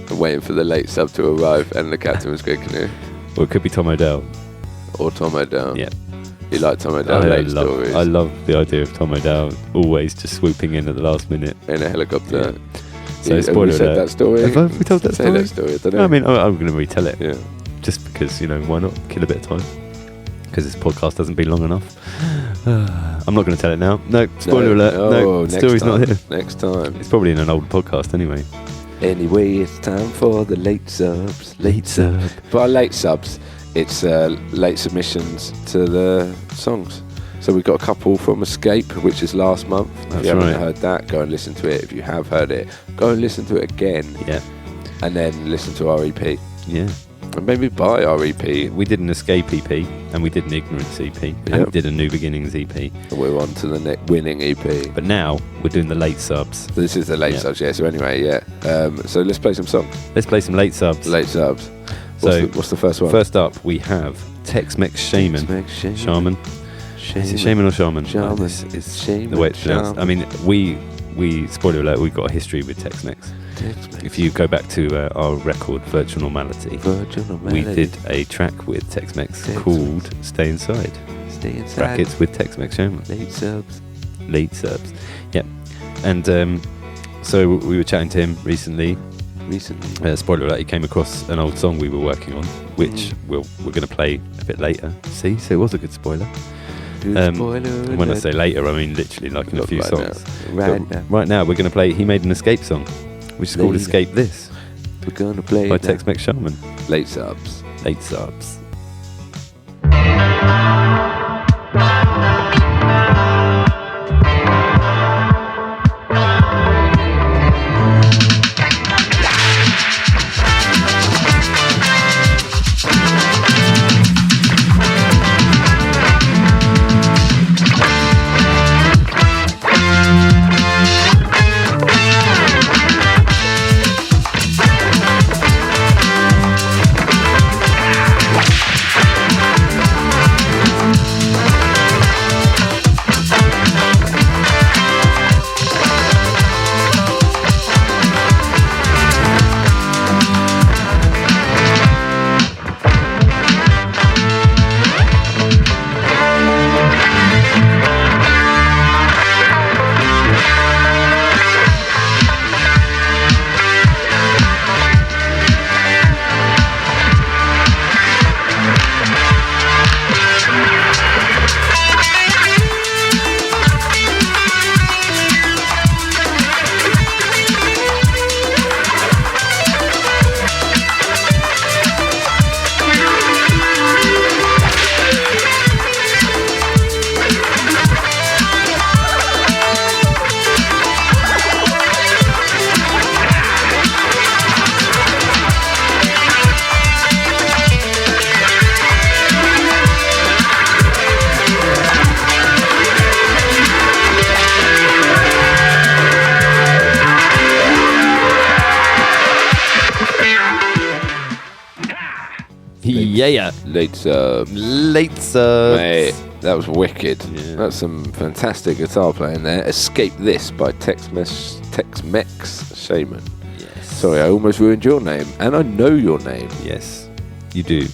and waiting for the late sub to arrive, and the captain was Greg Kinnear. Or it could be Tom O'Dell. Or Tom O'Dell. Yeah. You like Tom O'Dell late stories? I love the idea of Tom O'Dell always just swooping in at the last minute in a helicopter. Yeah. So spoiler alert. Said that story? Have we told that story? Say that story. I don't know. I mean, I'm going to retell it. Yeah. Just because, why not kill a bit of time? Because this podcast hasn't been long enough. I'm not going to tell it now. No, spoiler alert. No, the story's not here. Next time. It's probably in an old podcast anyway. Anyway, it's time for the late subs. Late sub. By late subs, it's late submissions to the songs. So we've got a couple from Escape, which is last month. If you haven't heard that, go and listen to it. If you have heard it, go and listen to it again. Yeah. And then listen to our EP. Yeah. And maybe buy our EP. We did an Escape EP, and we did an Ignorance EP, and we did a New Beginnings EP. And we're on to the winning EP. But now we're doing the late subs. So this is the late subs, yeah. So anyway, so let's play some songs. Let's play some late subs. Late subs. What's the first one? First up, we have Tex-Mex Shaman. Shaman. Is it Shaman or Shaman? Shaman. This is the way it's pronounced. I mean, we spoiler alert, we've got a history with Tex-Mex. If you go back to our record, Virtual Normality, we did a track with Tex-Mex called Stay Inside. Stay Inside. Brackets with Tex-Mex Shaman. Late subs. Yep. And so we were chatting to him recently. Spoiler alert, he came across an old song we were working on, which we're going to play a bit later. See, so it was a good spoiler. When I say later, I mean literally like in a few songs. Right now, we're going to play. He made an Escape song, which is called Escape This. We're going to play by Tex-Mex Shaman. Late subs. Late subs. Yeah. Late subs. Mate, that was wicked. Yeah. That's some fantastic guitar playing there. Escape This by Tex-Mex Shaman. Yes. Sorry, I almost ruined your name. And I know your name. Yes, you do.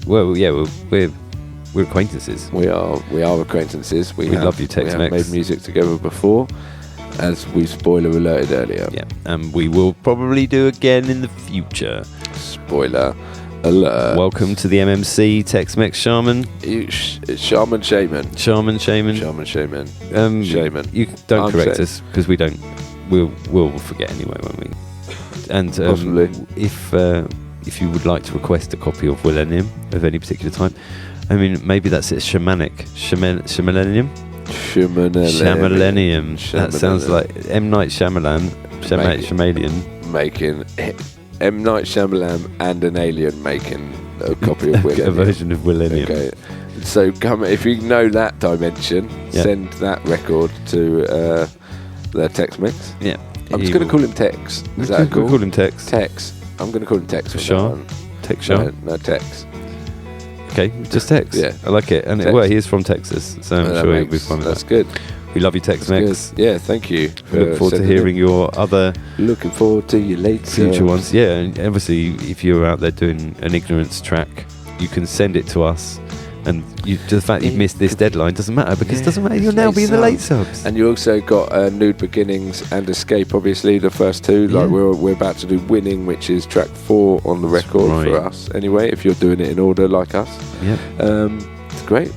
Well, yeah, we're acquaintances. We are acquaintances. We love you, Tex-Mex. We have made music together before, as we spoiler alerted earlier. Yeah, and we will probably do again in the future. Spoiler alert. Welcome to the MMC, Tex-Mex Shaman. Shaman. Shaman. You don't correct us because we don't. We'll forget anyway when we. And possibly, if you would like to request a copy of Millennium of any particular time, I mean maybe that's it. Shamalenium. That sounds like M. Night Shyamalan. Making M. Night Shyamalan and an alien making a copy of Millennium. A version of Millennium. Okay. So come if you know that dimension, send that record to the Tex-Mex. Yeah. I'm just going to call him Tex. Is that cool? Call him Tex. Tex. I'm going to call him Tex. Sean? Tex Sean? No, Tex. Okay, just Tex. Yeah. I like it. And he is from Texas, so I'm sure he'll be fun with that. That's good. We love you, Tex-Mex. Yeah, thank you. Look forward to hearing your other... Looking forward to your late future ones. Yeah, and obviously, if you're out there doing an Ignorance track, you can send it to us. And the fact you've missed this deadline doesn't matter, because it doesn't matter, you'll now be in the late subs. And you also got Nude Beginnings and Escape, obviously, the first two. Like we're about to do Winning, which is track 4 on the record for us. Anyway, if you're doing it in order like us. Yeah. It's great.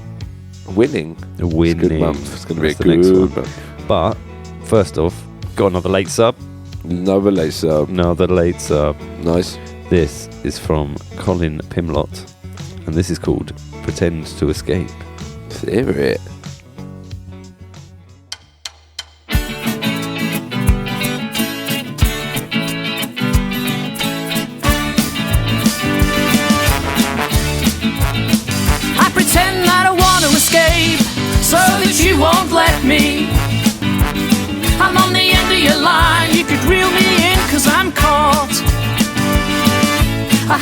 Winning. It's a good month. It's going to be a good month. But, first off, got another late sub. Another late sub. Nice. This is from Colin Pimlott, and this is called Pretend to Escape. Let's hear it.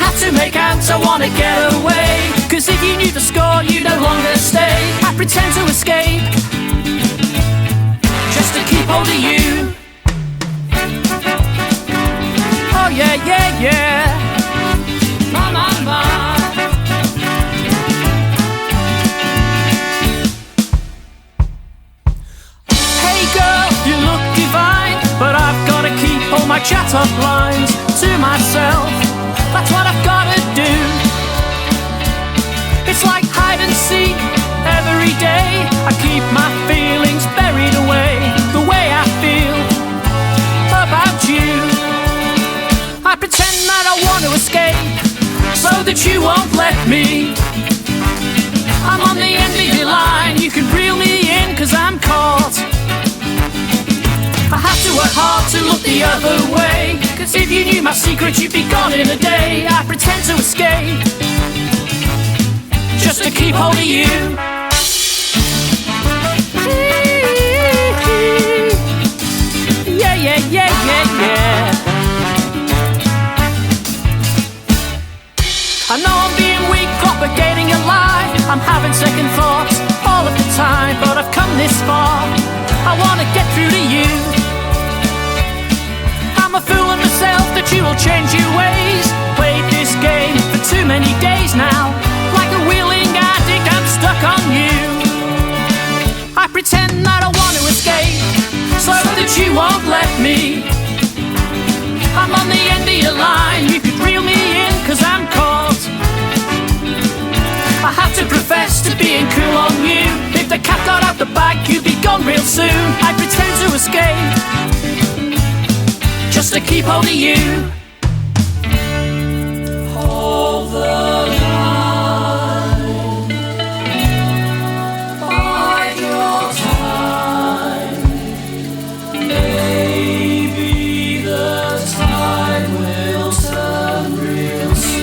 have to make out I wanna get away. Cause if you knew the score, you'd no longer stay. I pretend to escape just to keep hold of you. Oh yeah, yeah, yeah. My, my, my. Hey girl, you look divine, but I've gotta keep all my chat up lines to myself. That's what I've gotta do. It's like hide and seek every day. I keep my feelings buried away. The way I feel about you, I pretend that I want to escape so that you won't let me. I'm on the end of your line. You can reel me in cause I'm caught. I have to work hard to look the other way. Cause if you knew my secret, you'd be gone in a day. I pretend to escape just to keep hold of you. Yeah, yeah, yeah, yeah, yeah. I know I'm being weak, propagating a lie. I'm having second thoughts all of the time, but I've come this far. I wanna get through to you. I'm a fool of myself that you will change your ways. Played this game for too many days now. Like a wheeling addict, I'm stuck on you. I pretend that I want to escape so that you won't let me. I'm on the end of your line. You could reel me in cause I'm caught. I have to profess to being cool on you. If the cat got out the bag, you'd be gone real soon. I pretend to escape just to keep hold of you. Hold the line, bide your time. Maybe the tide will turn real soon.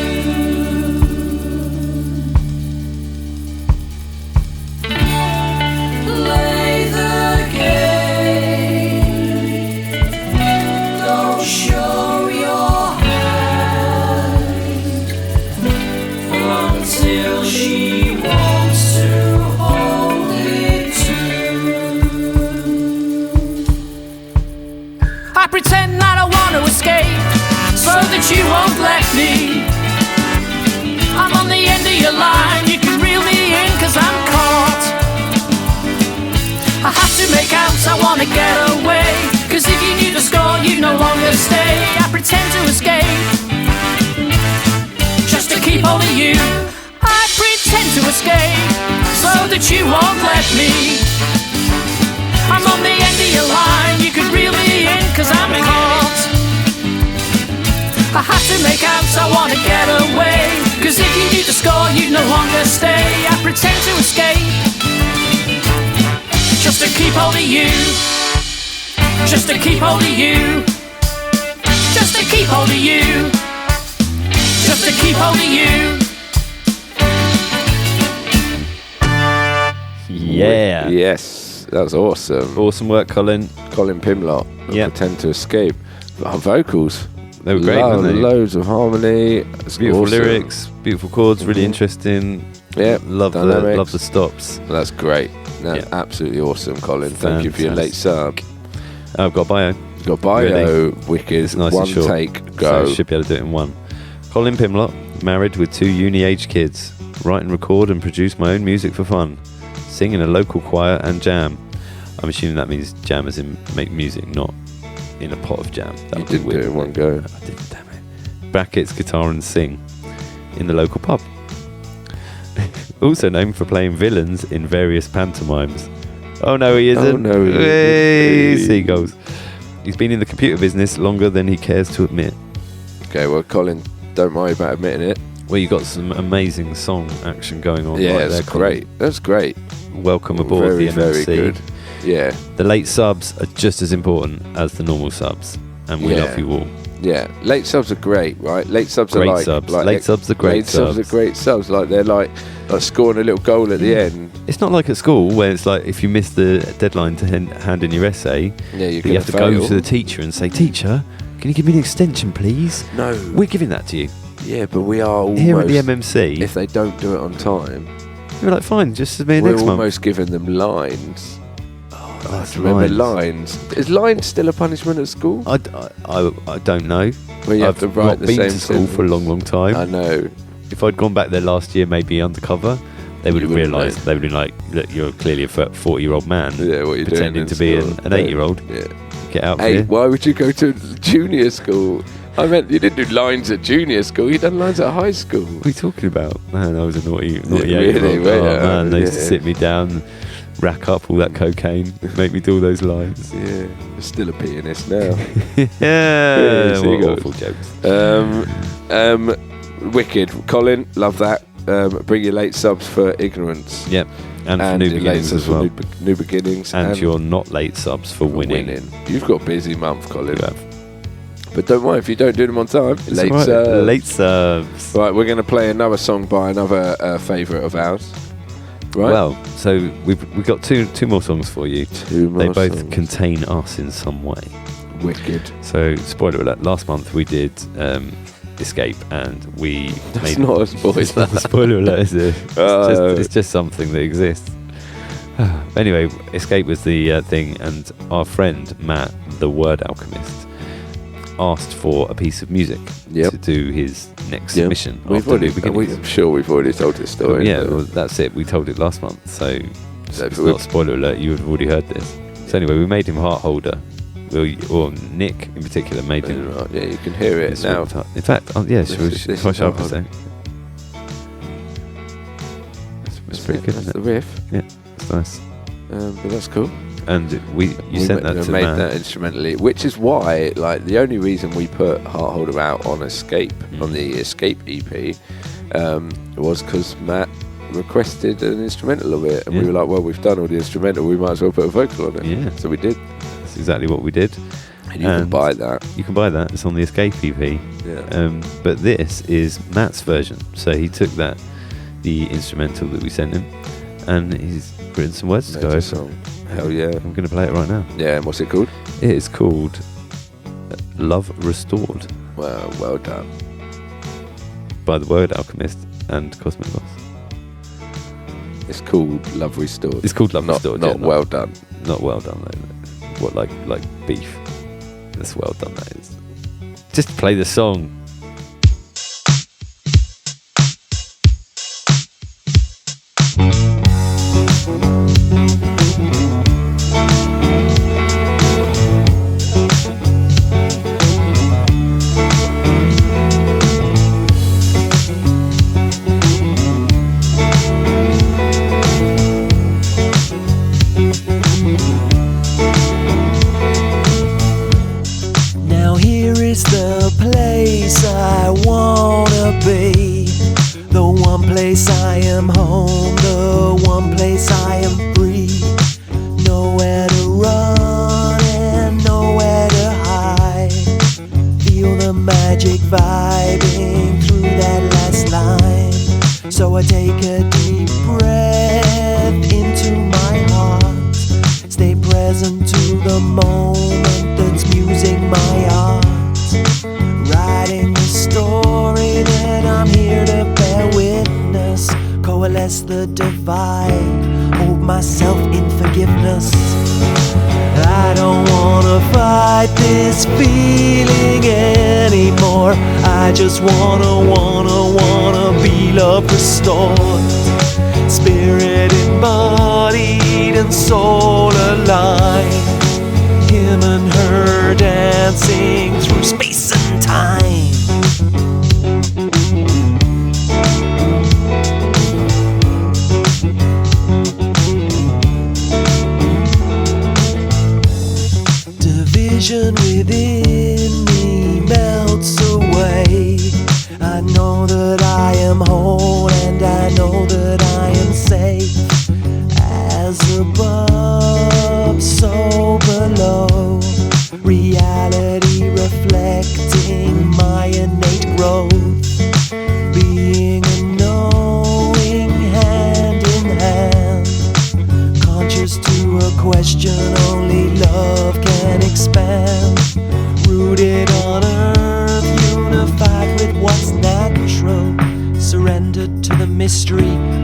Play the game, don't show your hand until she wants to hold it too. I pretend that I want to escape so that you won't let me. I'm on the end of your line. You can reel me in cause I'm caught. I have to make out I wanna get away. Cause if you knew the score, you'd no longer stay. I pretend to escape just to keep hold of you. I pretend to escape so that you won't let me. I'm on the end of your line. You can reel me in cause I'm caught. I have to make out I wanna get away. Cause if you knew the score, you'd no longer stay. I pretend to escape just to keep hold of you. Just to keep hold of you. Just to keep hold of you. Just to keep hold of you. Yeah. Yes, that was awesome. Awesome work, Colin. Colin Pimlott. Yeah. Pretend to escape. Our vocals. They were great, weren't they? Loads of harmony. It's Beautiful awesome. lyrics, beautiful chords, really interesting. Yeah, love dynamics. the stops. That's great. That's Yeah. absolutely awesome, Colin. Thank you for your late sub. I've got a bio. Got bio, Really? wicked. It's nice One and short. take, go. So should be able to do it in one. Colin Pimlott, married with 2 uni-age kids. Write and record and produce my own music for fun. Sing in a local choir and jam. I'm assuming that means jam as in make music, not in a pot of jam. That You would be didn't do weird, it in one wouldn't go. I didn't, damn it. Brackets, guitar and sing in the local pub. Also known for playing villains in various pantomimes. Oh no, he isn't. Oh, no, he isn't. Hey, seagulls. He's been in the computer business longer than he cares to admit. Okay, well, Colin, don't worry about admitting it. Well, you got some amazing song action going on. Yeah, right that's there, Colin. great. That's great. Welcome aboard Very, the MMC. very good. Yeah, The late subs are just as important as the normal subs, and we Yeah. love you all. yeah. Late subs are great, right? Late subs Great are like subs. like Late subs are great late subs. subs. are great subs. Like they're like scoring a little goal at the end. It's not like at school where it's like if you miss the deadline to hand in your essay, Yeah, you have to go to the teacher and say, "Teacher, can you give me an extension, please?" No. We're giving that to you. Yeah, but we are almost... Here at the MMC... If they don't do it on time... We're like, fine, just submit next month. We're almost giving them lines. That's remember lines. Is lines still a punishment at school? I don't know. Well, you have to write the same I've been to school for a long time. I know. If I'd gone back there last year, maybe undercover, they would have realised. They would have been like, look, you're clearly a 40-year-old man. Yeah, what are you pretending doing to be an 8-year-old. Yeah. Get out Hey, here. why would you go to junior school? I meant you didn't do lines at junior school. You done lines at high school. What are you talking about? Man, I was a naughty 8-year-old. Really? Man, they used to sit me down, rack up all that cocaine, make me do all those lines. Yeah, you're still a pianist now. Yeah, so you got awful jokes. Wicked. Colin, love that. Bring your late subs for ignorance. Yep. And for new beginnings as well. New beginnings. And your not late subs for winning. You've got a busy month, Colin. You have. But don't worry if you don't do them on time. Late subs. Late subs. Right, we're going to play another song by another favourite of ours. Right. Well, so we've got two more songs for you. They both songs. contain us in some way. Wicked. So, spoiler alert, last month we did Escape, and we That's not a spoiler. It's not a spoiler alert, is it? It's just something that exists. Anyway, Escape was the thing, and our friend Matt, the Word Alchemist, asked for a piece of music to do his next submission. I'm sure we've already told this story. Well, that's it. We told it last month, so it's not a spoiler alert. You would have already heard this. So anyway, we made him Heart Holder. Or Nick in particular made him. Right, yeah, you can hear it now. In fact, if I show up a sec. It's pretty good. That's the riff. Yeah, it's nice. But that's cool. And we sent that to made Matt. that instrumentally, which is why, like, the only reason we put Heart Holder out on Escape on the Escape EP was because Matt requested an instrumental of it, and we were like, well, we've done all the instrumental, we might as well put a vocal on it. Yeah, so we did. That's exactly what we did. And you can buy that. You can buy that. It's on the Escape EP. Yeah. But this is Matt's version. So he took the instrumental that we sent him, and he's written some words to go over. Song. Hell yeah. I'm going to play it right now. Yeah, and what's it called? It is called Love Restored. Wow, well done. By the Word Alchemist and Cosmic Boss. It's called Love Restored. It's called Love Restored. Not well done. Not well done, though. What, like beef? That's well done, that is. Just play the song. I am home, the one place I am free. Nowhere to run and nowhere to hide. Feel the magic vibing through that last line. So I take a deep breath into my heart. Stay present to the moment that's musing my art. Writing the story that I'm here to bear witness. Coalesce the divide, hold myself in forgiveness. I don't wanna fight this feeling anymore. I just wanna be love restored. Spirit embodied and soul aligned. Him and her dancing through space and time. Division within me melts away. I know that I am whole and I know that I am safe. As above, so below. Reality reflecting my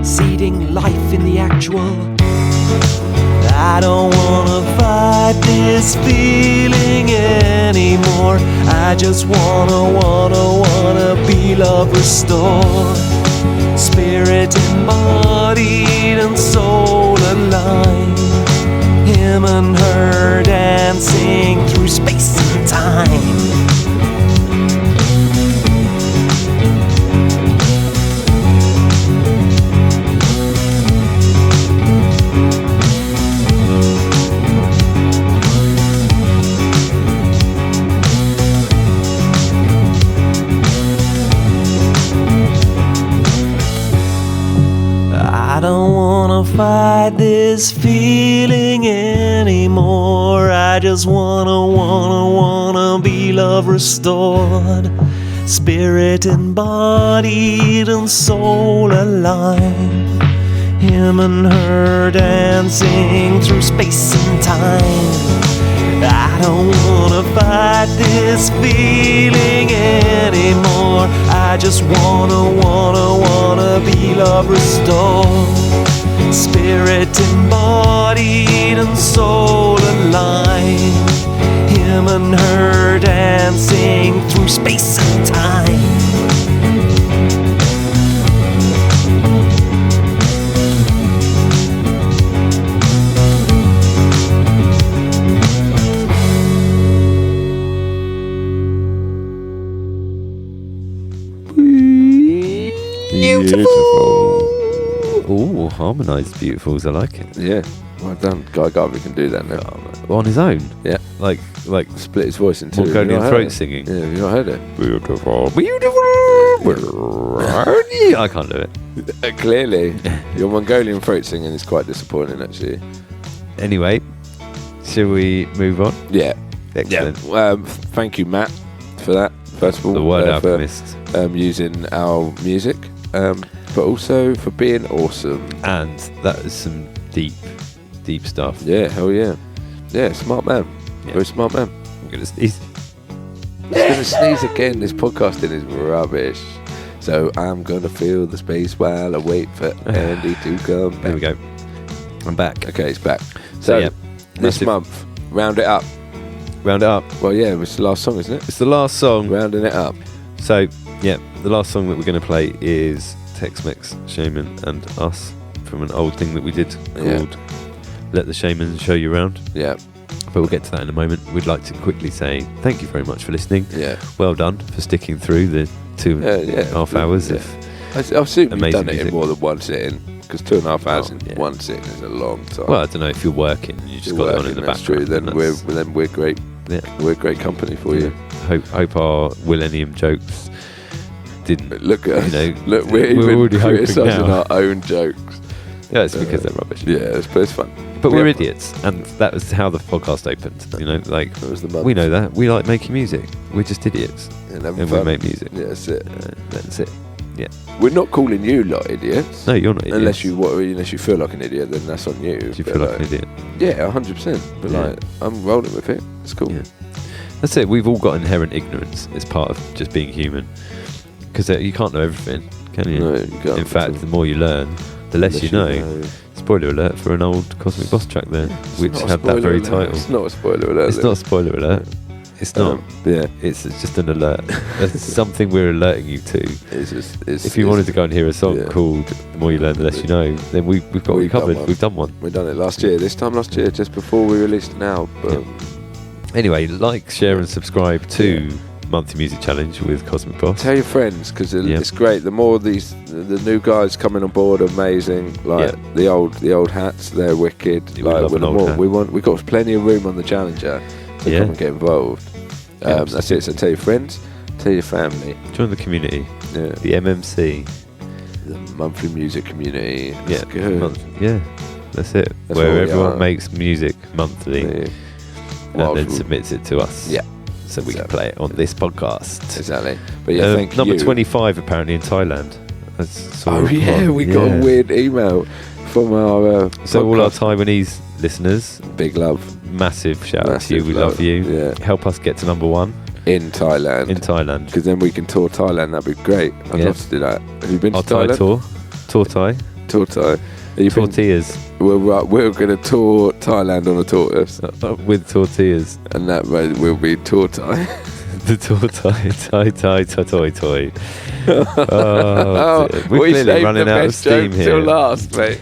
seeding life in the actual. I don't wanna fight this feeling anymore. I just wanna be love restored. Spirit embodied and soul aligned. Him and her dancing through space and time. I don't wanna fight this feeling anymore. I just wanna be love restored. Spirit embodied and soul aligned. Him and her dancing through space and time. I don't wanna fight this feeling anymore. I just wanna be love restored. Spirit embodied and soul aligned. Him and her dancing through space and time. Beautiful. Ooh, harmonised beautifuls. I like it. Yeah, well done. Guy Garvey can do that now. On his own. Yeah, like split his voice in two. Mongolian throat singing. Yeah, have you not heard it? Beautiful. I can't do it. Clearly, your Mongolian throat singing is quite disappointing, actually. Anyway, shall we move on? Yeah. Excellent. Yeah. Thank you, Matt, for that. First of all, the Word Alchemist, for using our music, but also for being awesome. And that is some deep stuff. Yeah, hell yeah. Yeah, smart man. Yeah. Very smart man. I'm gonna sneeze. He's gonna sneeze again. This podcasting is rubbish. So I'm gonna fill the space while I wait for Andy to come back. There we go. I'm back. Okay, it's back. So yeah, this month, round it up. Round it up. Well, yeah, it's the last song, isn't it? It's the last song. Rounding it up. So, yeah, the last song that we're going to play is Tex-Mex Shaman and Us from an old thing that we did called Let the Shaman Show You Around. Yeah. But we'll get to that in a moment. We'd like to quickly say thank you very much for listening. Yeah. Well done for sticking through the 2.5 hours of I assume you've done it music. in more than one sitting, because 2.5 hours in one sitting is a long time. Well, I don't know, if you're working, you just got it on in the background. Then we're great. Yeah. We're great company for you. Hope our Millennium jokes didn't look at us. Look, we're already criticising our own jokes. Yeah, it's because they're rubbish. Yeah, but it's fun. But we're idiots, and that was how the podcast opened. You know, like that was the we know that we like making music. We're just idiots, and we make music. Yeah, that's it. That's it. Yeah. We're not calling you lot idiots. No, you're not idiots. Unless you feel like an idiot, then that's on you. Do you feel like an idiot? Yeah, 100%. But like, I'm rolling with it. It's cool. Yeah. That's it. We've all got inherent ignorance as part of just being human. Because you can't know everything, can you? No, you can't. In fact, the more you learn, the less you know. Spoiler alert for an old Cosmic Boss track there, which had that very title. It's not a spoiler alert. It's not a spoiler alert. It's not. Yeah. It's just an alert. It's something we're alerting you to. If you wanted to go and hear a song called The More You Learn, The Less You Know, then we've got you covered. We've done one. We've done it last year. This time last year, just before we released an album. Anyway, like, share and subscribe to Monthly Music Challenge with Cosmic Boss. Tell your friends, because it's great. The more the new guys coming on board are amazing. Like the old hats, they're wicked. We've got plenty of room on the Challenger to come and get involved. That's it. So tell your friends, tell your family. Join the community. Yeah. The MMC. The Monthly Music Community. That's good. That's it. That's where everyone makes music monthly and then submits it to us. Yeah. So we can play it on this podcast. Exactly. But yeah, thank you. Number 25 apparently in Thailand. We got a weird email from our so all our Taiwanese listeners, big love, massive shout out to you. We love you. Yeah. Help us get to number 1 in Thailand. Because then we can tour Thailand. That'd be great. I'd love to do that. Have you been to Thailand? Tour Thai. Tortai. Tortillas. We're going to tour Thailand on a tortoise. With tortillas. And that will be Tortai. The Tortai, toy. We're clearly running out of steam here. Till last, mate.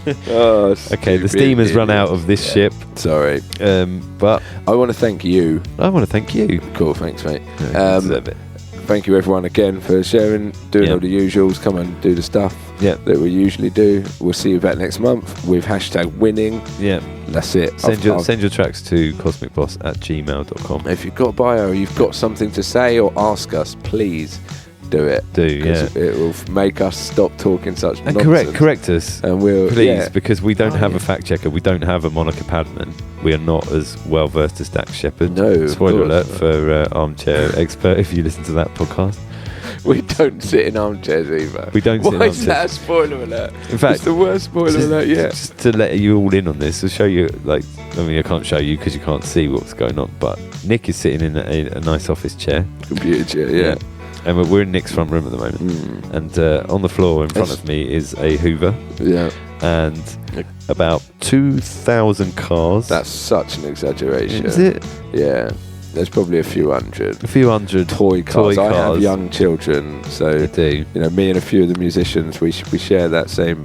Okay, the steam has run out of this ship. Sorry. But I want to thank you. I want to thank you. Cool, thanks, mate. Deserve it. Thank you, everyone, again for sharing, doing all the usuals. Come and do the stuff that we usually do. We'll see you back next month with #winning. Yeah. That's it. Send your tracks to cosmicboss@gmail.com. If you've got a bio, you've got something to say or ask us, please do it. It will make us stop talking such nonsense. Correct us, and we'll please, because we don't have a fact checker. We don't have a Monica Padman. We are not as well versed as Dax Shepard. No, spoiler alert for Armchair Expert. If you listen to that podcast, we don't sit in armchairs either. We don't sit in armchairs. Why is that a spoiler alert? In fact, it's the worst spoiler alert yet. Just to let you all in on this, to show you, I can't show you because you can't see what's going on, but Nick is sitting in a nice office chair. Computer chair, yeah. And we're in Nick's front room at the moment. And on the floor in front of me is a Hoover. Yeah. And about 2,000 cars. That's such an exaggeration. Is it? Yeah. There's probably a few hundred. A few hundred toy cars. I have young children, so I do. Me and a few of the musicians, we share that same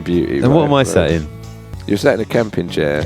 beauty. And what am I sat in? You're sat in a camping chair.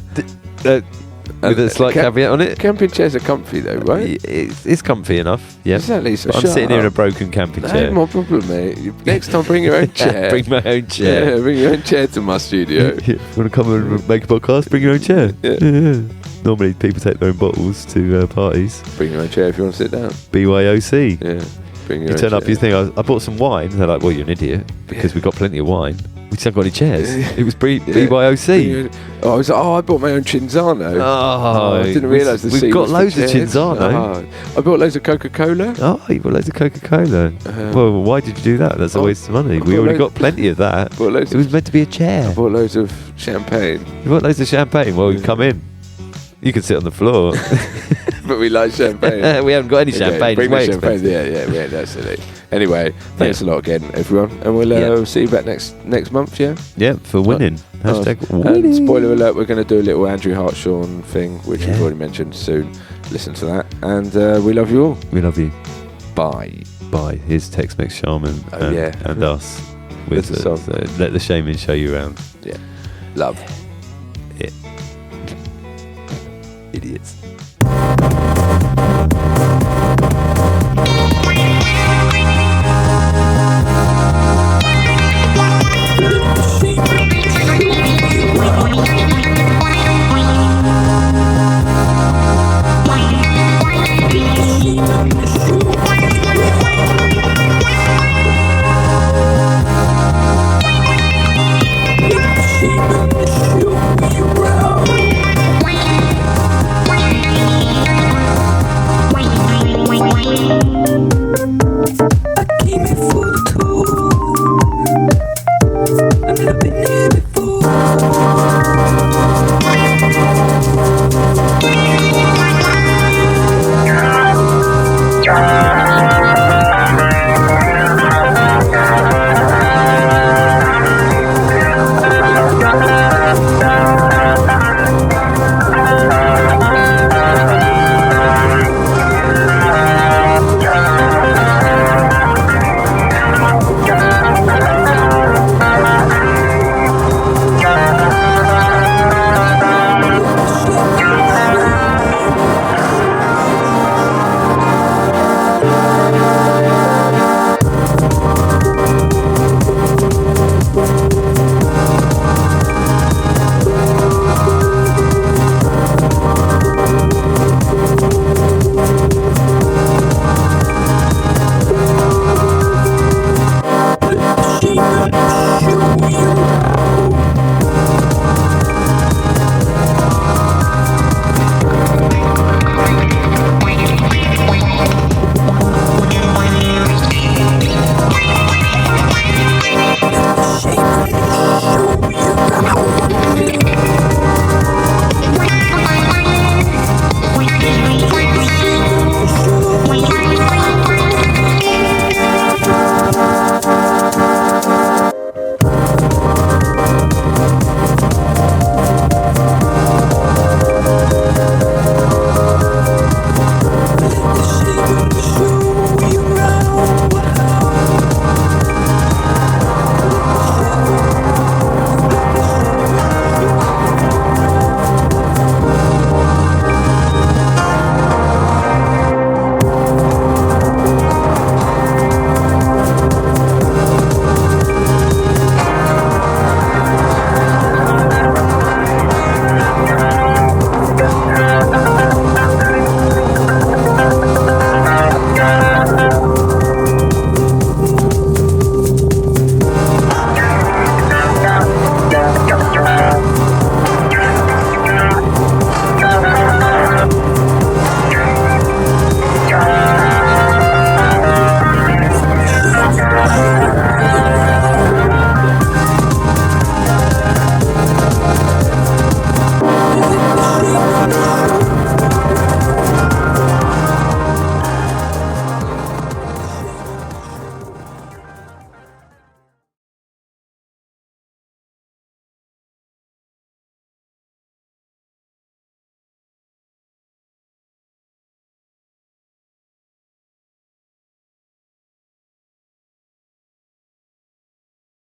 With a slight caveat on it. Camping chairs are comfy though, right? It's comfy enough, yeah. Exactly. So I'm sitting here in a broken camping chair. No more problem, mate. Next time, bring your own chair. Bring my own chair. Yeah, bring your own chair to my studio. You want to come and make a podcast? Bring your own chair. Yeah. Normally, people take their own bottles to parties. Bring your own chair if you want to sit down. BYOC. Yeah. Bring your you own turn chair. up, you think, I bought some wine. They're like, well, you're an idiot because we've got plenty of wine. We just haven't got any chairs. It was BYOC. I was like, I bought my own Cinzano. I didn't realise the we've got loads of Cinzano. I bought loads of Coca-Cola. Oh, you bought loads of Coca-Cola. Well, why did you do that? That's a waste of money. We already got plenty of that. It was meant to be a chair. I bought loads of champagne. You bought loads of champagne? Well, you come in. You can sit on the floor. But we like champagne. We haven't got any champagne. Bring me champagne. Yeah, that's it. Anyway, thanks a lot again, everyone, and we'll see you back next month. Yeah, for winning. #winning. And spoiler alert: we're going to do a little Andrew Hartshorn thing, which we've already mentioned. Soon, listen to that, and we love you all. We love you. Bye. Here's Tex-Mex Shaman and us with the song. Let the Shaman show you around. Yeah, love. Yeah. Idiots. Sheep.